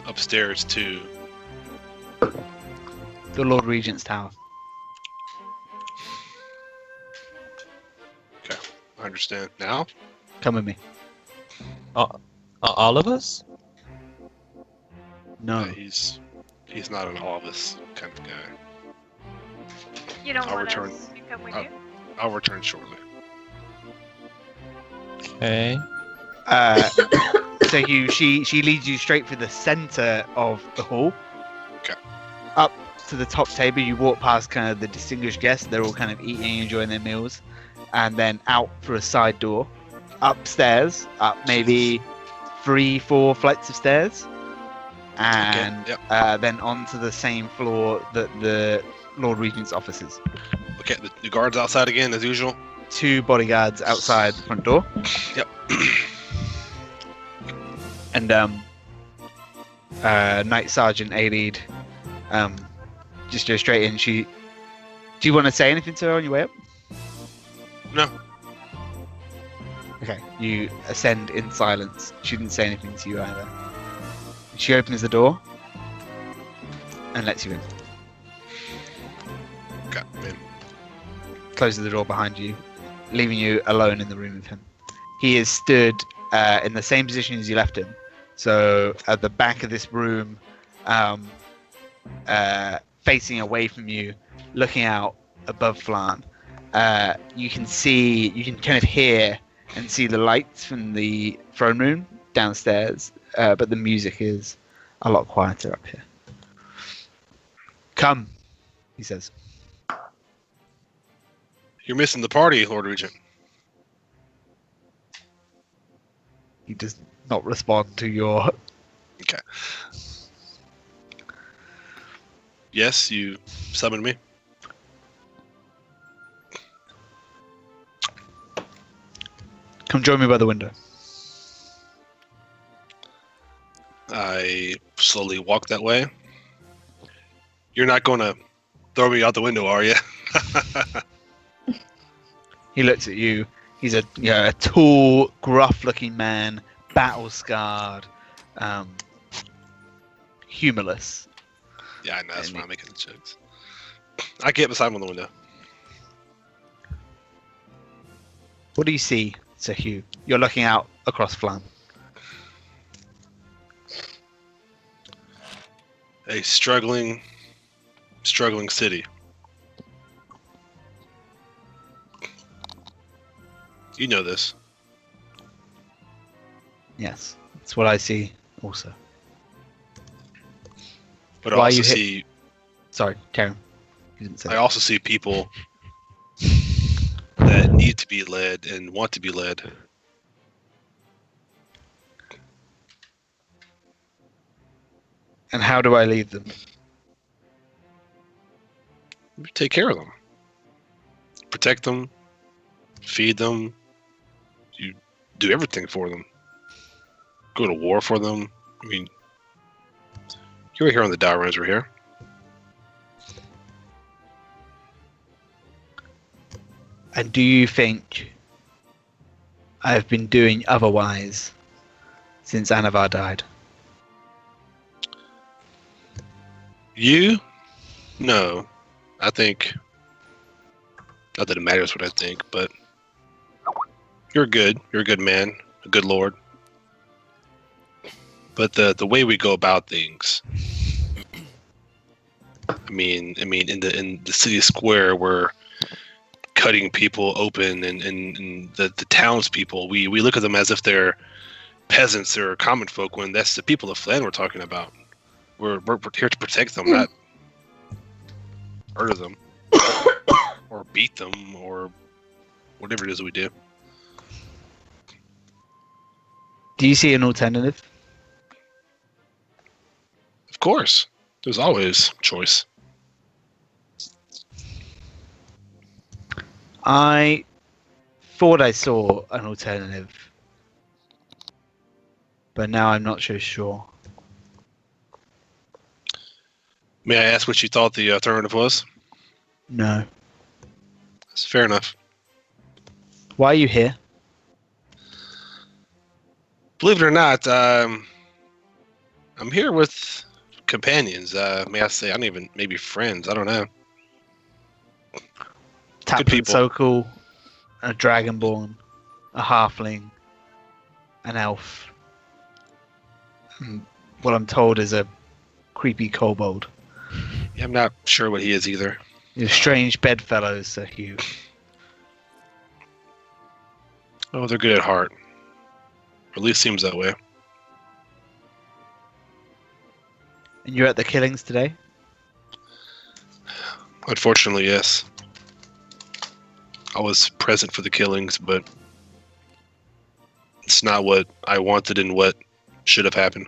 Upstairs to... The Lord Regent's Tower. Okay, I understand. Now? Come with me. All of us? No. He's not an all of us kind of guy. You don't I'll want return. us to come with you? I'll return shortly. Okay. So she leads you straight for the center of the hall. Okay. Up to the top table, you walk past kind of the distinguished guests. They're all kind of eating, enjoying their meals, and then out through a side door, upstairs, up maybe 3-4 flights of stairs, and Okay, yep. then onto the same floor that the Lord Regent's offices. Okay, the guards outside again, as usual. 2 bodyguards outside the front door. Yep. And Night Sergeant A-Lead just go straight in. Do you want to say anything to her on your way up? No. Okay, you ascend in silence. She didn't say anything to you either. She opens the door and lets you in. Okay, man. Closes the door behind you, leaving you alone in the room with him. He is stood in the same position as you left him. So at the back of this room, facing away from you, looking out above Flan. You can kind of hear and see the lights from the throne room downstairs, but the music is a lot quieter up here. Come, he says. You're missing the party, Lord Regent. He does not respond to your... Okay. Yes, you summoned me. Come join me by the window. I slowly walk that way. You're not going to throw me out the window, are you? He looks at you. He's a tall, gruff-looking man, battle-scarred, humorless. Yeah, I know. That's why I'm making the jokes. I get beside him on the window. What do you see, Sir Hugh? You're looking out across Flam. A struggling city. You know this. Yes, that's what I see also. But I Why also you hit- see Sorry, Karen. You didn't say I also see people that need to be led and want to be led. And how do I lead them? You take care of them. Protect them. Feed them. You do everything for them. Go to war for them. I mean, you're here on the dial runs. We're here. And do you think I've been doing otherwise since Anavar died? You? No. I think... Not that it matters what I think, but... You're good. You're a good man. A good lord. But the way we go about things... I mean, in the city square, we're cutting people open, and the townspeople, we look at them as if they're peasants or common folk when that's the people of Flan we're talking about. We're here to protect them, not murder them or beat them or whatever it is we do. Do you see an alternative? Of course, there's always choice. I thought I saw an alternative, but now I'm not so sure. May I ask what you thought the alternative was? No. That's fair enough. Why are you here? Believe it or not, I'm here with companions. May I say, I don't even, maybe friends. I don't know. Taplin people. Sokol, a dragonborn, a halfling, an elf. And what I'm told is a creepy kobold. Yeah, I'm not sure what he is either. You're strange bedfellows, Sir Hugh. Oh, they're good at heart. Or at least seems that way. And you're at the killings today? Unfortunately, yes. I was present for the killings, but it's not what I wanted and what should have happened.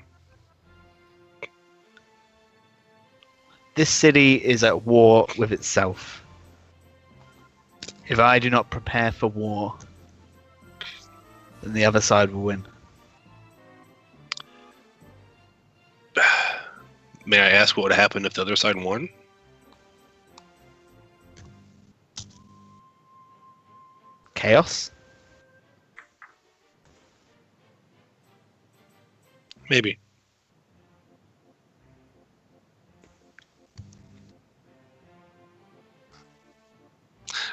This city is at war with itself. If I do not prepare for war, then the other side will win. May I ask what would happen if the other side won? Chaos? Maybe.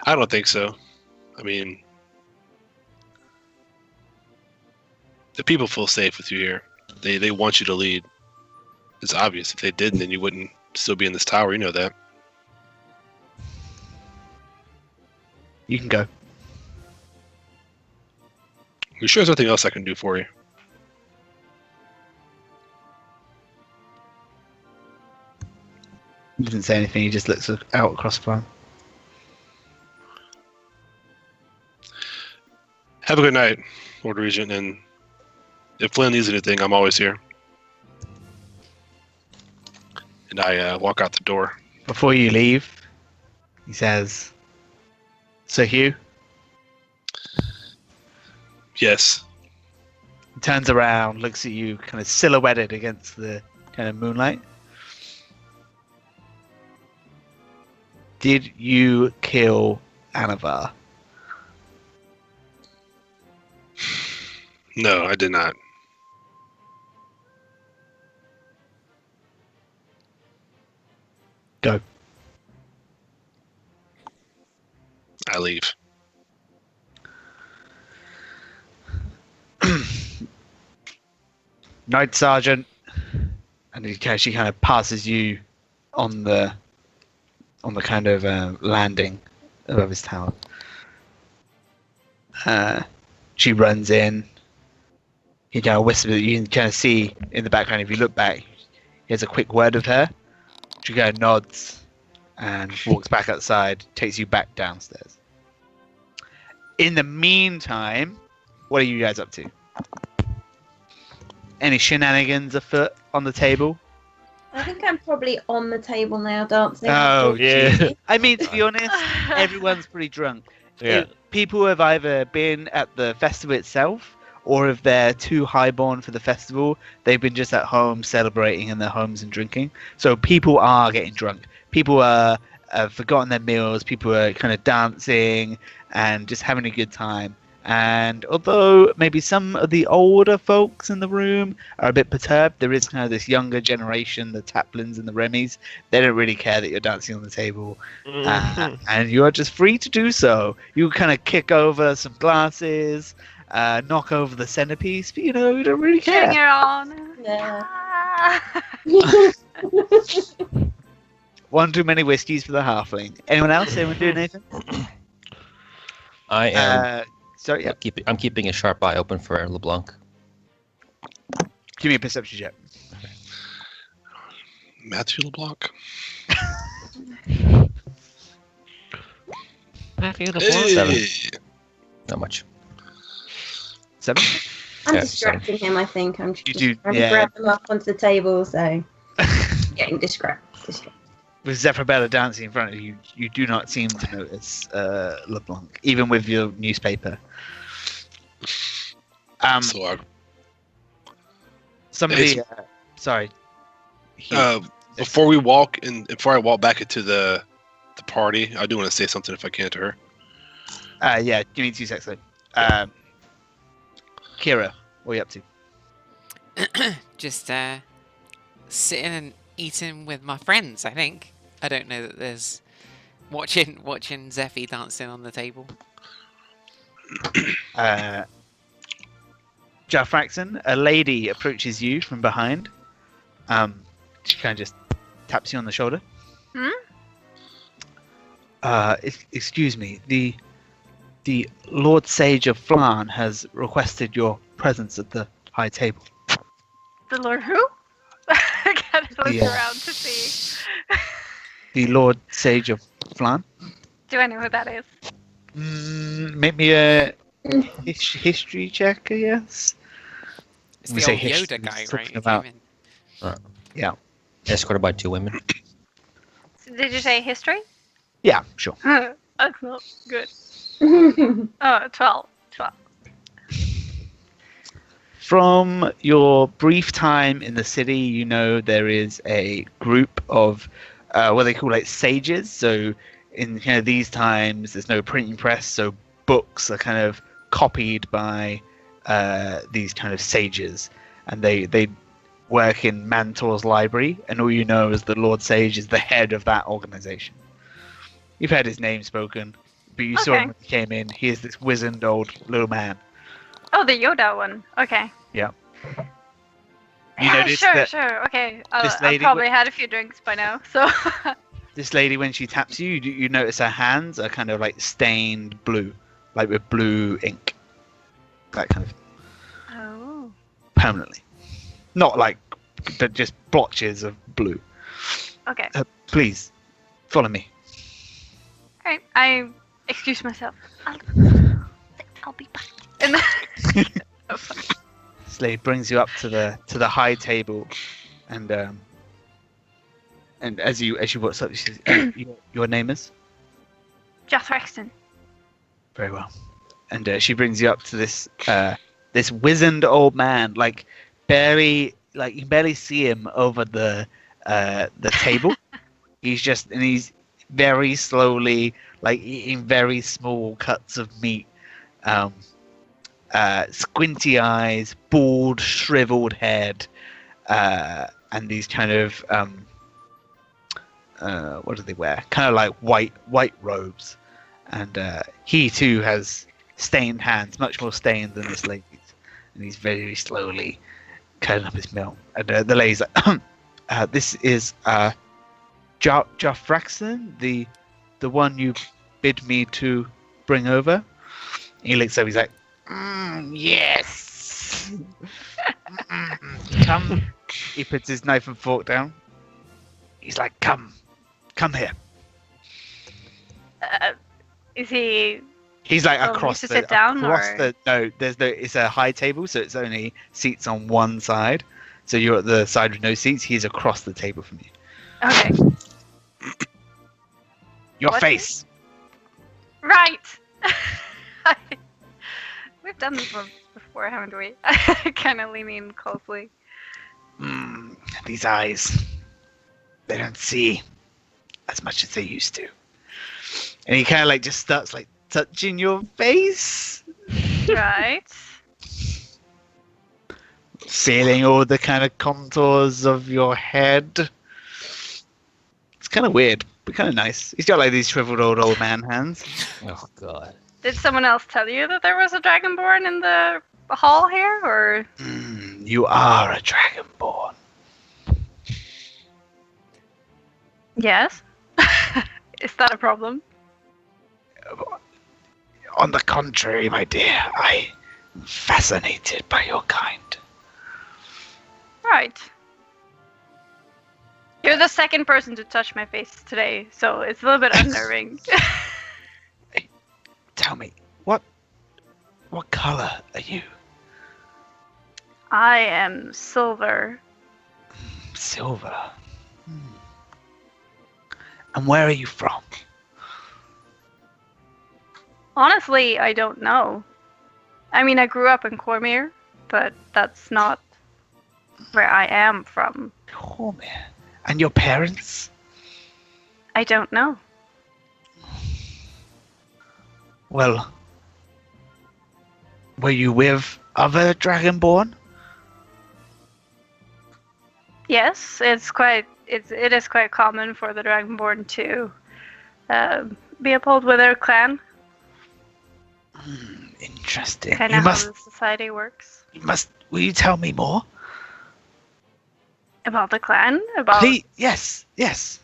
I don't think so. I mean, the people feel safe with you here. They want you to lead. It's obvious. If they didn't, then you wouldn't still be in this tower. You know that. You can go. You sure there's nothing else I can do for you? He didn't say anything, he just looks out across the farm. Have a good night, Lord Regent, and if Flynn needs anything, I'm always here. And I walk out the door. Before you leave, he says, Sir Hugh? Yes. He turns around, looks at you, kind of silhouetted against the kind of moonlight. Did you kill Anavar? No, I did not. Go. I leave. Night Sergeant, and she kind of passes you on the kind of landing above his tower. She runs in. He kind of whispers. You can kind of see in the background. If you look back, he has a quick word with her. She kind of nods and walks back outside. Takes you back downstairs. In the meantime, what are you guys up to? Any shenanigans afoot on the table? I think I'm probably on the table now dancing. Oh, yeah. gee. I mean, to be honest, everyone's pretty drunk. Yeah. People have either been at the festival itself, or if they're too highborn for the festival, they've been just at home celebrating in their homes and drinking. So people are getting drunk. People have forgotten their meals. People are kind of dancing and just having a good time. And although maybe some of the older folks in the room are a bit perturbed, there is kind of this younger generation, the Taplins and the Remys. They don't really care that you're dancing on the table. And you are just free to do so. You kind of kick over some glasses, knock over the centerpiece, but you don't really care. Bring it on. Yeah. One too many whiskeys for the halfling. Anyone else? Anyone doing anything? I am. Sorry, yeah. I'm keeping a sharp eye open for LeBlanc. Give me a perception check. Matthew LeBlanc. Matthew LeBlanc. Hey. Not much. 7. I'm Yeah, distracting him, I think. I'm just do- trying yeah. to grab him up onto the table, so getting distracted. With Zephyrabella dancing in front of you, you do not seem to notice LeBlanc, even with your newspaper. So Somebody, sorry. before we walk and before I walk back into the party, I do want to say something if I can to her. Yeah, give me 2 seconds. Kira, what are you up to? Just sitting and eating with my friends, I think. I don't know that there's watching Zeffy dancing on the table. Jafraxon, a lady approaches you from behind. She kind of just taps you on the shoulder. Excuse me, the Lord Sage of Flan has requested your presence at the high table. The Lord who? I gotta look Yeah. around to see. The Lord Sage of Flan? Do I know who that is? Make me a history check, I guess. It's We the say old history, Yoda guy, it's right? talking who about- came in. Yeah. Escorted by 2 women. Did you say history? Yeah, sure. That's not good. 12. From your brief time in the city, you know there is a group of what they call like sages. So in these times, there's no printing press, so books are kind of copied by these kind of sages, and they work in Mantor's library. And all you know is the Lord Sage is the head of that organization. You've heard his name spoken, but you saw him when he came in. He is this wizened old little man. Oh, the Yoda one. Okay. Yeah. You Yeah, notice sure, that sure. Okay. this I've lady probably had a few drinks by now, so. this lady, when she taps you, you notice her hands are kind of like stained blue, like with blue ink. That kind of Oh. permanently. Not like, but just blotches of blue. Okay. Please, follow me. Alright. I excuse myself. I'll be back. And This lady brings you up to the high table, and as you walk up, she says, "Your name is?" Jeff Rexton. Very well. And she brings you up to this this wizened old man, like you can barely see him over the table. He's very slowly, like eating very small cuts of meat. Squinty eyes, bald, shriveled head, and these kind of what do they wear? Kind of like white robes. And he too has stained hands, much more stained than this lady's. And he's very slowly cutting up his meal. And the lady's like, "This is Jafraxon, the one you bid me to bring over." He looks up. He's like, "Yes." Come. He puts his knife and fork down. He's like, "Come here." Is he? He's like Oh, across he used to sit down, or? It's a high table, so it's only seats on one side. So you're at the side with no seats. He's across the table from you. Okay. Your What? face. Right. We've done this one before, haven't we? Kind of leaning closely. These eyes. They don't see as much as they used to. And he kind of like just starts like touching your face, Right. feeling all the kind of contours of your head. It's kind of weird, but kind of nice. He's got like these shriveled old man hands. Oh god. Did someone else tell you that there was a dragonborn in the hall here, or? You are a dragonborn. Yes. Is that a problem? On the contrary, my dear, I am fascinated by your kind. Right. You're the second person to touch my face today, so it's a little bit unnerving. Tell me, what color are you? I am silver. Silver. And where are you from? Honestly, I don't know. I mean, I grew up in Cormier, but that's not where I am from. Cormier. And your parents? I don't know. Well, were you with other Dragonborn? Yes, it is quite common for the Dragonborn to be uphold with their clan. Interesting. Kind of how the society works. Will you tell me more? About the clan? About Please, yes.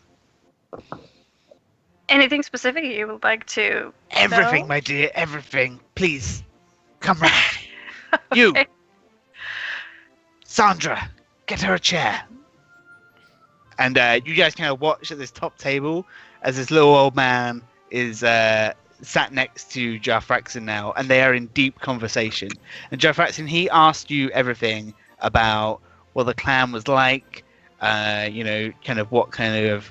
anything specific you would like to Everything, know? my dear, everything. Please, come round. You, Sandra, get her a chair. And you guys kind of watch at this top table as this little old man is sat next to Jarfraxon now, and they are in deep conversation. And Jarfraxon, he asked you everything about what the clan was like, kind of what kind of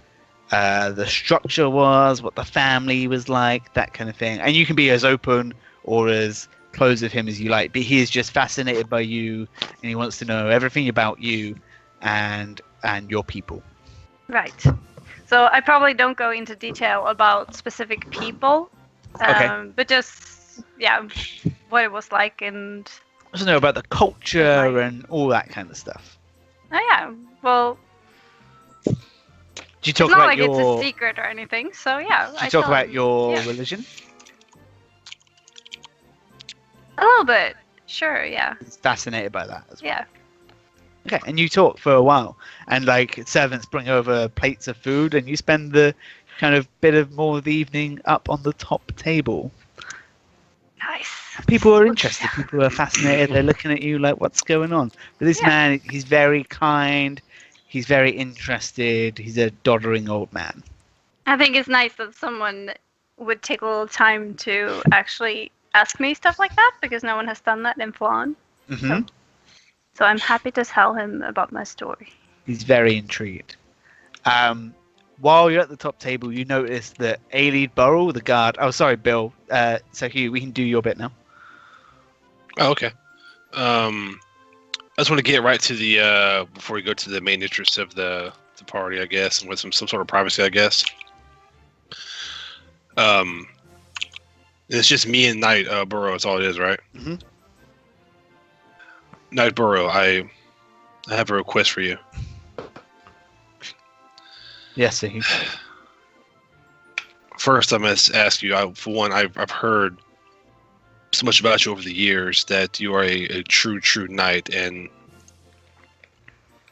the structure was, what the family was like, that kind of thing. And you can be as open or as close with him as you like, but he is just fascinated by you, and he wants to know everything about you and your people. Right. So I probably don't go into detail about specific people, Okay. but just what it was like and. I want to know about the culture and all that kind of stuff. Oh yeah. Well, Do you talk it's not about like your? it's a secret or anything. So yeah. Do you talk about your yeah. religion? A little bit. Sure. Yeah. He's fascinated by that as well. Yeah. Okay, and you talk for a while, and like servants bring over plates of food, and you spend the kind of bit of more of the evening up on the top table. Nice. People are interested. People are fascinated. They're looking at you like, "What's going on?" But this man, he's very kind. He's very interested. He's a doddering old man. I think it's nice that someone would take a little time to actually ask me stuff like that, because no one has done that in Flan. Mm-hmm. So I'm happy to tell him about my story. He's very intrigued. While you're at the top table, you notice that Ailid Burrell, the guard. Oh, sorry, Bill. So Hugh, we can do your bit now. Oh, okay. I just want to get right to the before we go to the main interest of the party, I guess, and with some sort of privacy, I guess. It's just me and Knight Burrow. That's all it is, right? Mm-hmm. Knight Burrow, I have a request for you. Yes, sir. Hugh. First, I must ask you. For one, I've heard so much about you over the years that you are a true knight, and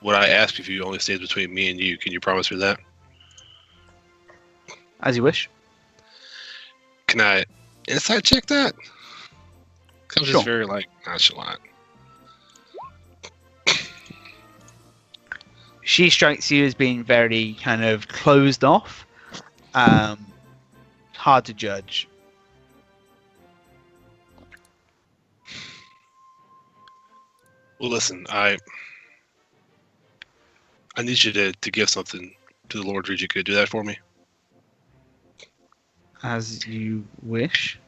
what I ask of you only stays between me and you. Can you promise me that? As you wish. Can I insight check that? 'Cause I'm Sure. just very nonchalant. She strikes you as being very kind of closed off. Hard to judge. Well, listen, I need you to give something to the Lord Regent. Could you do that for me? As you wish.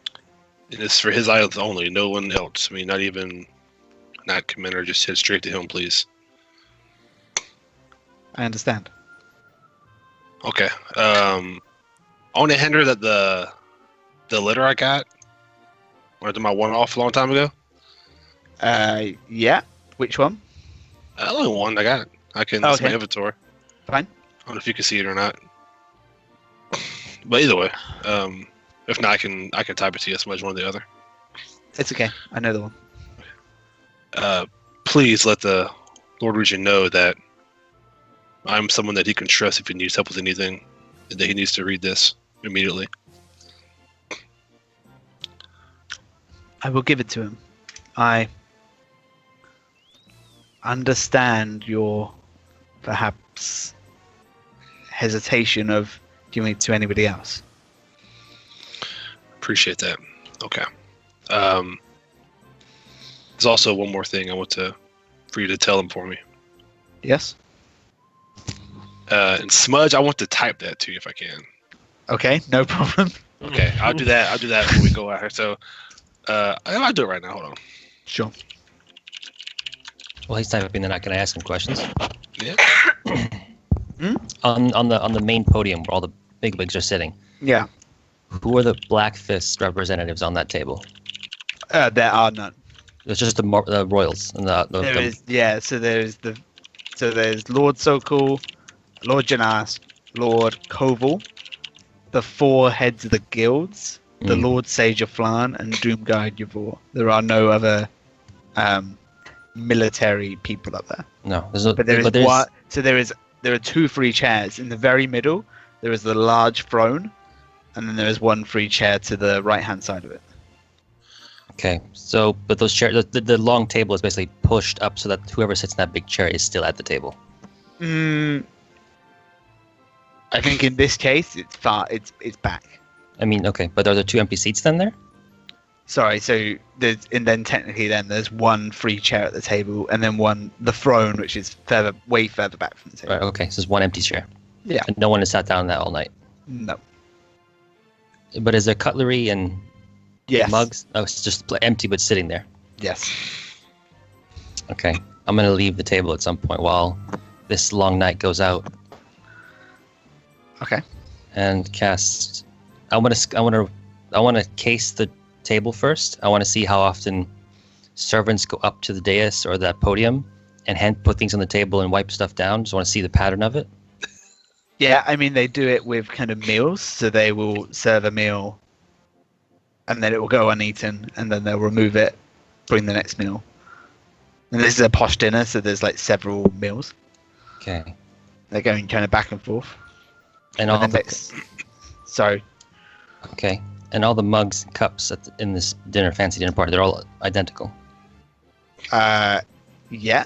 And it's for his islands only, no one else. I mean, not even Knight Commander. Just head straight to him, please. I understand. Okay. I want to hinder that the letter I got, or my one-off a long time ago. Yeah. Which one? Only one I got. I can. It's my inventory. Fine. I don't know if you can see it or not. But either way, if not, I can type it to you. As much one or the other. It's okay. I know the one. Please let the Lord Regent know that I'm someone that he can trust if he needs help with anything, and that he needs to read this immediately. I will give it to him. I understand your perhaps hesitation of giving it to anybody else. Appreciate that. Okay. There's also one more thing I want for you to tell them for me. Yes. And Smudge, I want to type that to you if I can. Okay, no problem. Okay, I'll do that. I'll do that when we go out here. So, I'll do it right now. Hold on. Sure. Well, he's typing. Then I can ask him questions. Yeah. On the main podium where all the big wigs are sitting. Yeah. Who are the Black Fist representatives on that table? There are none. It's just the royals and So there's Lord Sokol, Lord Janas, Lord Koval, the 4 heads of the guilds, the Lord Sage of Flan, and Doomguide Yavor. There are no other military people up there. No, there's no. But there is one. So there are 2 free chairs in the very middle. There is the large throne, and then there is 1 free chair to the right-hand side of it. Okay, so but those chairs, the long table is basically pushed up so that whoever sits in that big chair is still at the table. I think in this case it's back. I mean, okay, but are there 2 empty seats then there? Sorry, so then technically there's 1 free chair at the table, and then the throne, which is way further back from the table. Right. Okay, so there's 1 empty chair. Yeah. And no one has sat down in that all night. No. But is there cutlery and mugs? Oh, it's just empty but sitting there. Yes. Okay, I'm gonna leave the table at some point while this long night goes out. Okay. And cast. I want to case the table first. I want to see how often servants go up to the dais or that podium and put things on the table and wipe stuff down. Just want to see the pattern of it. Yeah, I mean they do it with kind of meals, so they will serve a meal, and then it will go uneaten, and then they'll remove it, bring the next meal. And this is a posh dinner, so there's like several meals. Okay. They're going kind of back and forth. And all Sorry. Okay. And all the mugs and cups in this fancy dinner party, they're all identical. Yeah.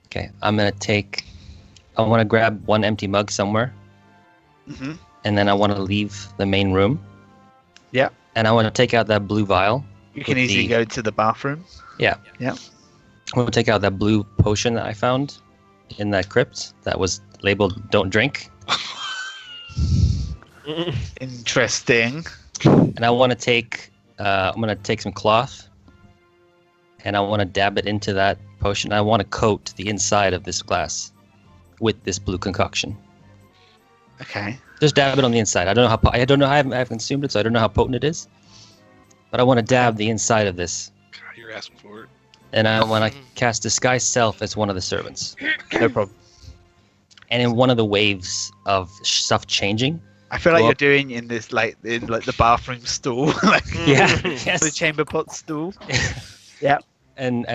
Okay. I want to grab 1 empty mug somewhere. Mm-hmm. And then I want to leave the main room. Yeah. And I want to take out that blue vial. You can easily go to the bathroom. Yeah. Yeah. I want to take out that blue potion that I found in that crypt that was labeled "Don't drink." Interesting. And I want to take. I'm gonna take some cloth, and I want to dab it into that potion. I want to coat the inside of this glass with this blue concoction. Okay. Just dab it on the inside. I don't know. I haven't consumed it, so I don't know how potent it is. But I want to dab the inside of this. God, you're asking for it. And I want to cast Disguise Self as one of the servants. No problem. And in one of the waves of stuff changing, I feel like you're doing in this in the bathroom stool, the chamber pot stool. Yeah. And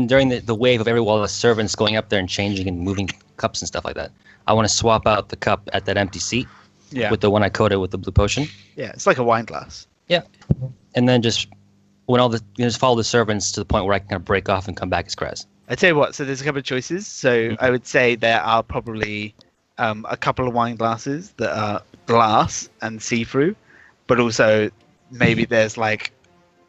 during the wave of all the servants going up there and changing and moving cups and stuff like that, I want to swap out the cup at that empty seat with the one I coated with the blue potion. Yeah, it's like a wine glass. Yeah. And then just follow the servants to the point where I can kind of break off and come back as Kraz. I tell you what, so there's a couple of choices. So I would say there are probably a couple of wine glasses that are glass and see-through, but also maybe there's like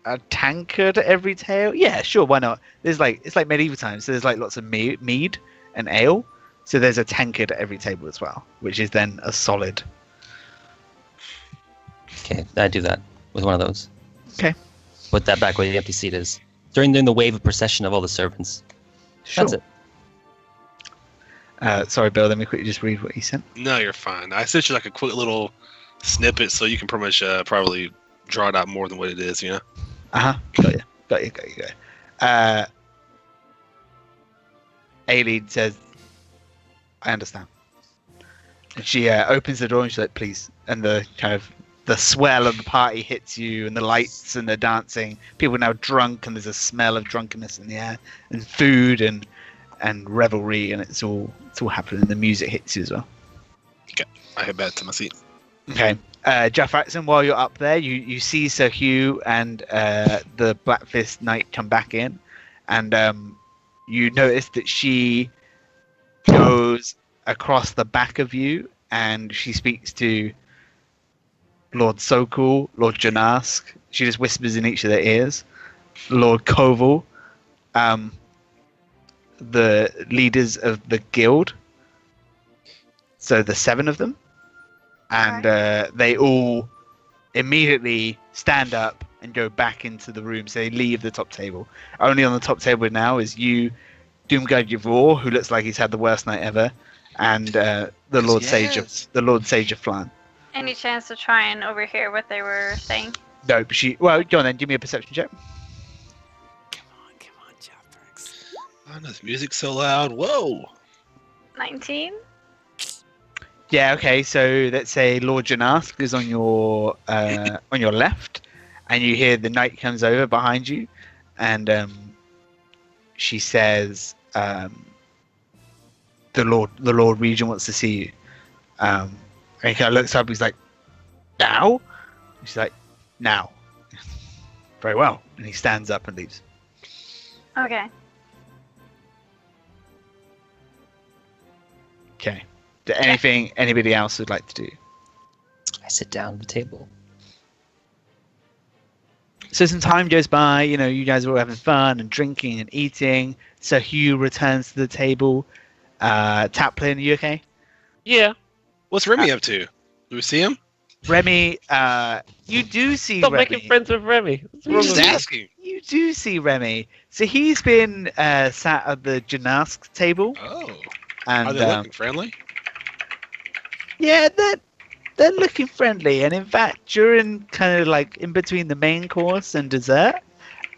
a tankard at every table. Yeah, sure, why not? It's like medieval times, so there's like lots of mead and ale. So there's a tankard at every table as well, which is then a solid. Okay, I do that with one of those. Okay. Put that back where the empty seat is. During the wave of procession of all the servants. Sure. That's it. Sorry, Bill, let me quickly just read what he sent. No, you're fine. I sent you like a quick little snippet so you can pretty much probably draw it out more than what it is, you know? Uh-huh. Got you. Aileen says, I understand. And she opens the door and she's like, please. And the kind of the swell of the party hits you, and the lights and the dancing. People are now drunk, and there's a smell of drunkenness in the air, and food and revelry, and it's all happening. The music hits you as well. Okay, I head back to my seat. Okay, Jeff Axon, while you're up there, you see Sir Hugh and the Black Fist Knight come back in, and you notice that she goes across the back of you and she speaks to Lord Sokol, Lord Janask. She just whispers in each of their ears. Lord Koval, the leaders of the guild. So the 7 of them. And they all immediately stand up and go back into the room. So they leave the top table. Only on the top table now is you, Doomguard Yavor, who looks like he's had the worst night ever, and the Lord Sage of Flan. Any chance to try and overhear what they were saying? Nope. Well, go on then. Give me a perception check. Come on, Jopperx. Oh, this music's so loud. Whoa. 19. Yeah. Okay. So let's say Lord Janask is on your left, and you hear the knight comes over behind you, and she says, "The Lord Regent wants to see you." And he kind of looks up. He's like, "Now?" And she's like, "Now." Very well. And he stands up and leaves. Okay. Okay. Anything anybody else would like to do? I sit down at the table. So some time goes by. You guys are all having fun and drinking and eating. So Hugh returns to the table. Taplin, are you okay? Yeah. What's Remy up to? Do we see him? Remy, you do see Stop Remy. making friends with Remy. What's wrong Just with you? asking. You do see Remy. So he's been sat at the Janask table. Oh. And, Are they looking friendly? Yeah, they're looking friendly. And in fact, during kind of like in between the main course and dessert,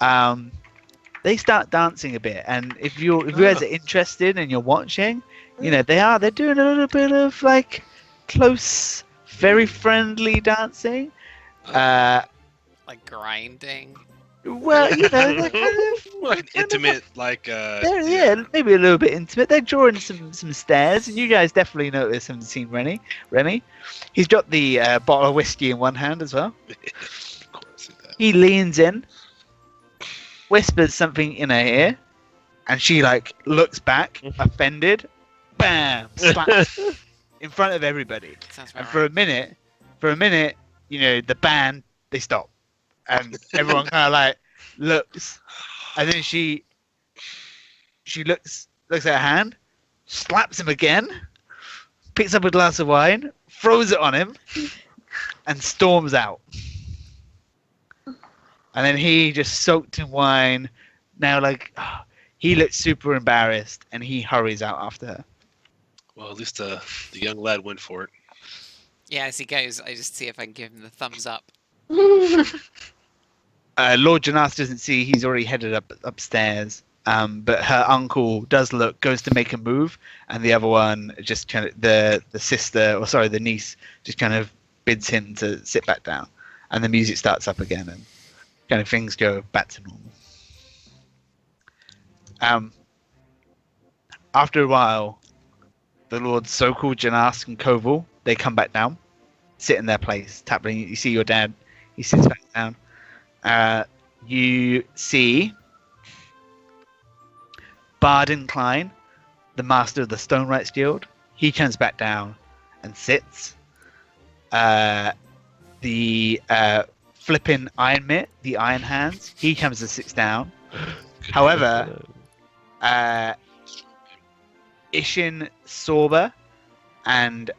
they start dancing a bit. And if you guys are interested and you're watching, they're doing a little bit of like close, very friendly dancing. Like grinding. Well, they're kind of Like an intimate, like they're maybe a little bit intimate. They're drawing some stares, and you guys definitely notice haven't seen Remy. He's got the bottle of whiskey in one hand as well. Of course. He leans in, whispers something in her ear, and she like looks back, offended. Bam! Slaps in front of everybody. Sounds And about for a minute, the band they stop, and everyone kind of like looks, and then she looks at her hand, slaps him again, picks up a glass of wine, throws it on him, and storms out. And then he just soaked in wine. Now, he looks super embarrassed, and he hurries out after her. Well, at least the young lad went for it. Yeah, as he goes, I just see if I can give him the thumbs up. Lord Janas doesn't see. He's already headed upstairs. But her uncle goes to make a move, and the other one just kind of the niece just kind of bids him to sit back down, and the music starts up again, and kind of things go back to normal. After a while, the Lord Sokol, Janask, and Koval, they come back down, sit in their place. Tapping, you see your dad. He sits back down. You see Barden Klein, the master of the Stone Rights Guild. He comes back down and sits. The flipping Iron Mitt, the Iron Hands, he comes and sits down. However, Ishin Sorba and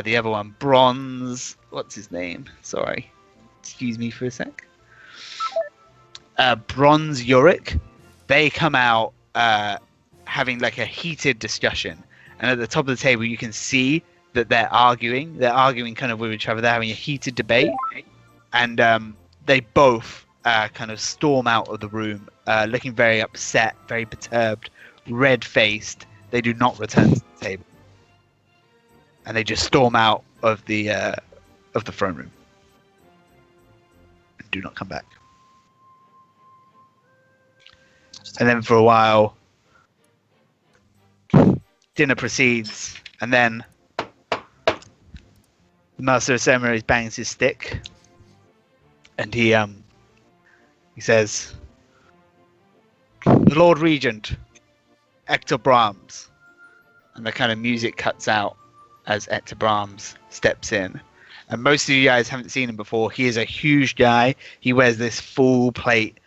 the other one, Bronze. What's his name? Sorry. Excuse me for a sec. Bronze Yorick. They come out having like a heated discussion. And at the top of the table, you can see that they're arguing. They're arguing kind of with each other. They're having a heated debate. And they both kind of storm out of the room, looking very upset, very perturbed, red-faced. They do not return to the table. And they just storm out of the throne room. And do not come back. And then for a while, dinner proceeds, and then the Master of Ceremonies bangs his stick, and he says, The Lord Regent, Hector Brahms. And the kind of music cuts out as Hector Brahms steps in. And most of you guys haven't seen him before. He is a huge guy. He wears this full plate,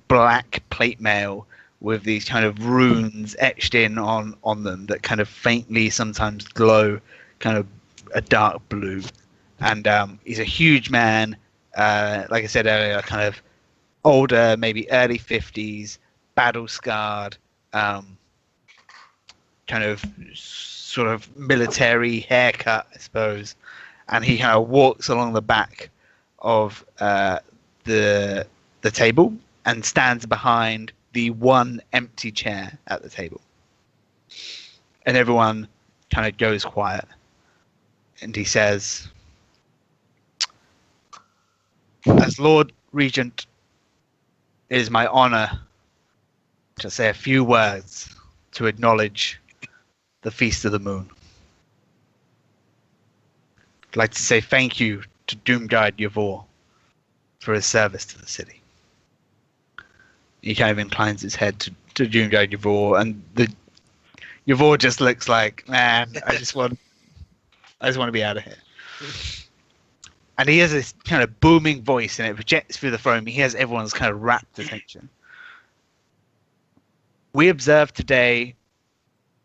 black plate mail with these kind of runes etched in on them that kind of faintly sometimes glow kind of a dark blue. And he's a huge man, like I said earlier, kind of older, maybe early 50s, battle-scarred, kind of sort of military haircut, I suppose. And he kind of walks along the back of the table and stands behind the one empty chair at the table. And everyone kind of goes quiet. And he says, as Lord Regent, it is my honor to say a few words to acknowledge the Feast of the Moon. I'd like to say thank you to Doomguide Yavor for his service to the city. He kind of inclines his head to Doomguide Yavor, and the Yavor just looks like, man, I just want to be out of here. And he has this kind of booming voice, and it projects through the throne. He has everyone's kind of rapt attention. We observe today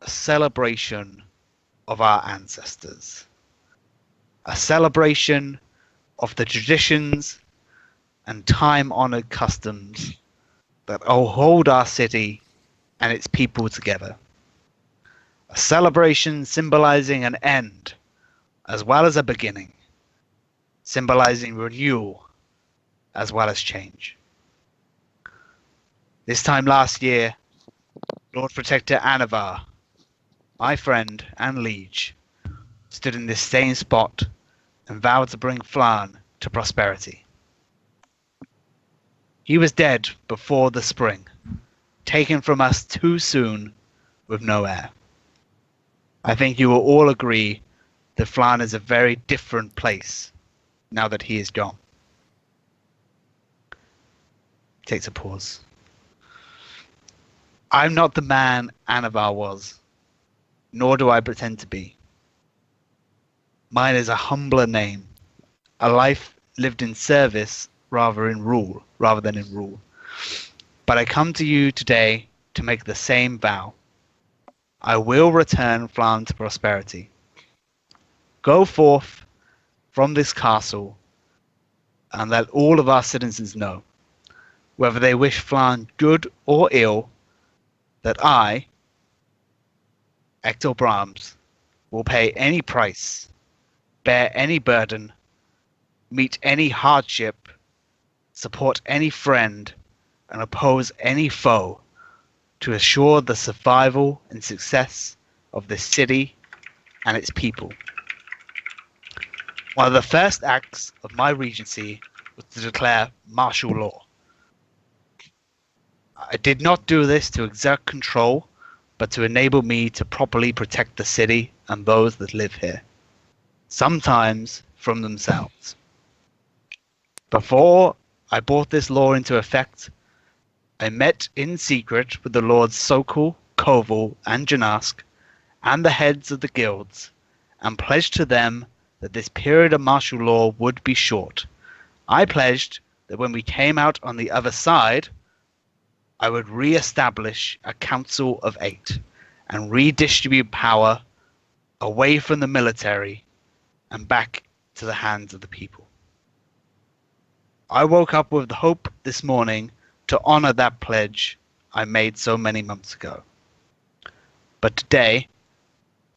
a celebration of our ancestors. A celebration of the traditions and time-honored customs that hold our city and its people together. A celebration symbolizing an end as well as a beginning, symbolizing renewal as well as change. This time last year, Lord Protector Anavar, my friend and liege, stood in this same spot and vowed to bring Flan to prosperity. He was dead before the spring, taken from us too soon with no heir. I think you will all agree that Flan is a very different place now that he is gone. Takes a pause. I'm not the man Anavar was, nor do I pretend to be. Mine is a humbler name, a life lived in service rather than in rule. But I come to you today to make the same vow. I will return Flan to prosperity. Go forth from this castle and let all of our citizens know, whether they wish Flan good or ill, that I, Hector Brahms, will pay any price, bear any burden, meet any hardship, support any friend, and oppose any foe to assure the survival and success of this city and its people. One of the first acts of my regency was to declare martial law. I did not do this to exert control, but to enable me to properly protect the city and those that live here, sometimes from themselves. Before I brought this law into effect, I met in secret with the Lords Sokol, Koval, and Janask, and the heads of the guilds, and pledged to them that this period of martial law would be short. I pledged that when we came out on the other side, I would re-establish a Council of 8 and redistribute power away from the military and back to the hands of the people. I woke up with the hope this morning to honor that pledge I made so many months ago. But today,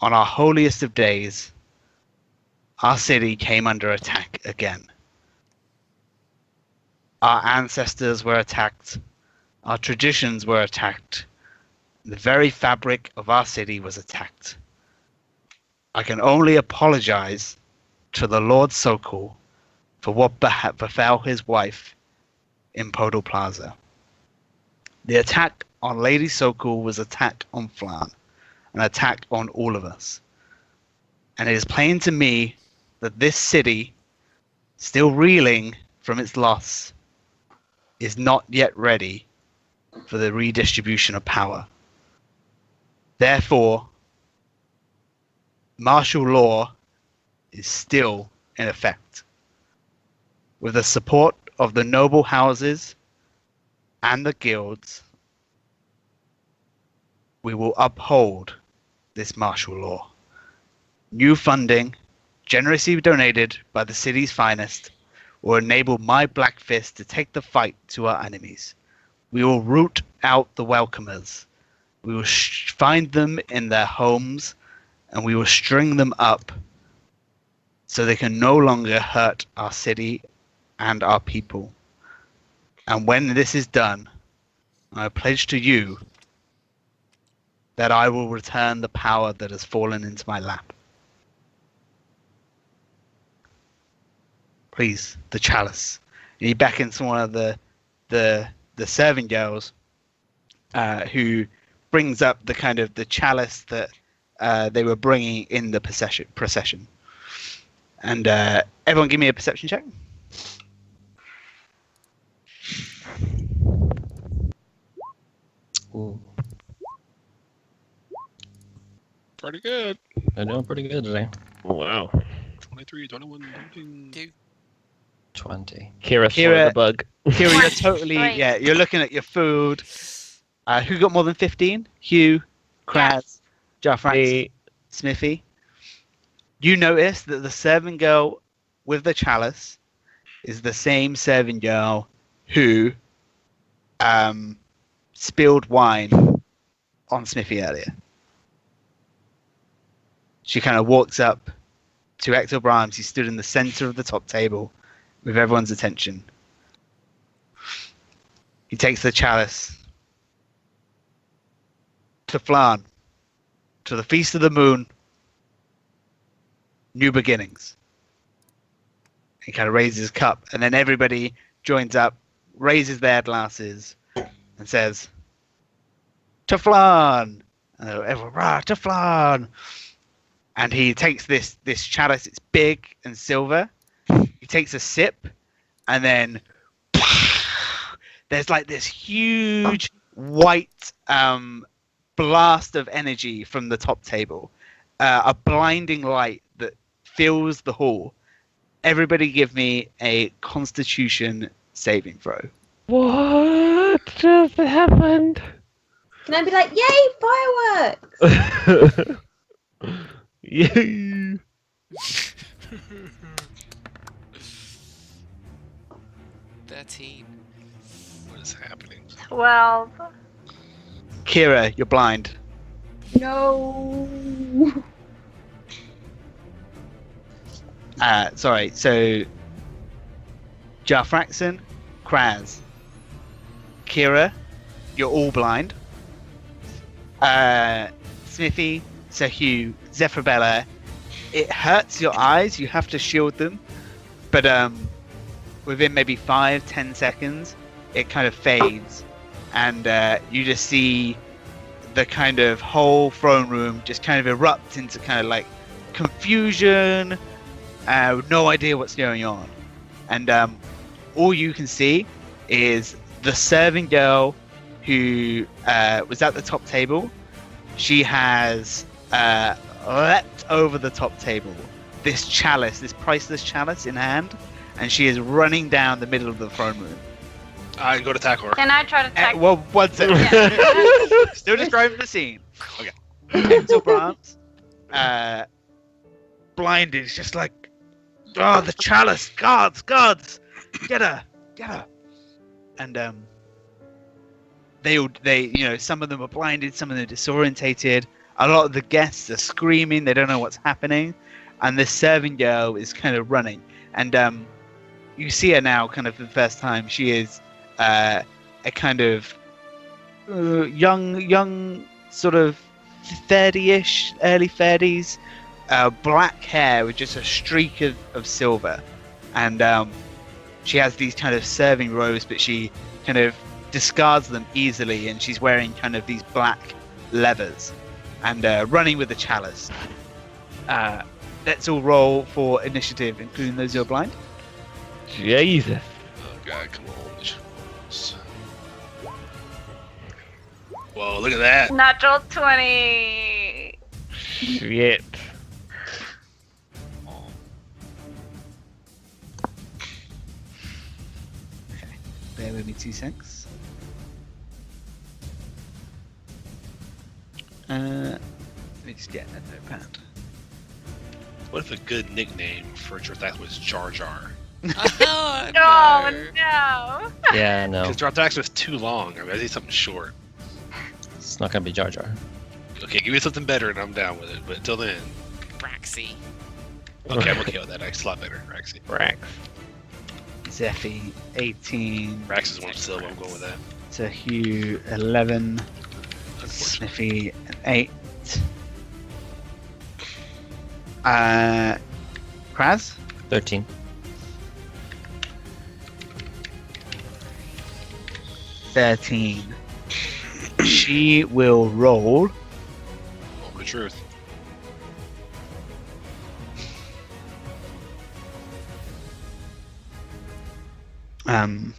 on our holiest of days, our city came under attack again. Our ancestors were attacked. Our traditions were attacked. The very fabric of our city was attacked. I can only apologize to the Lord Sokol for what befell his wife in Podal Plaza. The attack on Lady Sokol was an attack on Flan, an attack on all of us. And it is plain to me that this city, still reeling from its loss, is not yet ready for the redistribution of power. Therefore, martial law is still in effect. With the support of the noble houses and the guilds, we will uphold this martial law. New funding, generously donated by the city's finest, will enable my Black Fist to take the fight to our enemies. We will root out the welcomers. We will find them in their homes, and we will string them up so they can no longer hurt our city and our people. And when this is done, I pledge to you that I will return the power that has fallen into my lap. Please, the chalice. And he beckons one of the serving girls, who brings up the kind of the chalice that they were bringing in the procession. And everyone, give me a perception check. Ooh, Pretty good. they're doing pretty good today. Wow. 23, 21, 19. 20. Kira swallowed the bug. Kira, you're totally, Right. yeah, you're looking at your food. Who got more than 15? Hugh, Kraz, Jaffrax, Me. Smithy. You notice that the serving girl with the chalice is the same serving girl who spilled wine on Smithy earlier. She kind of walks up to Hector Brahms. He stood in the center of the top table with everyone's attention. He takes the chalice. To Flan, to the Feast of the Moon, new beginnings. He kind of raises his cup, and then everybody joins up, raises their glasses, and says, "To Flan!" And everyone, "Rah, to Flan!" And he takes this chalice. It's big and silver. He takes a sip, and then there's like this huge white blast of energy from the top table, a blinding light that fills the hall. Everybody, give me a Constitution saving throw. What just happened? Can I be like, yay, fireworks? Yay! 13. What is happening? 12. Kira, you're blind. No. Sorry, so Jarfraxon, Kraz, Kira, you're all blind. Smithy, Sir Hugh, Zephyrabella, it hurts your eyes, you have to shield them, but within maybe 5-10 seconds, it kind of fades, and you just see the kind of whole throne room just kind of erupt into kind of like confusion, with no idea what's going on. And all you can see is the serving girl who was at the top table. She has leapt over the top table, this chalice, this priceless chalice in hand, and she is running down the middle of the throne room. I go to tackle her. Can I try to attack? Well, one second. Still describing the scene. Okay. Hector Brahms, blinded, it's just like, oh, the chalice, guards, get her. And they, you know, some of them are blinded, some of them are disorientated. A lot of the guests are screaming, they don't know what's happening, and this serving girl is kind of running. And you see her now, kind of for the first time. She is a kind of young, sort of 30-ish, early 30s, black hair with just a streak of silver, and she has these kind of serving robes, but she kind of discards them easily, and she's wearing kind of these black leathers, and running with the chalice. Let's all roll for initiative, including those who are blind. Jesus. Oh god, come on. Whoa, look at that. Natural 20. Shit. Bear with me 2 seconds. Let me just get a notepad. What if a good nickname for a Drathax was Jar Jar? Oh, Oh no. no! Yeah, no. Because Drathax was too long. I mean, I need something short. It's not gonna be Jar Jar. Okay, give me something better and I'm down with it. But until then, Braxy. okay, I'm okay with that. It's a lot better. Raxy. Rax. Zephy 18. Rax is one syllable. I'm going with that. To Hugh 11. Unfortunately. Sniffy an 8. Kraz? 13. 13. She will roll. Moment of truth. Um.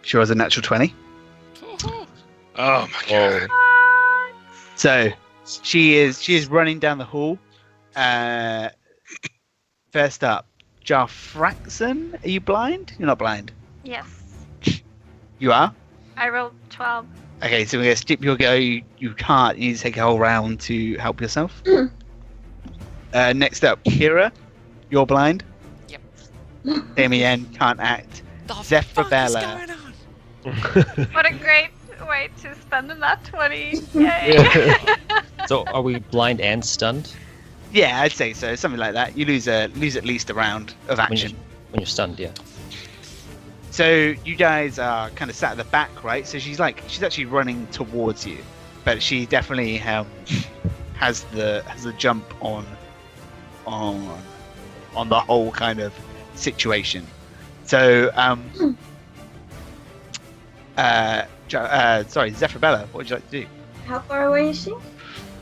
She was a natural 20. Oh my god. So she is running down the hall. First up, Jarfraxon. Are you blind? You're not blind. Yes. You are? I rolled 12. Okay, so we're gonna skip your go. You can't. You need to take a whole round to help yourself. Next up, Kira. You're blind. Yep. Damien can't act. The fuck is Zephrabella. going on? What a great way to spend that 20. Yay! So are we blind and stunned Yeah, I'd say so. Something like that. You lose at least a round of when action. when you're stunned? Yeah. So you guys are kind of sat at the back, right? So she's actually running towards you, but she definitely has the jump on the whole kind of situation. So sorry, Zephrabella, what would you like to do? How far away is she?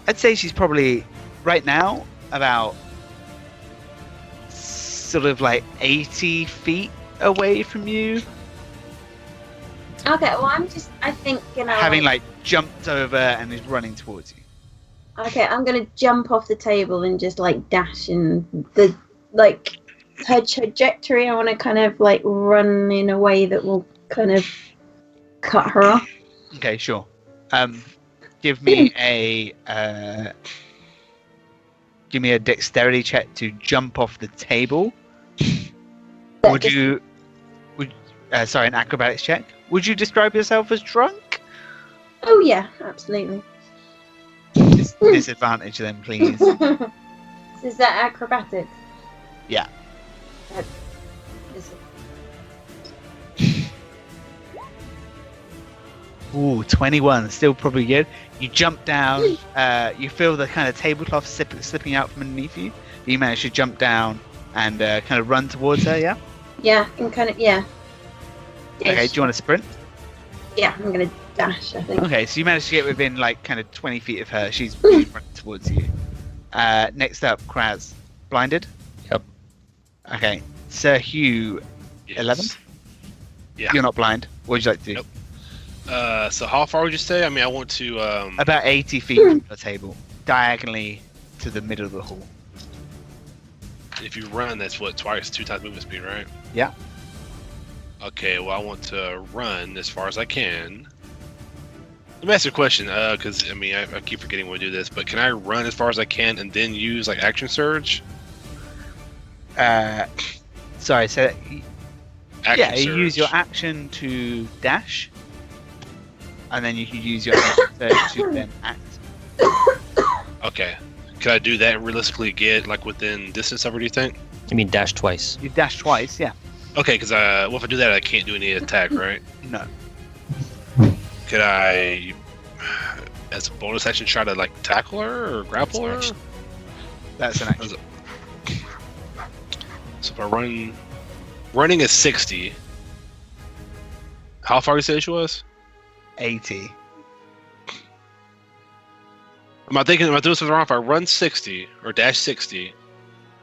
I'd say she's probably right now about sort of like 80 feet away from you, Okay, well, I think, having like jumped over and is running towards you. Okay, I'm gonna jump off the table and just like dash in the like her trajectory. I want to kind of like run in a way that will kind of cut her off. Okay, sure. Give me a dexterity check to jump off the table. Sorry, an acrobatics check. Would you describe yourself as drunk? Oh yeah, absolutely. Disadvantage then, please. Is that acrobatics? Yeah. Ooh, 21. Still probably good. You jump down. You feel the kind of tablecloth slipping out from underneath you. You manage to jump down and kind of run towards her, yeah? Yeah, and kind of, yeah. Okay, do you want to sprint? Yeah, I'm gonna dash, I think. Okay, so you managed to get within like kind of 20 feet of her. She's running towards you. Next up, Kraz. Blinded? Yep. Okay. Sir Hugh, Yes. 11? Yeah. You're not blind. What would you like to do? Nope. So how far would you say? I mean, I want to. About 80 feet from the table, diagonally to the middle of the hall. If you run, that's what, twice, 2 times movement speed, right? Yeah. Okay, well, I want to run as far as I can. Let me ask you a question, because I mean, I keep forgetting when we do this, but can I run as far as I can and then use like action surge? Sorry, so Action you use your surge. action to dash, and then you can use your action surge to then act. Okay. Can I do that and realistically get like within distance of her, do you think? You mean dash twice? You dash twice, yeah. Okay, because well, if I do that, I can't do any attack, right? No. Could I, as a bonus action, try to like tackle her or grapple her? That's an action. So if I running is 60. How far did you say she was? 80. Am I doing something wrong if I run 60 or dash 60?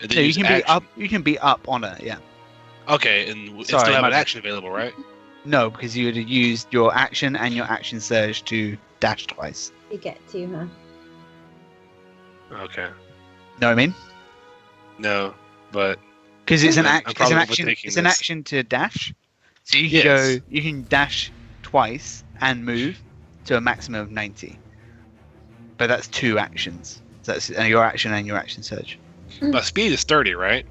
And then No, you use can be action? up. You can be up on it. Yeah. Okay, and Sorry, still have my an bad. action available, right? No, because you would have used your action and your action surge to dash twice. To get to her. Okay. Know what I mean? No, but Because it's an I'm action. It's probably an action. overthinking It's an this. action to dash. So you can Yes. go. You can dash twice and move to a maximum of 90. But that's 2 actions. So that's your action and your action surge. my speed is 30, right?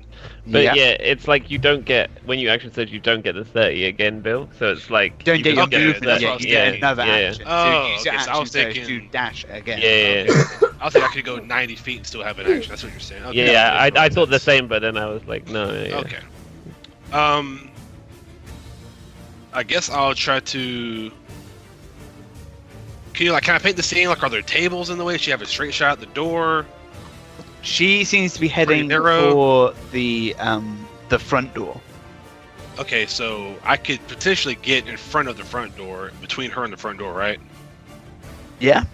But yeah, it's like you don't get when you action surge, you don't get the 30 again, Bill. So it's like You don't get your Okay, movement. that's Yeah, what I was you get thinking. another Yeah. action. Oh, so you use your okay, so I action was surge to thinking- dash again. Yeah. I was thinking I could go 90 feet and still have an action. That's what you're saying. Okay, Yeah, that makes I more thought the sense. same, but then I was like, no. Yeah. Okay. I guess I'll try to. Can I paint the scene? Like, are there tables in the way? Should you have a straight shot at the door? She seems to be heading narrow. for the front door. Okay, so I could potentially get in front of the front door, between her and the front door, right? Yeah.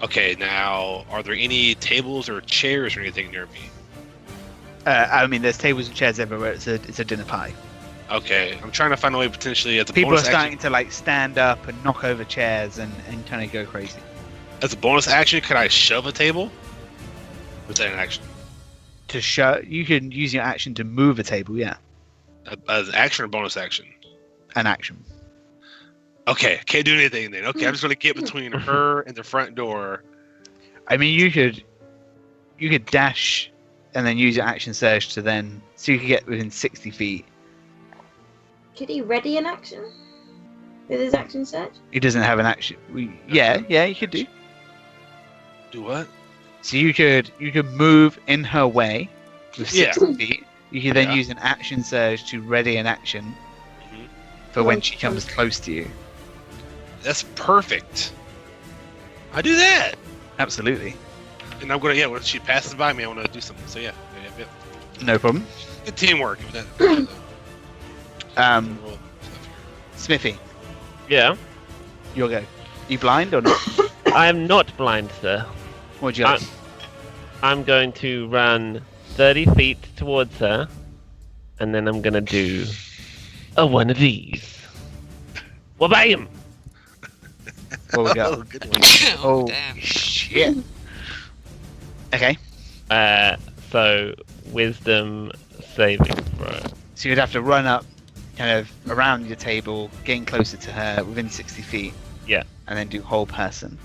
Okay, now, are there any tables or chairs or anything near me? I mean, there's tables and chairs everywhere. It's a dinner party. Okay, I'm trying to find a way potentially as a People are bonus starting action. to like stand up and knock over chairs and kind of go crazy. As a bonus action, could I shove a table? Was that an action? To show, you can use your action to move a table. Yeah, As action or bonus action? an action. Okay, can't do anything then. Okay, I'm just gonna get between her and the front door. I mean, you could dash and then use your action surge to then, so you could get within 60 feet. Could he ready an action with his action surge? He doesn't have an action. Yeah, you could do. Do what? So you could move in her way with Yeah. 60 feet. You could then Yeah. use an action surge to ready an action Mhm. for when she comes close to you. That's perfect. I do that, Absolutely. and I'm gonna when she passes by me, I want to do something. So yeah. No problem. Good teamwork. With that. Roll stuff here. Smithy, Yeah. you'll go. You blind or not? I am not blind, sir. What'd you like? I'm going to run 30 feet towards her, and then I'm gonna do one of these. Wabam! What we got? Oh, good one. Oh, damn. shit. Okay, So wisdom saving throw. so you'd have to run up, kind of around your table, getting closer to her within 60 feet. Yeah. And then do whole person.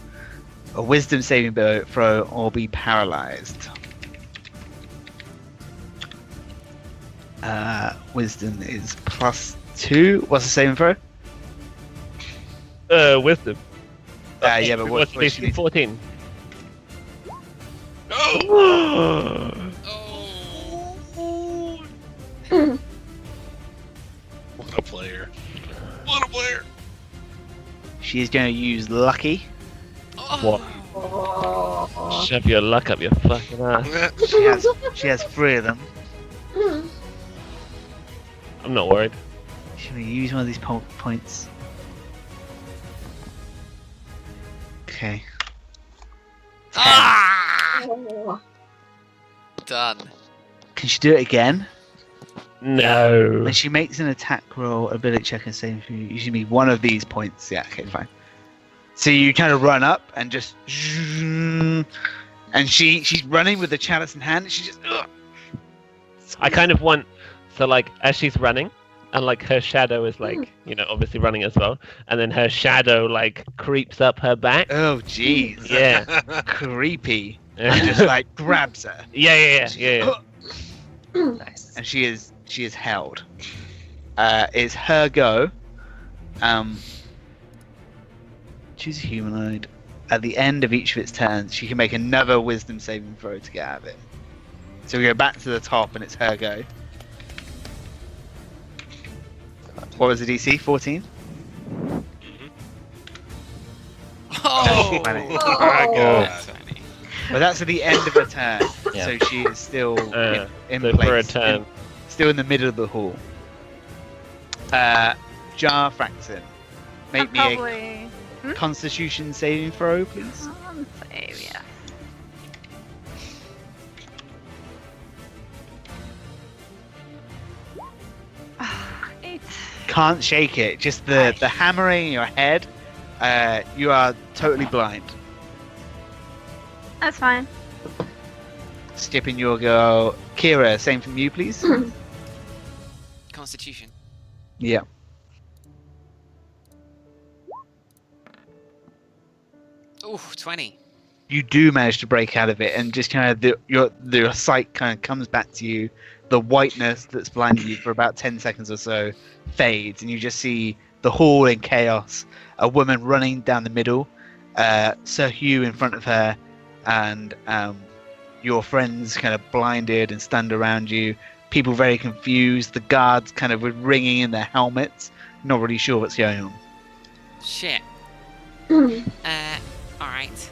A wisdom saving throw or be paralyzed. Wisdom is +2. What's the saving throw? Wisdom. Yeah, but What's what DC? you need? 14. Oh! What a player! What a player! She's going to use lucky. What? Oh. Shove your luck up your fucking ass. She has 3 of them. I'm not worried. Should we use one of these points? Okay. Oh. Done. Can she do it again? No. When she makes an attack roll, ability check, and saving throw, you should be one of these points. Yeah, okay, fine. So you kind of run up and just, and she's running with the chalice in hand. And she just, I kind of want, so like as she's running, and like her shadow is like, obviously running as well, and then her shadow like creeps up her back. oh jeez, Yeah. creepy, and just like grabs her, Yeah. Nice. and she is held. It's her go. Choose a humanoid. At the end of each of its turns, she can make another wisdom saving throw to get out of it. So we go back to the top, and it's her go. What was the DC? 14? Oh, Funny. Oh my god! funny. But that's at the end of her turn, Yeah. so she is still in So place. for a turn. Still in the middle of the hall. Jar Fraxon. Make me a Probably Constitution saving throw, please. Save, yes. Eight. Can't shake it. Just the hammering in your head. You are totally blind. That's fine. Skipping your go. Kira, same from you, please. Constitution. Yeah. Ooh, 20. You do manage to break out of it, and just kind of your sight kind of comes back to you. The whiteness that's blinding you for about 10 seconds or so fades, and you just see the hall in chaos. A woman running down the middle, Sir Hugh in front of her, and your friends kind of blinded and stunned around you. People very confused. The guards kind of ringing in their helmets, not really sure what's going on. Shit. Alright.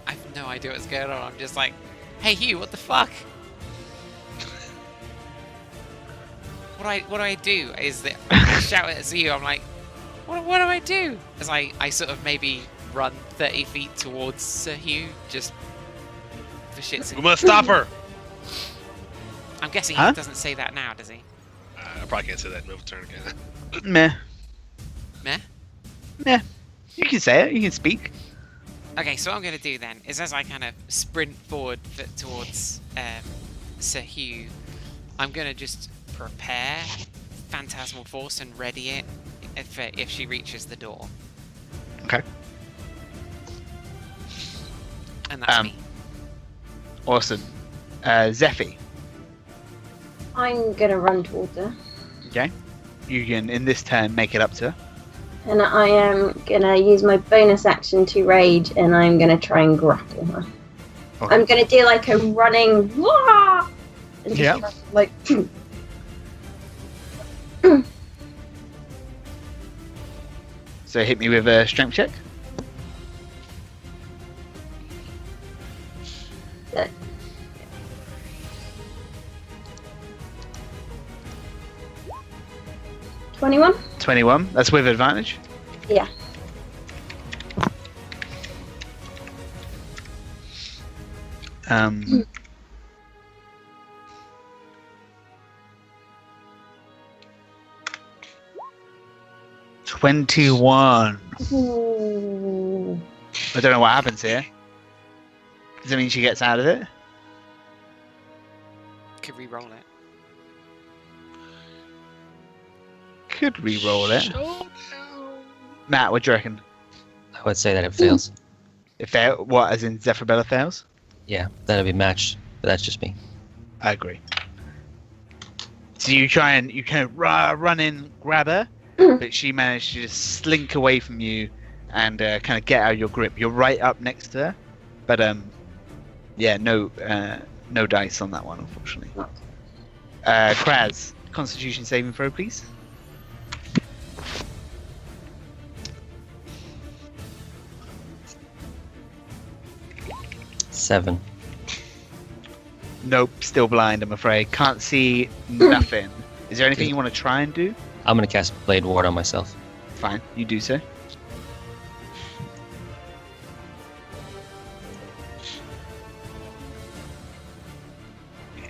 I have no idea what's going on. I'm just like, hey Hugh, what the fuck? What do I do? Is that I shout at Hugh, I'm like, what do I do? As I sort of maybe run 30 feet towards Sir Hugh, just for shits We and must stop her. I'm guessing Huh? he doesn't say that now, does he? I probably can't say that in no turn again. Meh. Meh? Meh. You can say it. You can speak. Okay, so what I'm going to do then is as I kind of sprint forward towards Sir Hugh, I'm going to just prepare Phantasmal Force and ready it if she reaches the door. Okay. And that's me. Awesome. Zephy. I'm gonna run towards her, Okay. You can, in this turn, make it up to her. and I am gonna use my bonus action to rage, and I'm gonna try and grapple her. Okay. I'm gonna do like a running, wah! And just Yeah. try, like. So hit me with a strength check. That- 21? 21. That's with advantage. Yeah. Um. "21. Ooh. I don't know what happens here. Does it mean she gets out of it? Could re-roll it. Could re-roll it. Matt, what do you reckon? I would say that it fails. If what, as in Zephyrabella fails? Yeah, that'd be matched, but that's just me. I agree. So you kind of run in, grab her, but she managed to just slink away from you and kind of get out of your grip. You're right up next to her, but yeah, no dice on that one, unfortunately. Kraz, Constitution saving throw, please. Seven. Nope, still blind, I'm afraid. Can't see nothing. Is there anything you want to try and do? I'm gonna cast Blade Ward on myself. Fine, you do so.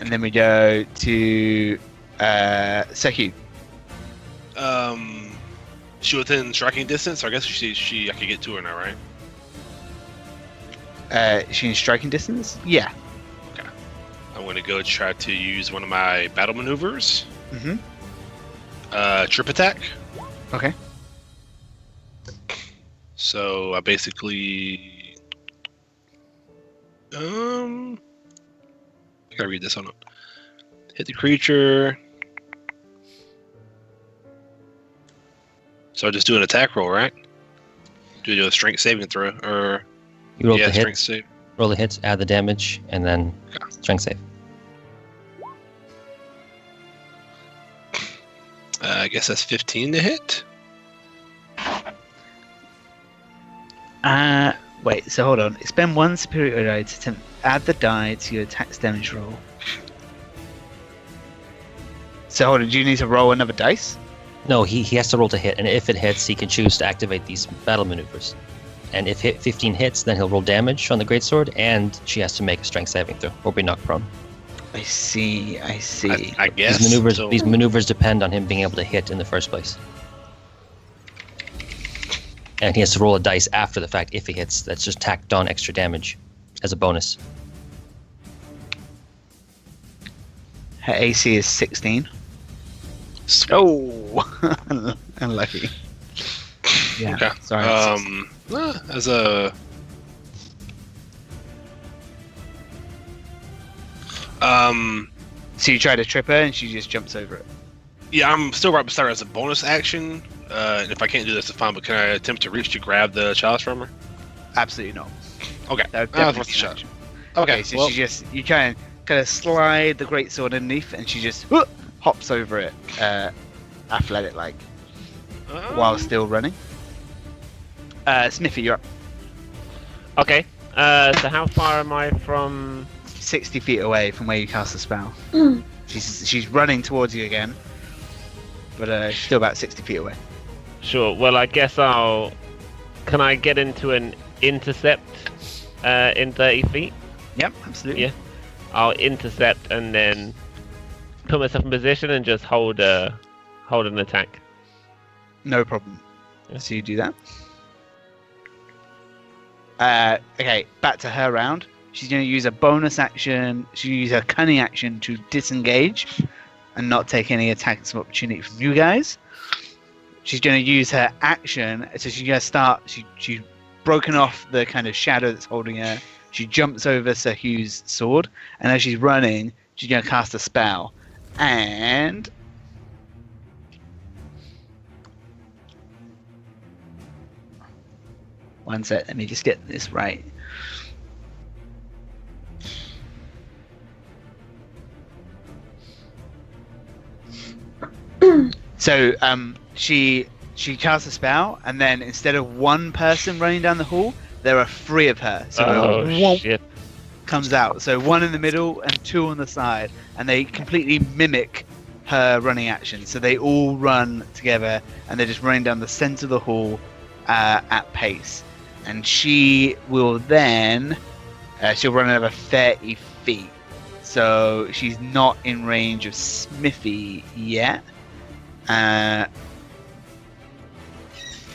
And then we go to Seki. She within striking distance. So I guess I could get to her now, right? Is she in striking distance? Yeah. I'm going to go try to use one of my battle maneuvers. Mm-hmm. Trip attack. Okay. So I basically, I gotta read this. Hold on. Hit the creature. So I just do an attack roll, right? Do a strength saving throw, or You roll the strength hit, save. roll the hits, add the damage, and then strength save. I guess that's 15 to hit. Wait, so hold on. Spend one superior die to attempt add the die to your attack's damage roll. So hold on, do you need to roll another dice? No, he has to roll to hit, and if it hits, he can choose to activate these battle maneuvers. And if 15 hits, then he'll roll damage on the greatsword, and she has to make a strength saving throw or be knocked prone. I see. I guess These maneuvers depend on him being able to hit in the first place. And he has to roll a dice after the fact if he hits. That's just tacked on extra damage as a bonus. Her AC is 16. Oh, unlucky. Yeah. Okay. Sorry. As a So you try to trip her and she just jumps over it. yeah, I'm still right beside her as a bonus action. And if I can't do this, it's fine. But can I attempt to reach to grab the chalice from her? Absolutely not. Okay. That would That was definitely worth a be shot. an action. Okay. Okay, so well, she just you kind of slide the greatsword underneath, and she just hops over it, athletic like, while still running. Smithy, you're up. Okay. So how far am I from? 60 feet away from where you cast the spell. She's running towards you again, but she's still about 60 feet away. Sure. Well, I guess I'll. Can I get into an intercept in 30 feet? Yep, absolutely. Yeah. I'll intercept and then put myself in position and just hold an attack. No problem. Yeah. So you do that. Okay, back to her round. She's going to use a bonus action. She'll use her cunning action to disengage and not take any attacks of opportunity from you guys. She's going to use her action. So she's going to start. She's broken off the kind of shadow that's holding her. She jumps over Sir Hugh's sword. And as she's running, she's going to cast a spell. And one sec, let me just get this right. So she casts a spell, and then instead of one person running down the hall, there are 3 of her. So Shit. comes out. So 1 in the middle and 2 on the side, and they completely mimic her running action. So they all run together, and they're just running down the center of the hall at pace. And she will then she'll run over 30 feet. So she's not in range of Smithy yet.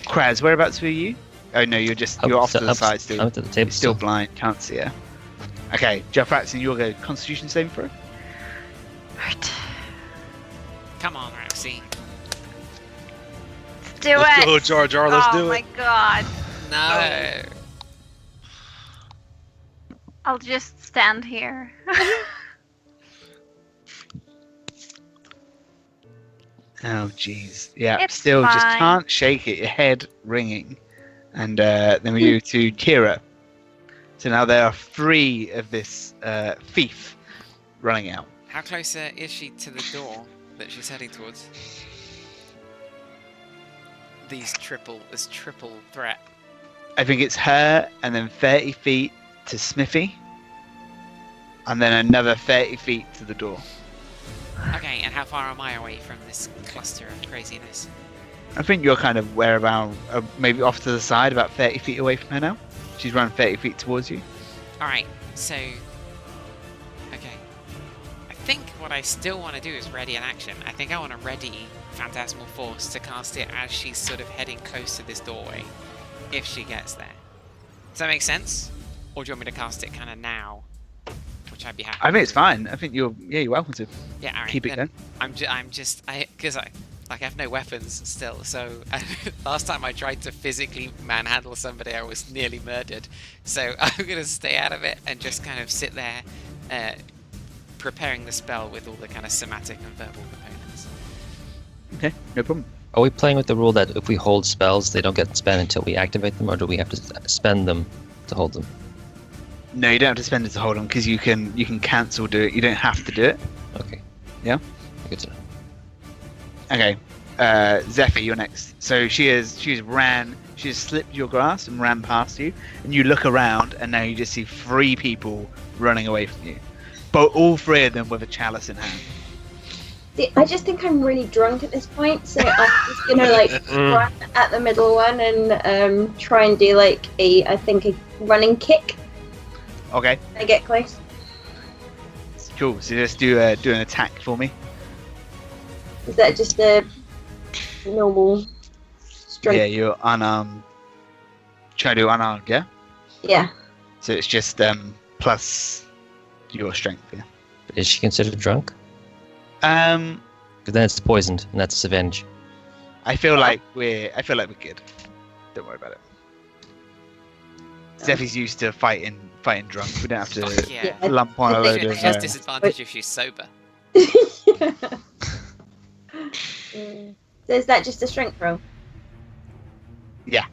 Kraz, whereabouts were you? Oh no, you're off to the side still. I'm at the table Still blind, can't see her. Okay, Jeff Ratson, you'll go Constitution saving throw. Right. Come on, Roxy. Let's do let's it. go, Jar Jar. Let's do Oh my it. god. No. I'll just stand here. Oh jeez. Yeah, It's still just fine. can't shake it. Your head ringing. And then we move to Kira. So now there are 3 of this thief running out. How close is she to the door that she's heading towards? This triple threat. I think it's her, and then 30 feet to Smithy, and then another 30 feet to the door. Okay, and how far am I away from this cluster of craziness? I think you're kind of whereabout, maybe off to the side, about 30 feet away from her now. She's running 30 feet towards you. Alright, so... Okay. I think what I still want to do is ready an action. I think I want to ready Phantasmal Force to cast it as she's sort of heading close to this doorway, if she gets there. Does that make sense? Or do you want me to cast it kind of now? Which I'd be happy I think it's fine. I think you're welcome to Yeah, alright. keep it going. Because I have no weapons still, so last time I tried to physically manhandle somebody, I was nearly murdered. So I'm going to stay out of it and just kind of sit there preparing the spell with all the kind of somatic and verbal components. Okay, no problem. Are we playing with the rule that if we hold spells, they don't get spent until we activate them, or do we have to spend them to hold them? No, you don't have to spend it to hold on, because you can cancel do it. You don't have to do it. Okay. Yeah? Good to know. Okay, Zephyr, you're next. So she's slipped your grasp and ran past you, and you look around, and now you just see 3 people running away from you, but all 3 of them with a chalice in hand. See, I just think I'm really drunk at this point, so I'm just gonna like run at the middle one and try and do like a running kick. Okay, I get close. cool. So just do an attack for me. Is that just a normal strength? Yeah, you're unarmed. Try to do unarmed, yeah? Yeah. So it's just plus your strength, yeah. Is she considered drunk? Um, Because then it's poisoned, and that's avenge. I feel like we're good. Don't worry about it. Zephy's used to fighting drunk. We don't have to Yeah. lump on a load She of. has disadvantage if she's sober. So is that just a strength roll? Yeah.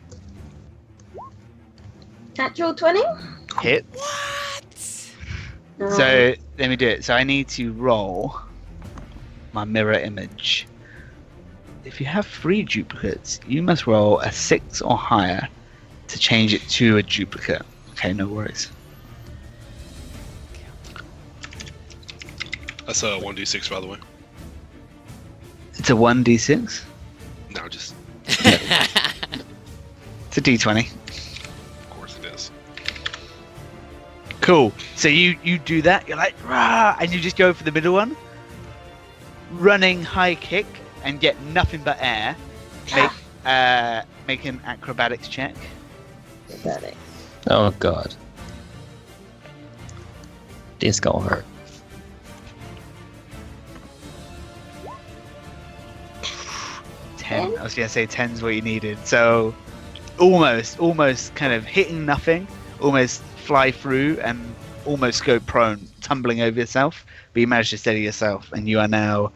Natural 20? Hit. What? So let me do it. So I need to roll my mirror image. If you have 3 duplicates, you must roll a 6 or higher to change it to a duplicate. Okay, no worries. That's a 1d6, by the way. It's a 1d6. No, just It's a d20. of course it is. Cool. So you do that. You're like, rah, and you just go for the middle one. Running high kick and get nothing but air. Make an acrobatics check. Acrobatics. Oh god. This gonna hurt. 10. I was gonna say 10's what you needed. So almost kind of hitting nothing, almost fly through and almost go prone, tumbling over yourself. But you managed to steady yourself, and you are now.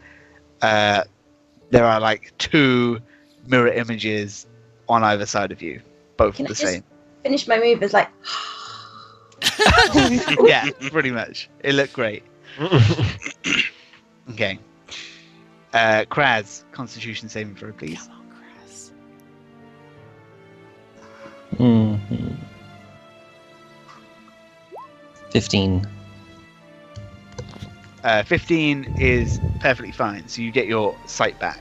There are like 2 mirror images on either side of you, both Can I the just same. finish my move as like Yeah, pretty much. It looked great. Okay. Kraz, Constitution saving throw, please. Come on, Chris. Mm-hmm. 15. 15 is perfectly fine, so you get your sight back.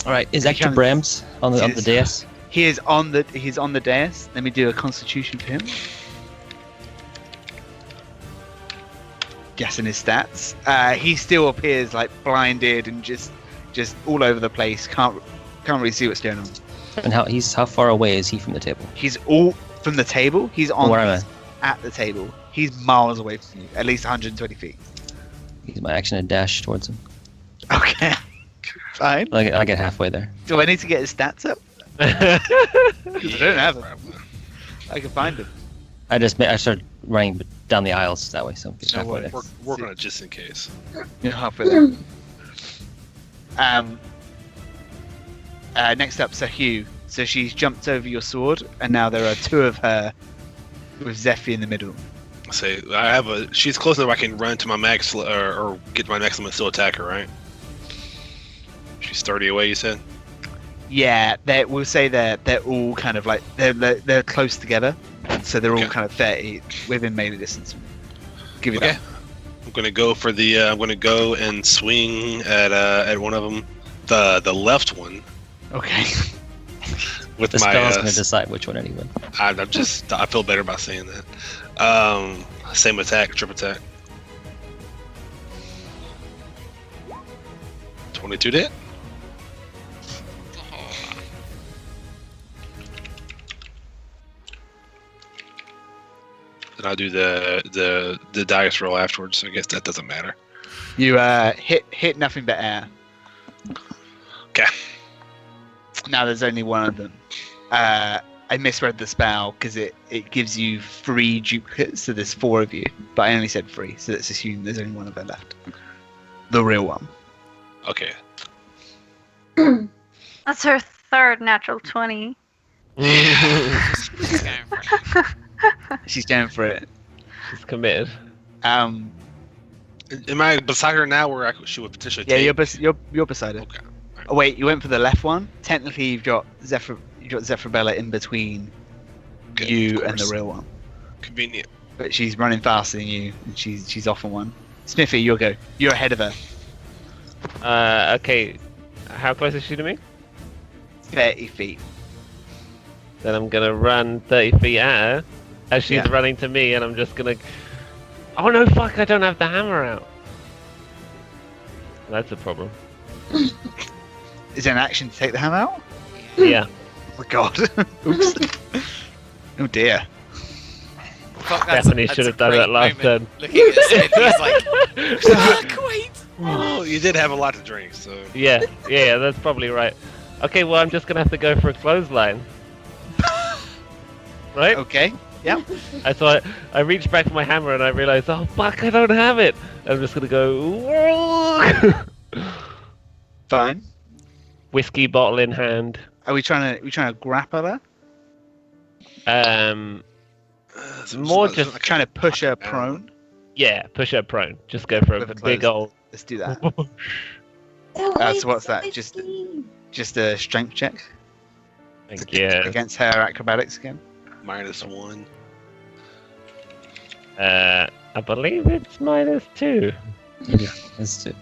Alright, is He extra comes- Brams on the dais? He's on the dais. Let me do a Constitution for him. Guessing his stats. He still appears like blinded and just all over the place. Can't really see what's going on. And how far away is he from the table? He's all from the table. He's on Where am at the table. He's miles away from you, at least 120 feet. Use my action and dash towards him. Okay, fine. I get halfway there. Do I need to get his stats up? 'Cause I don't have them. I can find them. I started running down the aisles that way, so I'm No halfway worries. there. Work on it just in case. You're halfway there. Next up, Hugh. So she's jumped over your sword, and now there are 2 of her with Zephy in the middle. Say she's close enough I can run to my max or get to my maximum and still attack her, right? She's 30 away, you said? Yeah, we'll say they're all kind of like they're close together, so they're all Okay. kind of 30 within melee distance. Give you Okay. that. I'm gonna go for the. I'm gonna go and swing at one of them, the left one Okay. with The my. spell's gonna decide which one anyway. I feel better about saying that. Same attack, triple attack. 22 to hit. Then I'll do the dice roll afterwards. So I guess that doesn't matter. You hit nothing but air. Okay. Now there's only one of them. I misread the spell because it gives you 3 duplicates, so there's 4 of you. But I only said 3, so let's assume there's only one of her left. The real one. Okay. That's her 3rd natural 20. She's going for it. She's going for it. She's committed. Am I beside her now, where she would potentially? Yeah, take? you're beside her. Okay. Oh wait, you went for the left one. Technically, you've got Zephyrabella in between Okay, you of and the course. real one. Convenient. But she's running faster than you, and she's off on one. Smithy, you'll go. You're ahead of her. Okay. How close is she to me? 30 feet. Then I'm gonna run 30 feet at her as she's Yeah. running to me, and I'm just gonna. Oh no! Fuck! I don't have the hammer out. That's a problem. Is there an action to take the hammer out? Yeah. Oh my god. Oops. Oh dear. Fuck, Definitely that's should a have done that great last moment. turn. Looking at Smith, he's like, fuck, wait. Well, you did have a lot to drink, so. Yeah, that's probably right. Okay, well, I'm just gonna have to go for a clothesline. Right? Okay. Yep. I reached back for my hammer and I realized, oh fuck, I don't have it. I'm just gonna go Fine. whiskey bottle in hand. Are we trying to grapple her? More just Trying to push her prone? yeah, push her prone. Just go for a With a big close. old. Let's do that. Oh, So what's that? it's Just whiskey. just a strength check Thank you. against her acrobatics again. -1. I believe it's -2. That's it.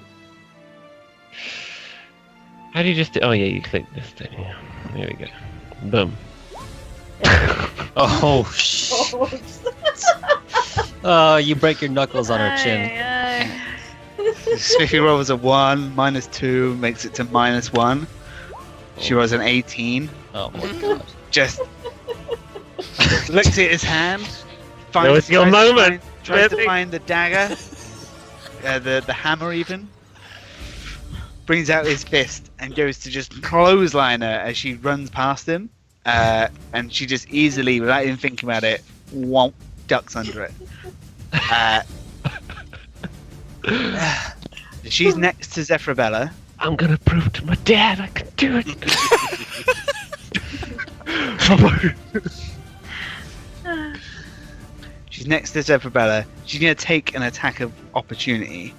How do you just do? Oh yeah, you click this thing. Yeah. There we go. Boom. Oh, shit. Oh, you break your knuckles on her chin. Spiffy rolls a 1, -2 makes it to -1. She rolls an 18. Oh my god. Just looks at his hand. That was your moment. Tries to Really? find the dagger, the hammer even. Brings out his fist and goes to just clothesline her as she runs past him. And she just easily, without even thinking about it, ducks under it. She's next to Zephyrabella. I'm gonna prove to my dad I can do it. She's next to Zephyrabella. She's going to take an attack of opportunity.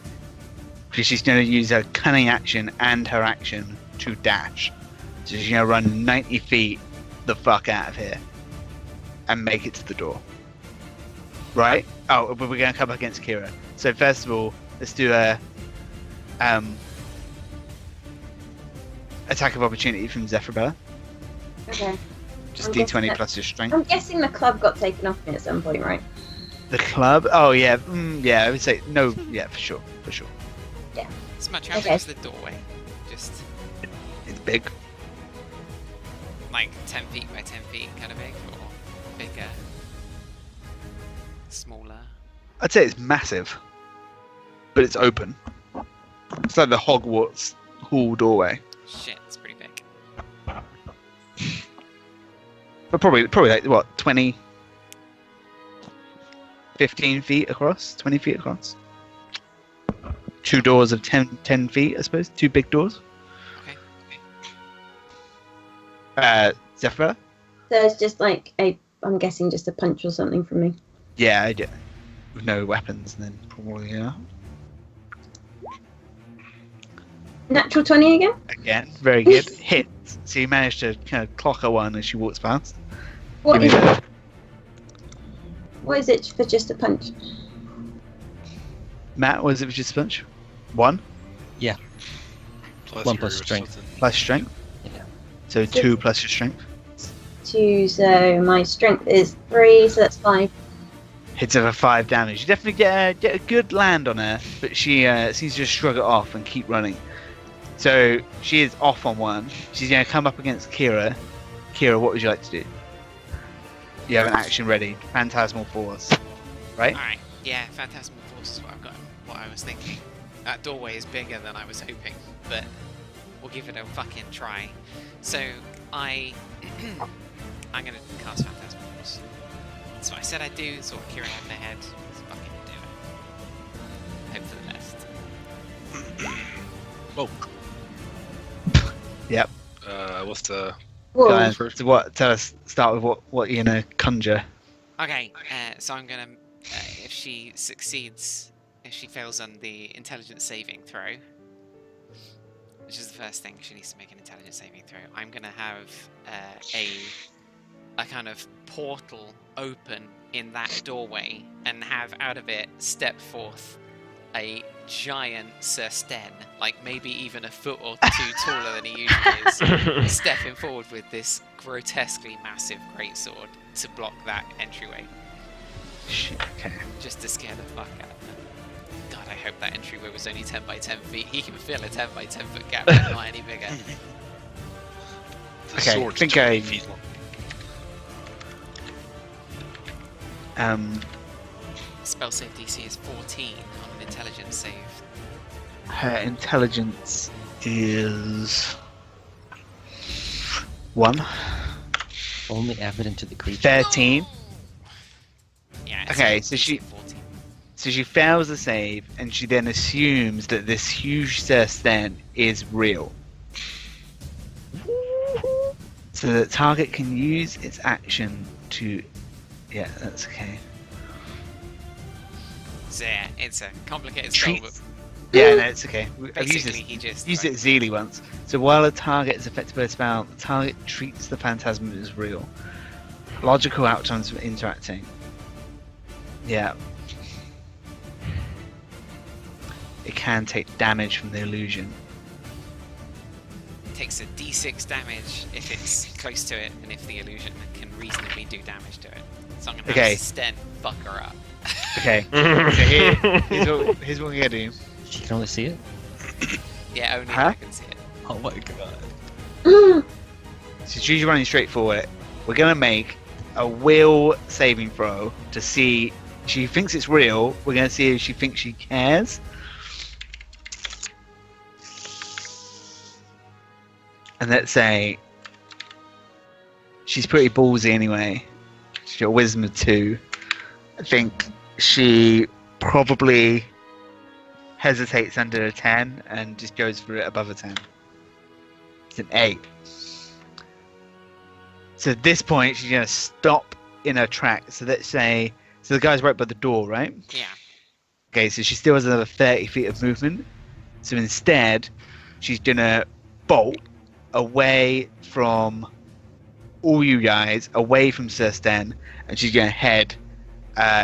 Because she's going to use her cunning action and her action to dash. So she's going to run 90 feet the fuck out of here. And make it to the door. Right? Oh, but we're going to come up against Kira. So first of all, let's do a attack of opportunity from Zephyrabella. Okay. Just I'm guessing D20 that- plus your strength. I'm guessing the club got taken off me at some point, right? The club? Oh yeah, yeah. I would say no. Yeah, for sure. It's much how big Okay. is the doorway? Just It's big. like 10 feet by 10 feet kind of big, or bigger? Smaller? I'd say it's massive, but it's open. It's like the Hogwarts hall doorway, Shit, it's pretty big. but probably like what 20, 15 feet across, 20 feet across. Two doors of 10 feet, I suppose. Two big doors. Okay. Zephyr? So it's just like I'm guessing just a punch or something from me. Yeah, I do. With no weapons, then probably yeah. Natural 20 again? Again, very good. Hits. So you managed to kind of clock her one as she walks past. What Give me is, that. what is it for just a punch? Matt, was it just a punch? 1 Plus 1 your plus strength. something. plus strength. Yeah. So 2 plus your strength. 2, so my strength is 3, so that's 5. Hits her for 5 damage. You definitely get a good land on her, but she seems to just shrug it off and keep running. So she is off on 1. She's going to come up against Kira. Kira, what would you like to do? You have an action ready. Phantasmal Force. Right? Alright, yeah, Phantasmal Force is what I've got. What I was thinking. That doorway is bigger than I was hoping, but we'll give it a fucking try. So I'm gonna cast Phantasmal Force. So I said I'd do. It's what Kira had in her head. Let's fucking do it. Hope for the best. Oh. Yep. What's the Whoa. Guys, so what? Tell us. Start with what you're gonna conjure. Okay, so I'm gonna. If she succeeds, if she fails on the intelligence saving throw, which is the first thing, she needs to make an intelligence saving throw. I'm gonna have a kind of portal open in that doorway and have out of it step forth a giant Sir Sten, like maybe even a foot or two taller than he usually is, stepping forward with this grotesquely massive greatsword to block that entryway. Shit, okay. Just to scare the fuck out of them. God, I hope that entryway was only 10 by 10 feet. He can fill a 10 by 10 foot gap, but not any bigger. The Okay, sword's think 20 I- feet long. Spell save DC is 14 on an intelligence save. Her intelligence is 1. Only evident to the creature. 13. Yeah. Okay, so so she- DC 14. So she fails the save, and she then assumes that this huge Sir Sten is real. So the target can use its action to... Yeah, that's okay. So yeah, it's a complicated spell, but Yeah, no, it's okay. I've used basically it, he just used like, it Zeely once. So while a target is affected by a spell, the target treats the phantasm as real. Logical outcomes of interacting. Yeah. It can take damage from the illusion. takes a d6 damage if it's close to it, and if the illusion can reasonably do damage to it. So I'm gonna Okay. have Sten fuck her up. Okay. So here's what we're gonna do. She can only see it? Yeah, only Huh? I can see it. Oh my god. So she's running straight forward. We're gonna make a will saving throw to see. She thinks it's real. We're gonna see if she thinks she cares. And let's say she's pretty ballsy anyway. She's got a wisdom of 2. I think she probably hesitates under a 10 and just goes for it above a 10. It's an 8. So at this point, she's going to stop in her track. So let's say, so the guy's right by the door, right? Yeah. Okay, so she still has another 30 feet of movement. So instead, she's going to bolt away from all you guys, away from Sir Sten, and she's going to head.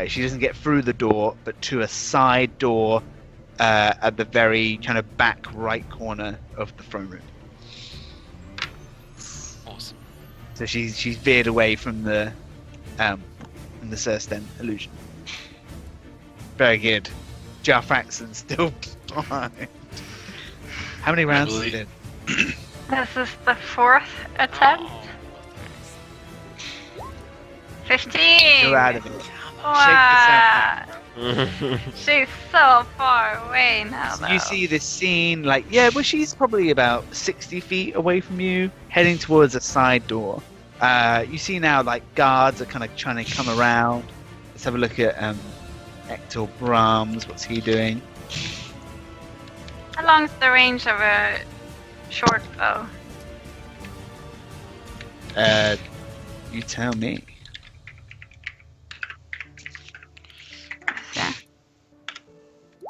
She doesn't get through the door, but to a side door at the very kind of back right corner of the throne room. Awesome. So she's veered away from the Sir Sten illusion. Very good. Jarfaxon's still behind. How many rounds has it believe- been? This is the 4th attempt. Oh, 15. You're out of it. Wow. She's so far away now, So though. you see this scene, like, yeah, well, she's probably about 60 feet away from you, heading towards a side door. You see now, like, guards are kind of trying to come around. Let's have a look at Ector Brahms. What's he doing? How long's the range of a short bow? You tell me. Yeah.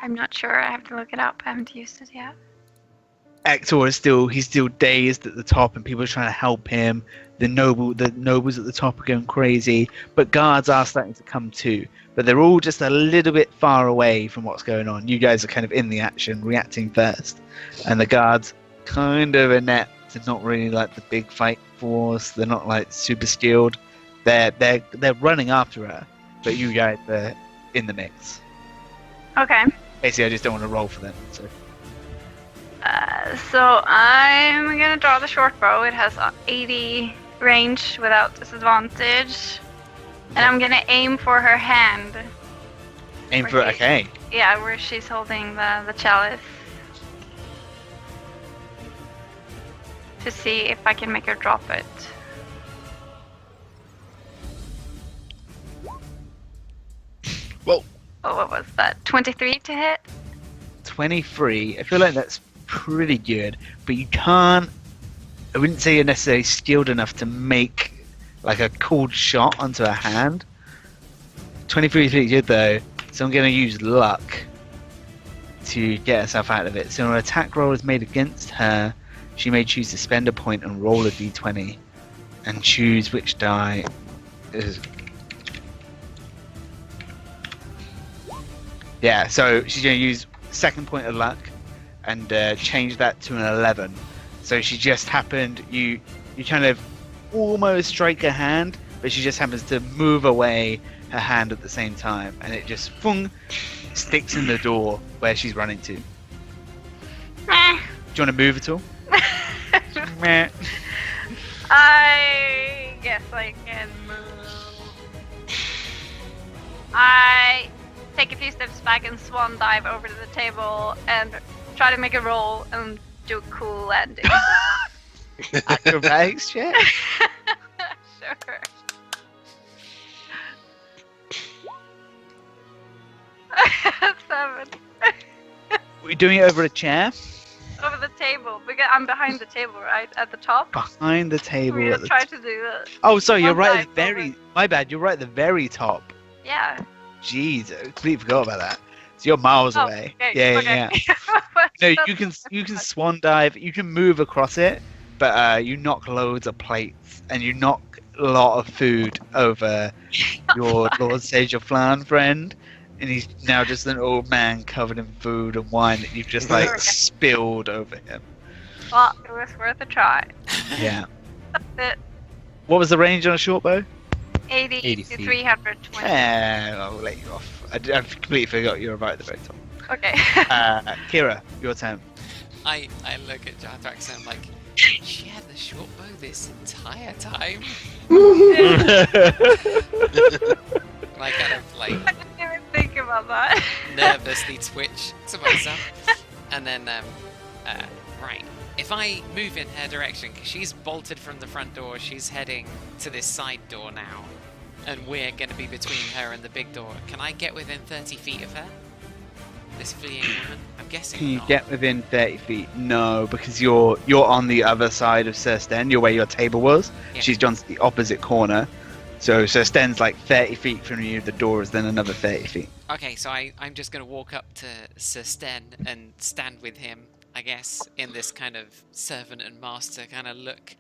I'm not sure. I have to look it up. I haven't used it yet. Ector is still dazed at the top, and people are trying to help him. The nobles at the top are going crazy, but guards are starting to come too. But they're all just a little bit far away from what's going on. You guys are kind of in the action, reacting first, and the guards kind of inept. They're not really like the big fight force. They're not like super skilled. They're running after her, but you guys are in the mix. Okay. Basically, I just don't want to roll for them. So. So I'm gonna draw the short bow. It has 80 range without disadvantage, and I'm gonna aim for her hand. Aim for it. Okay. Yeah, where she's holding the chalice. To see if I can make her drop it. Well, Oh, what was that? 23 to hit? 23. I feel like that's pretty good, but you can't. I wouldn't say you're necessarily skilled enough to make like a cold shot onto a hand. 23 is pretty good though, so I'm going to use luck to get herself out of it. So when an attack roll is made against her, she may choose to spend a point and roll a d20 and choose which die is. Yeah, so she's going to use second point of luck and change that to an 11. So she just happened, you kind of almost strike her hand, but she just happens to move away her hand at the same time, and it just sticks in the door where she's running to. Do you want to move at all? Meh. I guess I can move. I take a few steps back and swan dive over to the table and try to make a roll and do a cool landing. Acrobatics check? Sure. Seven. We're doing it over a chair? Over the table. Because I'm behind the table, right? At the top. Behind the table. We're at gonna the try to do that. Oh, sorry, you're Swan right at dive the very... over. My bad, you're right at the very top. Yeah. Jeez, I completely forgot about that. So you're miles Oh, away. okay, Yeah, okay. yeah. No, you can swan dive. You can move across it, but you knock loads of plates and you knock a lot of food over your Lord Sage of Flan friend, and he's now just an old man covered in food and wine that you've just like Okay. spilled over him. Well, it was worth a try. Yeah. That's it. What was the range on a short bow? 80, 80 to feet. 320. I'll let you off. I completely forgot you were right at the very top. Okay. Kira, your turn. I look at Jarthrax and I'm like, she had the short bow this entire time. And I kind of like I didn't even think about that. nervously twitch to myself. And then, right. If I move in her direction, because she's bolted from the front door, she's heading to this side door now. And we're going to be between her and the big door. Can I get within 30 feet of her? This fleeing woman? I'm guessing Can you not. get within 30 feet? No, because you're on the other side of Sir Sten. You're where your table was. Yeah. She's on the opposite corner. So Sir Sten's like 30 feet from you. The door is then another 30 feet. Okay, so I'm just going to walk up to Sir Sten and stand with him, I guess, in this kind of servant and master kind of look.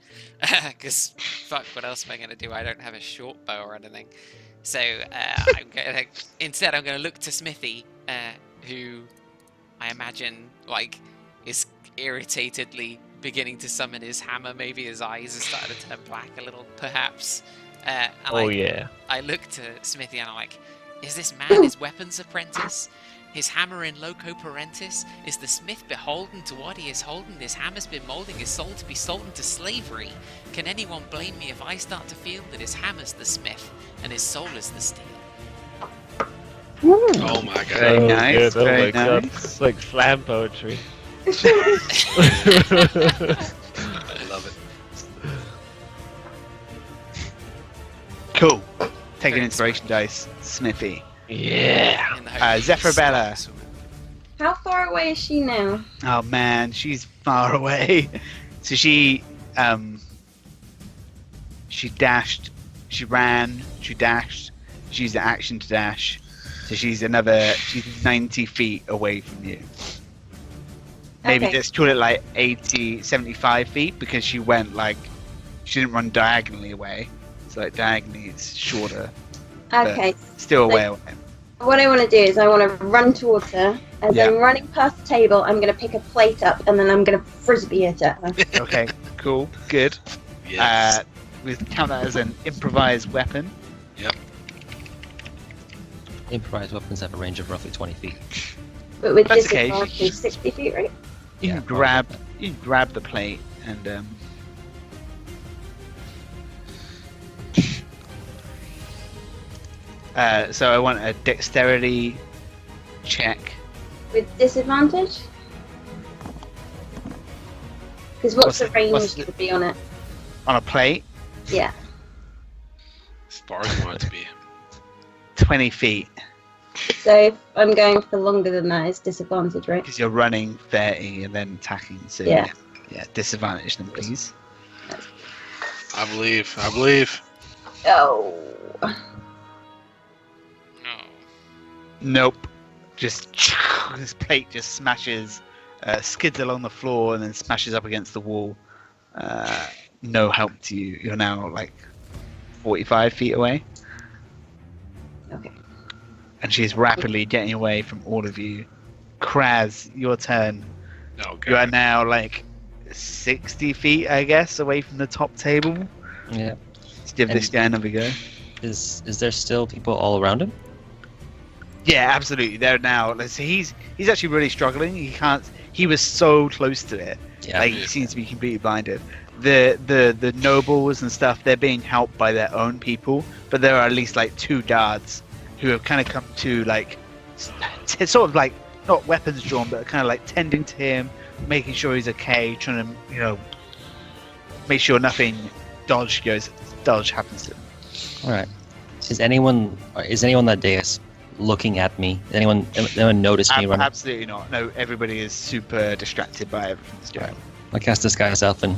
Because, fuck, what else am I going to do? I don't have a short bow or anything. So, instead I'm going to look to Smithy, who I imagine, like, is irritatedly beginning to summon his hammer. Maybe his eyes are starting to turn black a little, perhaps. And Yeah. I look to Smithy and I'm like, is this man his weapons apprentice? His hammer in loco parentis? Is the smith beholden to what he is holden? His hammer's been moulding his soul to be sold into slavery. Can anyone blame me if I start to feel that his hammer's the smith and his soul is the steel? Oh my god. Very nice, Good. Oh very my god. nice. It's like slam poetry. I love it. Cool. Take an inspiration dice, Smithy. Yeah. In the hope that he Zephyrbella. stops. How far away is she now? Oh man, she's far away. So she dashed, she ran, she dashed, she used the action to dash. So she's 90 feet away from you. Maybe Okay. let's call it like 80, 75 feet because she went like, she didn't run diagonally away. So like diagonally it's shorter, Okay. still away. What I want to do is I want to run towards her. As Yeah. I'm running past the table, I'm going to pick a plate up and then I'm going to frisbee it at her. Okay, cool, good. Yes. We count that as an improvised weapon. Improvised weapons have a range of roughly 20 feet. But with That's okay. disadvantage, 60 feet, right? You Yeah, can grab the plate and so I want a dexterity check. With disadvantage? Because what's the range what's the- to be on it? On a plate, Yeah. As far as you want it to be. 20 feet, So if I'm going for longer than that, it's disadvantage, right? because you're running 30 and then attacking. So Yeah. yeah, disadvantage then, please. I believe. Oh. No. Nope. Just this plate just smashes, skids along the floor and then smashes up against the wall. No help to you. You're now like 45 feet away. Okay. and she's rapidly getting away from all of you. Kraz, your turn. Oh, God. You are now like 60 feet, I guess, away from the top table. Yeah. Let's give this guy another go. Is there still people all around him? Yeah, absolutely. They're now. He's actually really struggling. He can't. He was so close to it. Yeah. Like, he seems to be completely blinded. The nobles and stuff, they're being helped by their own people, but there are at least like 2 guards who have kind of come to like sort of like not weapons drawn, but kind of like tending to him, making sure he's okay, trying to make sure nothing dodge happens to him. All right. Is anyone that dais looking at me? Anyone notice me running? Absolutely not. No, everybody is super distracted by everything that's going on. I cast disguise self and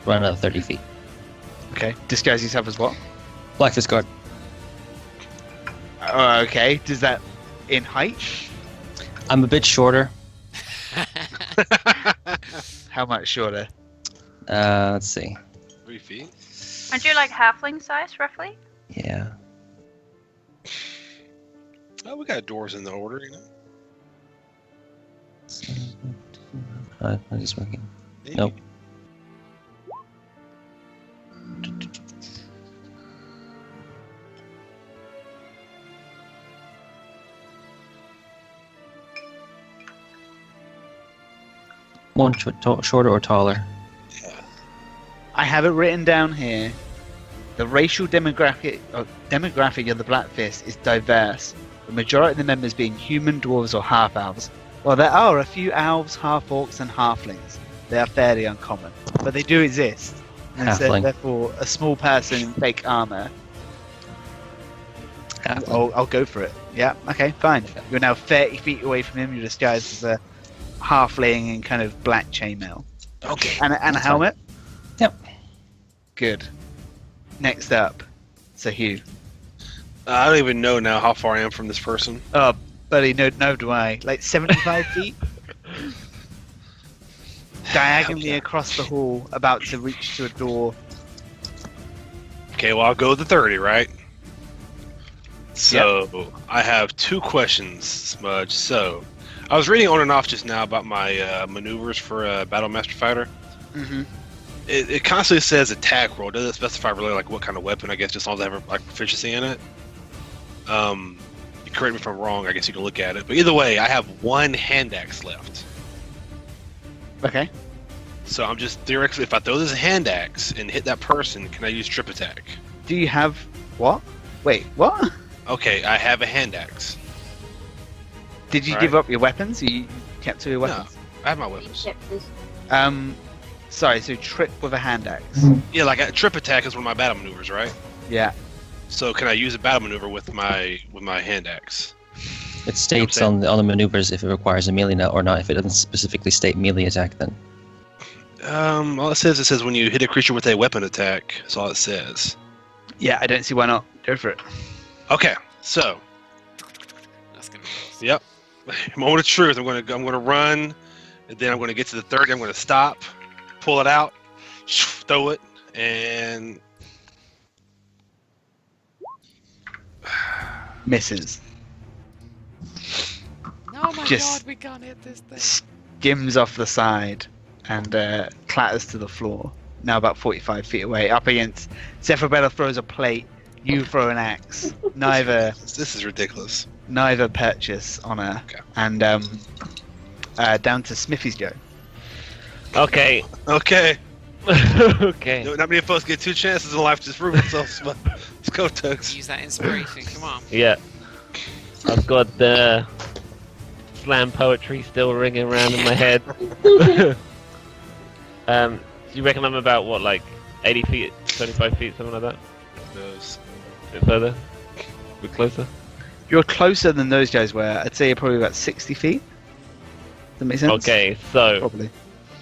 run another 30 feet. Okay. Disguise yourself as what? Black Fist Guard. Okay. Does that in height? I'm a bit shorter. How much shorter? Let's see. 3 feet. Aren't you like halfling size, roughly? Yeah. Oh, we got doors in the order, you know. I'm just working. Nope. One shorter or taller. I have it written down here. The racial demographic of the Black Fist is diverse, the majority of the members being human, dwarves, or half-elves. While there are a few elves, half-orcs, and halflings, they are fairly uncommon, but they do exist. And so, therefore, a small person in fake armor. I'll go for it. Yeah, okay, fine. You're now 30 feet away from him. You're disguised as a halfling in kind of black chainmail. Okay. And a helmet? Yep. Good. Next up, so Hugh. I don't even know now how far I am from this person. Oh, buddy, no do I. Like 75 feet? Diagonally across the hall, about to reach to a door. Okay, well, I'll go with the 30, right? So, I have 2 questions, Smudge. So, I was reading on and off just now about my maneuvers for a Battle Master Fighter. Mm-hmm. It constantly says attack roll. It doesn't specify really like what kind of weapon. I guess just all that have like proficiency in it. You correct me if I'm wrong. I guess you can look at it. But either way, I have 1 hand axe left. Okay. So I'm just theoretically, if I throw this hand axe and hit that person, can I use trip attack? Do you have what? Wait, what? Okay, I have a hand axe. Did you give up your weapons? You kept to your weapons? No, I have my weapons. Sorry, so trip with a hand axe. Yeah, like a trip attack is one of my battle maneuvers, right? Yeah. So can I use a battle maneuver with my hand axe? It states on the maneuvers if it requires a melee or not. If it doesn't specifically state melee attack, then. All it says when you hit a creature with a weapon attack. That's all it says. Yeah, I don't see why not. Go for it. Okay, so. That's gonna be close. Yep. Moment of truth. I'm gonna run, and then I'm gonna get to the 30. I'm gonna stop, pull it out, throw it, and misses. Oh my Just god, we can't hit this thing. Skims off the side and clatters to the floor. Now about 45 feet away, up against. Zephyrabella throws a plate. You throw an axe. Neither. This is ridiculous. Neither purchase on her. Okay. And down to Smithy's go. Okay. Okay. Okay. Not many folks get 2 chances in life to prove themselves. But let's go, Tugs. Use that inspiration, come on. Yeah. I've got the slam poetry still ringing around in my head. Do you reckon I'm about, what, like 80 feet, 25 feet, something like that? Knows. A bit further? A bit closer? You're closer than those guys were. I'd say you're probably about 60 feet. Does that make sense? Okay, so Probably.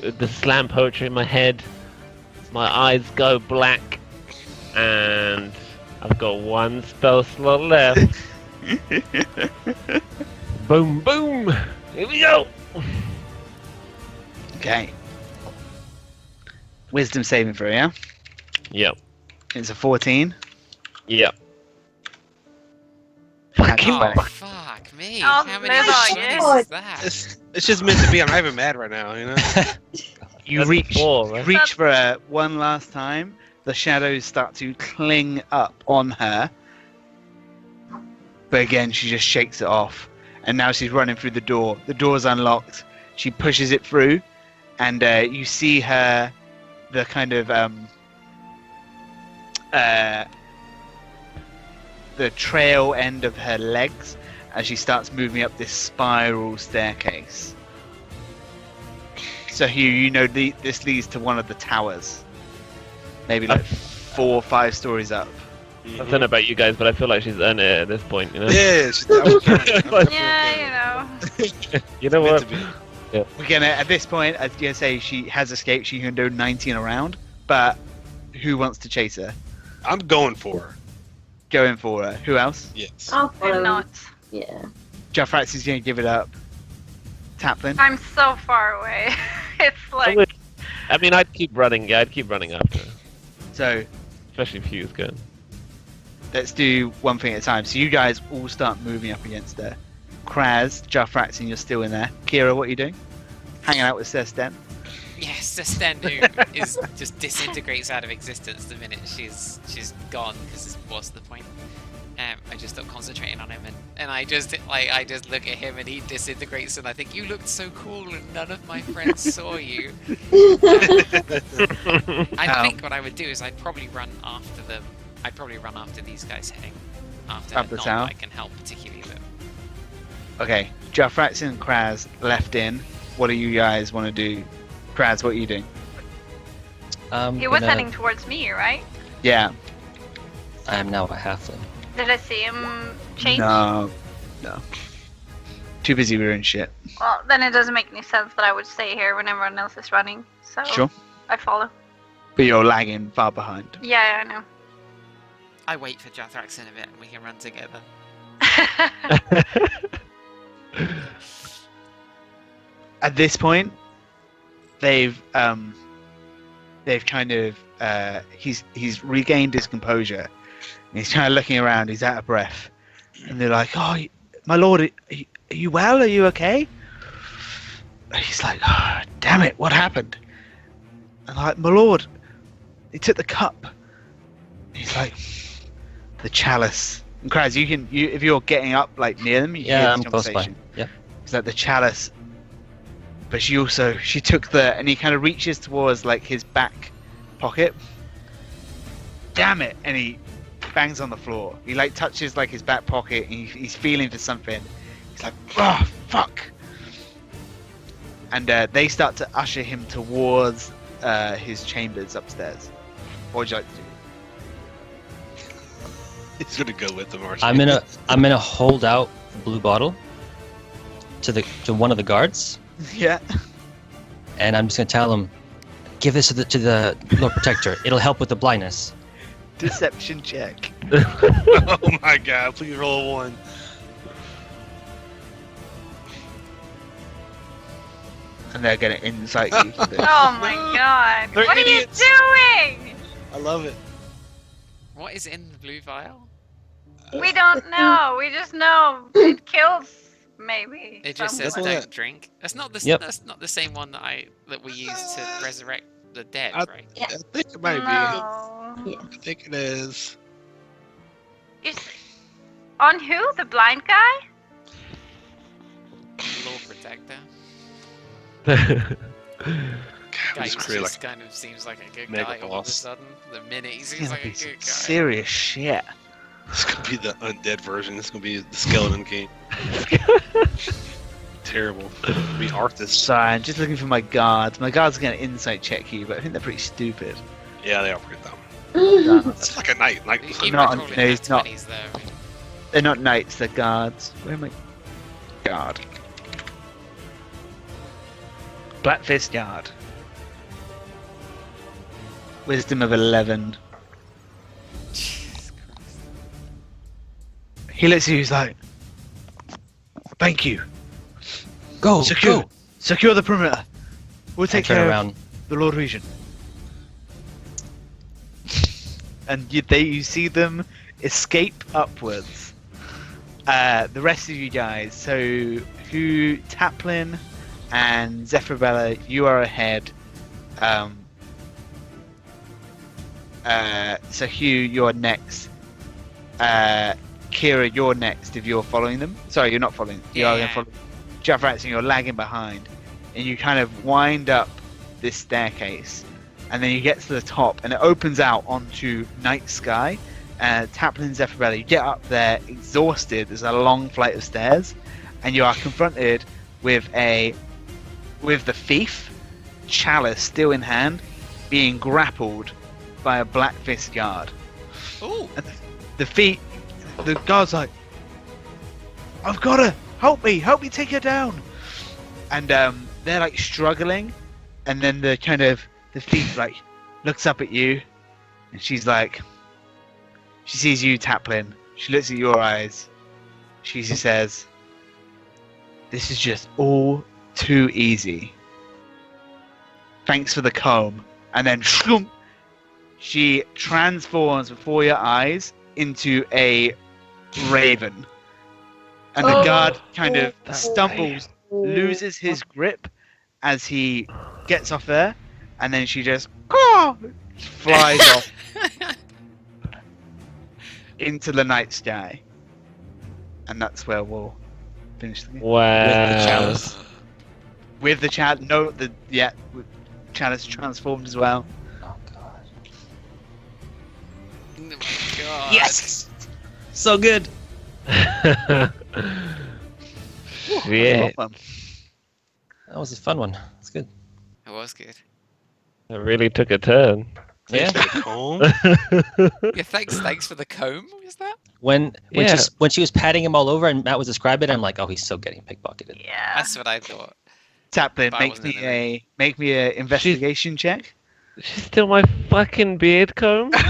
the slam poetry in my head, my eyes go black, and I've got 1 spell slot left. Boom, boom! Here we go! Okay. Wisdom saving throw, yeah? Yep. It's a 14. Yep. Fucking That's Oh, fine. fuck me. Oh, How many my opportunities God. is that? It's just meant to be. I'm not even mad right now, you know. You That's reach, 4, right? reach for her one last time. The shadows start to cling up on her. But again, she just shakes it off. And now she's running through the door. The door's unlocked. She pushes it through. And you see her, the kind of, the trail end of her legs as she starts moving up this spiral staircase. So Hugh, you know this leads to one of the towers. Maybe like 4 or 5 stories up. I don't know about you guys, but I feel like she's earned it at this point, you know? Yeah, Yeah, You know what? We're gonna, at this point, as you say, she has escaped. She can do 90 in a round. But who wants to chase her? I'm going for her. Going for her. Who else? Yes. I'll follow I'm him. not. Yeah. Jafrax is gonna give it up. Taplin. I'm so far away. It's like I mean, I'd keep running. Yeah, I'd keep running after her. So Especially if Hugh's good. let's do one thing at a time. So you guys all start moving up against her. Kraz, Jafrax, and you're still in there. Kira, what are you doing? Hanging out with Sesten. Yes, the Sten who is just disintegrates out of existence the minute she's gone, because what's the point? I just stop concentrating on him, and I just look at him and he disintegrates, and I think you looked so cool and none of my friends saw you. I think what I would do is I'd probably run after them. I'd probably run after these guys heading after Up the not tower? that I can help particularly, but Okay, Jafrax and Kraz left in. What do you guys want to do? Kraz, what are you doing? he was heading towards me, right? Yeah. I am now a halfling. Did I see him change? No. Too busy doing shit. Well, then it doesn't make any sense that I would stay here when everyone else is running. So Sure. I follow. But you're lagging far behind. Yeah, I know. I wait for Jathrax in a bit and we can run together. At this point, they've kind of he's regained his composure. And he's kind of looking around. He's out of breath, and they're like, "Oh, my lord, are you well? Are you okay?" And he's like, "Oh, damn it, what happened?" And I'm like, "My lord, he took the cup." And he's like, "The chalice." And Kraz, you if you're getting up like near them, you Yeah, hear I'm this close by. conversation. Yep. It's like the chalice. But she took and he kind of reaches towards like his back pocket. Damn it! And he bangs on the floor. He like touches like his back pocket and he's feeling for something. He's like, oh fuck! And they start to usher him towards his chambers upstairs. What would you like to do? He's gonna go with them, aren't I'm gonna hold out the blue bottle to one of the guards, Yeah. and I'm just gonna tell him, give this to the Lord Protector. It'll help with the blindness. Deception check. Oh my god! Please roll a 1. And they're gonna incite you to this. Oh my god. They're What idiots. are you doing? I love it. What is in the blue vial? We don't know. We just know it kills, maybe. It just says someone. don't drink. That's not the Yep. That's not the same one that we use to resurrect the dead, I- right? I think it might be. No. I think it is. On who? The blind guy? Lord Protector. God, Guy this who create just like kind of seems like a good mega guy all of a boss. sudden. The minute he It's seems gonna like a be some good guy. serious shit. this could be the undead version. This is gonna be the Skeleton King. Terrible. It'll be Arthas. Sorry, I'm just looking for my guards. My guards are gonna insight check you, but I think they're pretty stupid. Yeah, they are pretty dumb. It's like a knight. Even Not- rolling no, nat he's not. 20s though. They're not knights, they're guards. Where am I? Guard. Blackfist guard. Wisdom of 11. Jesus Christ. He looks at you, he's like, thank you. Go, Secure. go. Secure the perimeter. We'll I take turn care around. of the Lord Regent. And you see them escape upwards. The rest of you guys. So, who Taplin and Zephyrabella, you are ahead. So Hugh, you're next. Kira, you're next if you're following them. Sorry, you're not following. You are Yeah. following. Jaffrats, and you're lagging behind, and you kind of wind up this staircase, and then you get to the top, and it opens out onto night sky. Taplin and Zephyrabella, you get up there exhausted. There's a long flight of stairs, and you are confronted with the thief, Chalice still in hand, being grappled by a black fist guard. Ooh. And the guard's like, I've got her, help me take her down. And they're like struggling, and then the thief like looks up at you, and she's like, she sees you, Taplin, she looks at your eyes, she just says, this is just all too easy. Thanks for the comb. And then shloom, she transforms before your eyes into a raven. And the guard kind of stumbles, loses his grip as he gets off there, and then she just flies off into the night sky. And that's where we'll finish the game. Wow. With the chalice. With Chalice transformed as well. Oh god. Oh my god. Yes. So good. Yeah. Well, That was a fun one. It's good. It was good. It really took a turn. Yeah. Comb? Yeah, thanks for the comb. Is that? When Yeah. she was patting him all over and Matt was describing it, I'm like, oh, he's so getting pickpocketed. Yeah. That's what I thought. Taplin, But I make wasn't me a investigation check. She's still my fucking beard comb. That's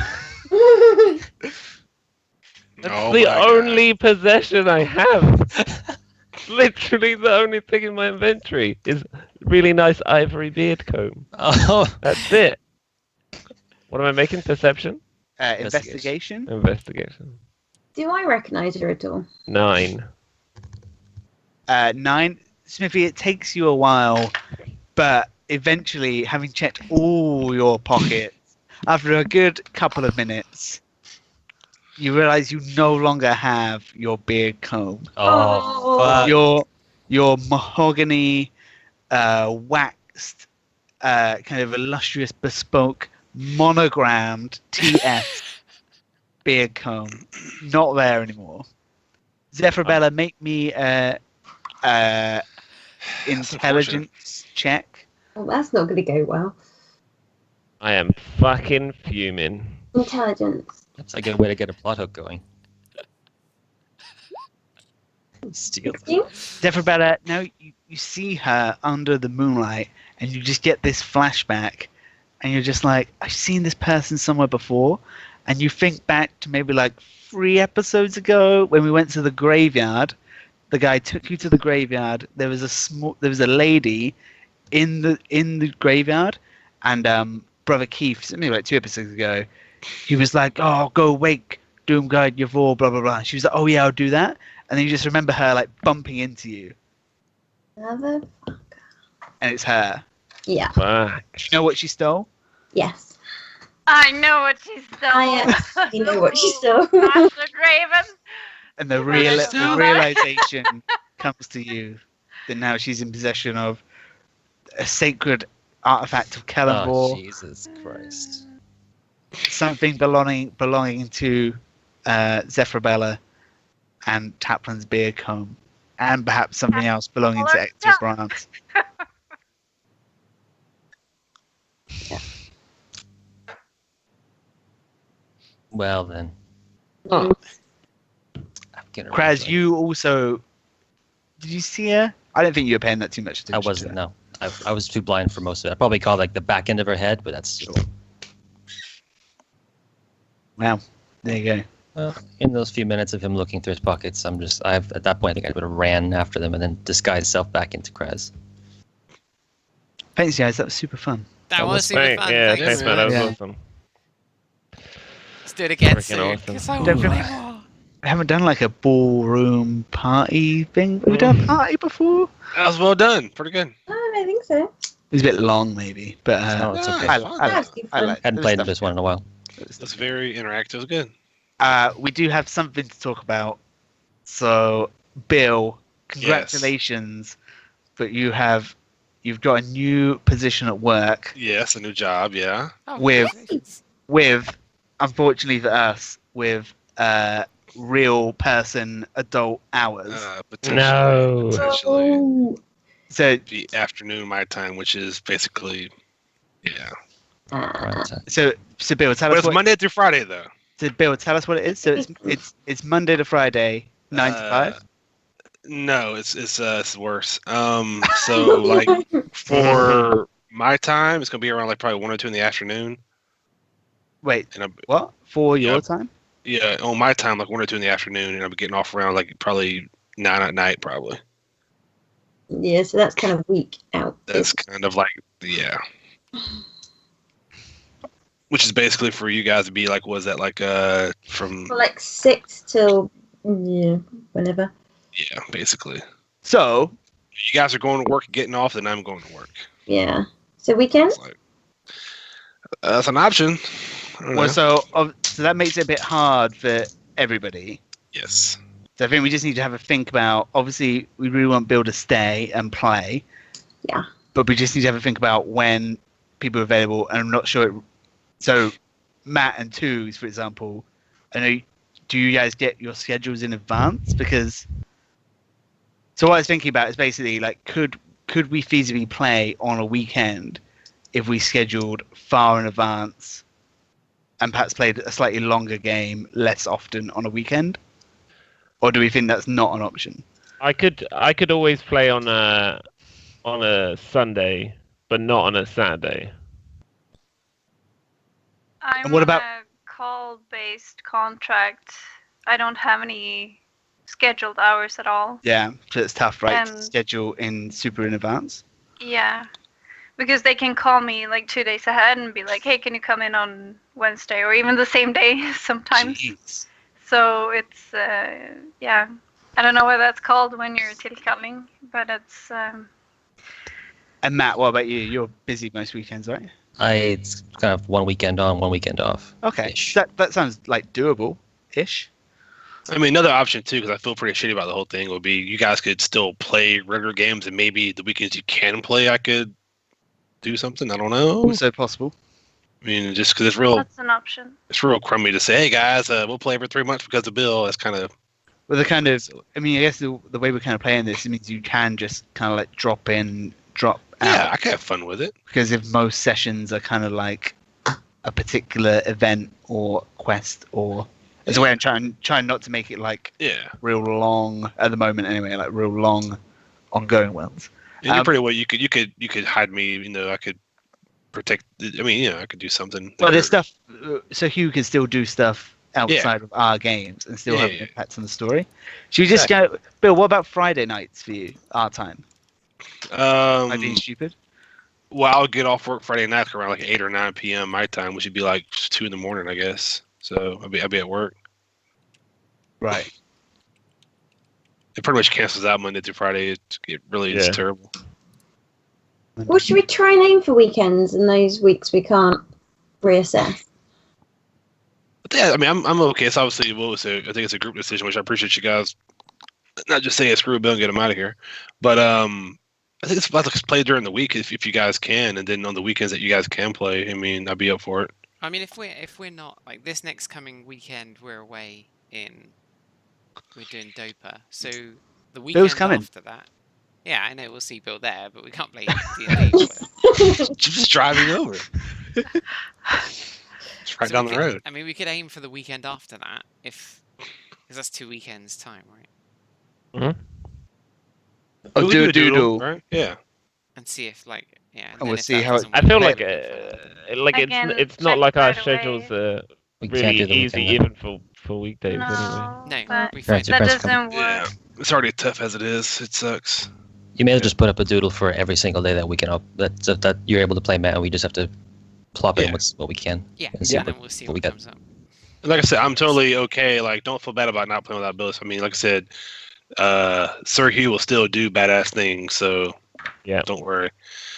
Oh the my God. only possession I have. Literally the only thing in my inventory is really nice ivory beard comb. Oh, That's it. What am I making? Perception? Investigation. Investigation. Do I recognise her at all? 9. 9. Smithy, it takes you a while, but eventually, having checked all your pockets, after a good couple of minutes, you realise you no longer have your beard comb. oh, Oh. fuck. Your mahogany, waxed, kind of illustrious, bespoke, monogrammed TS beard comb, not there anymore. Zephyrabella, make me intelligence check. Oh, that's not going to go well. I am fucking fuming. Intelligence. That's a good way to get a plot hook going. Steal. 16? Zephyrabella, now you see her under the moonlight, and you just get this flashback, and you're just like, I've seen this person somewhere before, and you think back to maybe like 3 episodes ago when we went to the graveyard. The guy took you to the graveyard. There was a lady in the graveyard, and Brother Keith, maybe like 2 episodes ago, he was like, "Oh, go wake Doomguard Yavor, blah blah blah." She was like, "Oh yeah, I'll do that." And then you just remember her like bumping into you, Motherfucker. and it's her. Yeah. Fuck. Do you know what she stole? Yes. I know what she stole. I actually know what she stole. Master Graven. And the Stole that. realization comes to you that now she's in possession of a sacred artifact of Oh, Kellenvor, Jesus Christ. something belonging to Zephyrabella and Taplin's beard comb, and perhaps something else belonging to Hector Grant. Well then. Oh. I'm gonna Kraz, retry. you also... Did you see her? I don't think you were paying that too much I attention. wasn't, to her. no. I was too blind for most of it. I probably caught like the back end of her head, but that's just... Wow. There you go. Well, in those few minutes of him looking through his pockets, at that point I think I would have ran after them and then disguised self back into Kraz. Thanks, guys. That was super fun. That was super Thanks, fun. yeah, Thanks, thanks, man. That was Yeah. awesome. Let's do it again Freaking soon. awesome. 'Cause I Don't wanna forget- play more. haven't done like a ballroom party thing. Have we done a party before? That was well done. Pretty good. I don't think so. It was a bit long, maybe, but No, it's okay. That's good fun. Hadn't played this one in a while. That's very interactive. It was good. We do have something to talk about. So, Bill, congratulations, but you've got a new position at work. Yes, a new job. Yeah. Oh, With- congratulations. With, unfortunately for us, with real person adult hours. Potentially. No. Potentially. Oh. So, The afternoon my time, which is basically, yeah. Right. so Bill, tell But us it's what. Monday through Friday though. So, Bill, tell us what it is. So it's Monday to Friday, 9 to 5. No, it's worse. So like for my time, it's gonna be around like probably 1 or 2 in the afternoon. Wait, And I'm, what? For your Yeah. time? yeah, on my time, like 1 or 2 in the afternoon, and I'll be getting off around like probably 9 at night, probably. Yeah, so that's kind of weak out. That's kind of like yeah. Which is basically for you guys to be like, was that like from For like 6 till whenever. yeah, basically. So, You guys are going to work and getting off, then I'm going to work. Yeah. So weekend? It's like, that's an option. I don't know. well, so that makes it a bit hard for everybody. Yes. So I think we just need to have a think about. Obviously, we really want Bill to stay and play. Yeah. But we just need to have a think about when people are available, and I'm not sure. So, Matt and Twos, for example, I know. Do you guys get your schedules in advance? Because. So what I was thinking about is basically like, could we feasibly play on a weekend if we scheduled far in advance, and perhaps played a slightly longer game less often on a weekend? Or do we think that's not an option? I could always play on a Sunday, but not on a Saturday. I'm And what about- on a call-based contract. I don't have any scheduled hours at all. Yeah, so it's tough, right? To And- schedule in super in advance. Yeah, because they can call me like 2 days ahead and be like, "Hey, can you come in on Wednesday?" Or even the same day sometimes. Jeez. So it's yeah. I don't know what that's called when you're tillkalling, but it's And Matt, what about you? You're busy most weekends, right? It's kind of 1 weekend on, 1 weekend off. Okay, Ish. that sounds like doable-ish. I mean, another option too, because I feel pretty shitty about the whole thing, would be you guys could still play regular games, and maybe the weekends you can play, I could do something. I don't know. Also possible. I mean, just because that's an option. it's real crummy to say, hey guys, we'll play every 3 months because of Bill. That's kind of Well, the kind of, I mean, I guess the way we're kind of playing this, it means you can just kind of like drop in, drop out. yeah. I can have fun with it. Because if most sessions are kind of like a particular event or quest, or as a way I'm trying not to make it like Yeah, real long at the moment anyway, like real long ongoing worlds. and you're pretty well. You could hide me. You know, I could protect. I mean, you know, I could do something. Well, there's stuff. So Hugh can still do stuff outside of our games and still have an Yeah. impact on the story. Should we just go, Bill? What about Friday nights for you? Our time. Am I being stupid? Well, I'll get off work Friday night around like 8 or 9 p.m. my time, which would be like 2 in the morning, I guess. So I'll be at work. Right. It pretty much cancels out Monday through Friday. It really is Yeah. terrible. Well, should we try and aim for weekends and those weeks we can't reassess? But yeah, I mean, I'm okay. It's obviously I think it's a group decision, which I appreciate you guys not just saying screw Bill and get him out of here, but I think it's about to play during the week if you guys can, and then on the weekends that you guys can play. I mean, I'd be up for it. I mean, if we're not like this next coming weekend, we're away we're doing Dopa. So the weekend coming. after that, yeah, I know we'll see Bill there, but we can't play D&D. Just driving over. It's right down the road. I mean, we could aim for the weekend after that, because that's 2 weekends time, right? Oh, We do could a doodle. right? Yeah. And see if and And then we'll if see that how it- doesn't I work, feel then like we go for Again, it's not check like our right away. schedules are We really can't do the easy weekend. even for weekdays anyway. No, No, but we Right, find your that friends come. doesn't work. Yeah. It's already tough as it is. It sucks. You may as well just put up a doodle for every single day that weekend. That you're able to play, Matt, and we just have to plop in Yeah. what we can. Yeah, and see and then we'll see what we what got. comes up. Like I said, I'm totally okay. Like, don't feel bad about not playing without Billis. I mean, like I said, Sir Hugh will still do badass things, so Yeah. don't worry.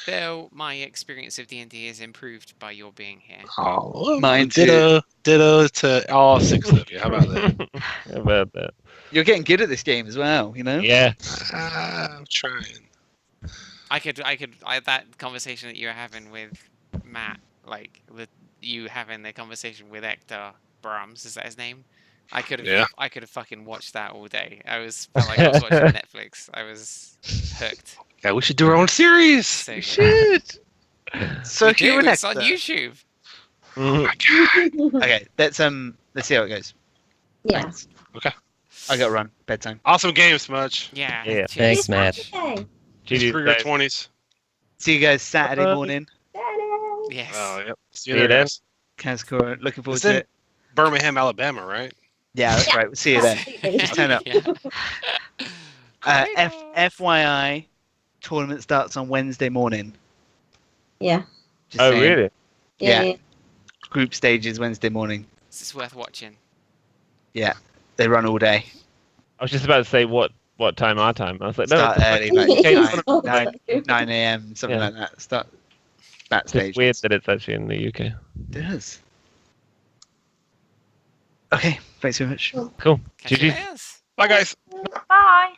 Though my experience of D&D is improved by your being here. Oh, Mine ditto to all 6 of you. How about that? How about that? You're getting good at this game as well, you know? Yeah. I'm trying. That conversation that you were having with Matt, like with you having the conversation with Hector Brahms, is that his name? I could have fucking watched that all day. Felt like I was watching Netflix. I was hooked. Yeah, we should do our own series. So We good. should. So We do, it's Hector. on YouTube. Oh my god. Okay, let's see how it goes. Yeah. Thanks. Okay. I got to run. Bedtime. Awesome game, Smudge. Yeah. Yeah. Thanks, Matt. Okay. GG's, Screw your guys. 20s. See you guys Saturday morning. Yes. Oh, yep. See See you you there, then. guys. Kazkor, looking forward It's to in it. Birmingham, Alabama, right? Yeah, that's right. We'll see you then. Absolutely. Just turn up. Yeah. FYI, tournament starts on Wednesday morning. Yeah. Just Oh, saying. really? Yeah. Yeah. Group stages Wednesday morning. This is worth watching. Yeah, they run all day. I was just about to say what time our time. I was like, no, Start it's early, like, like 9 a.m., something Yeah. like that. Start that it's stage. weird that it's actually in the UK. It is. Okay, thanks very much. Cool. Catch you GG's. later. Bye, guys. Bye.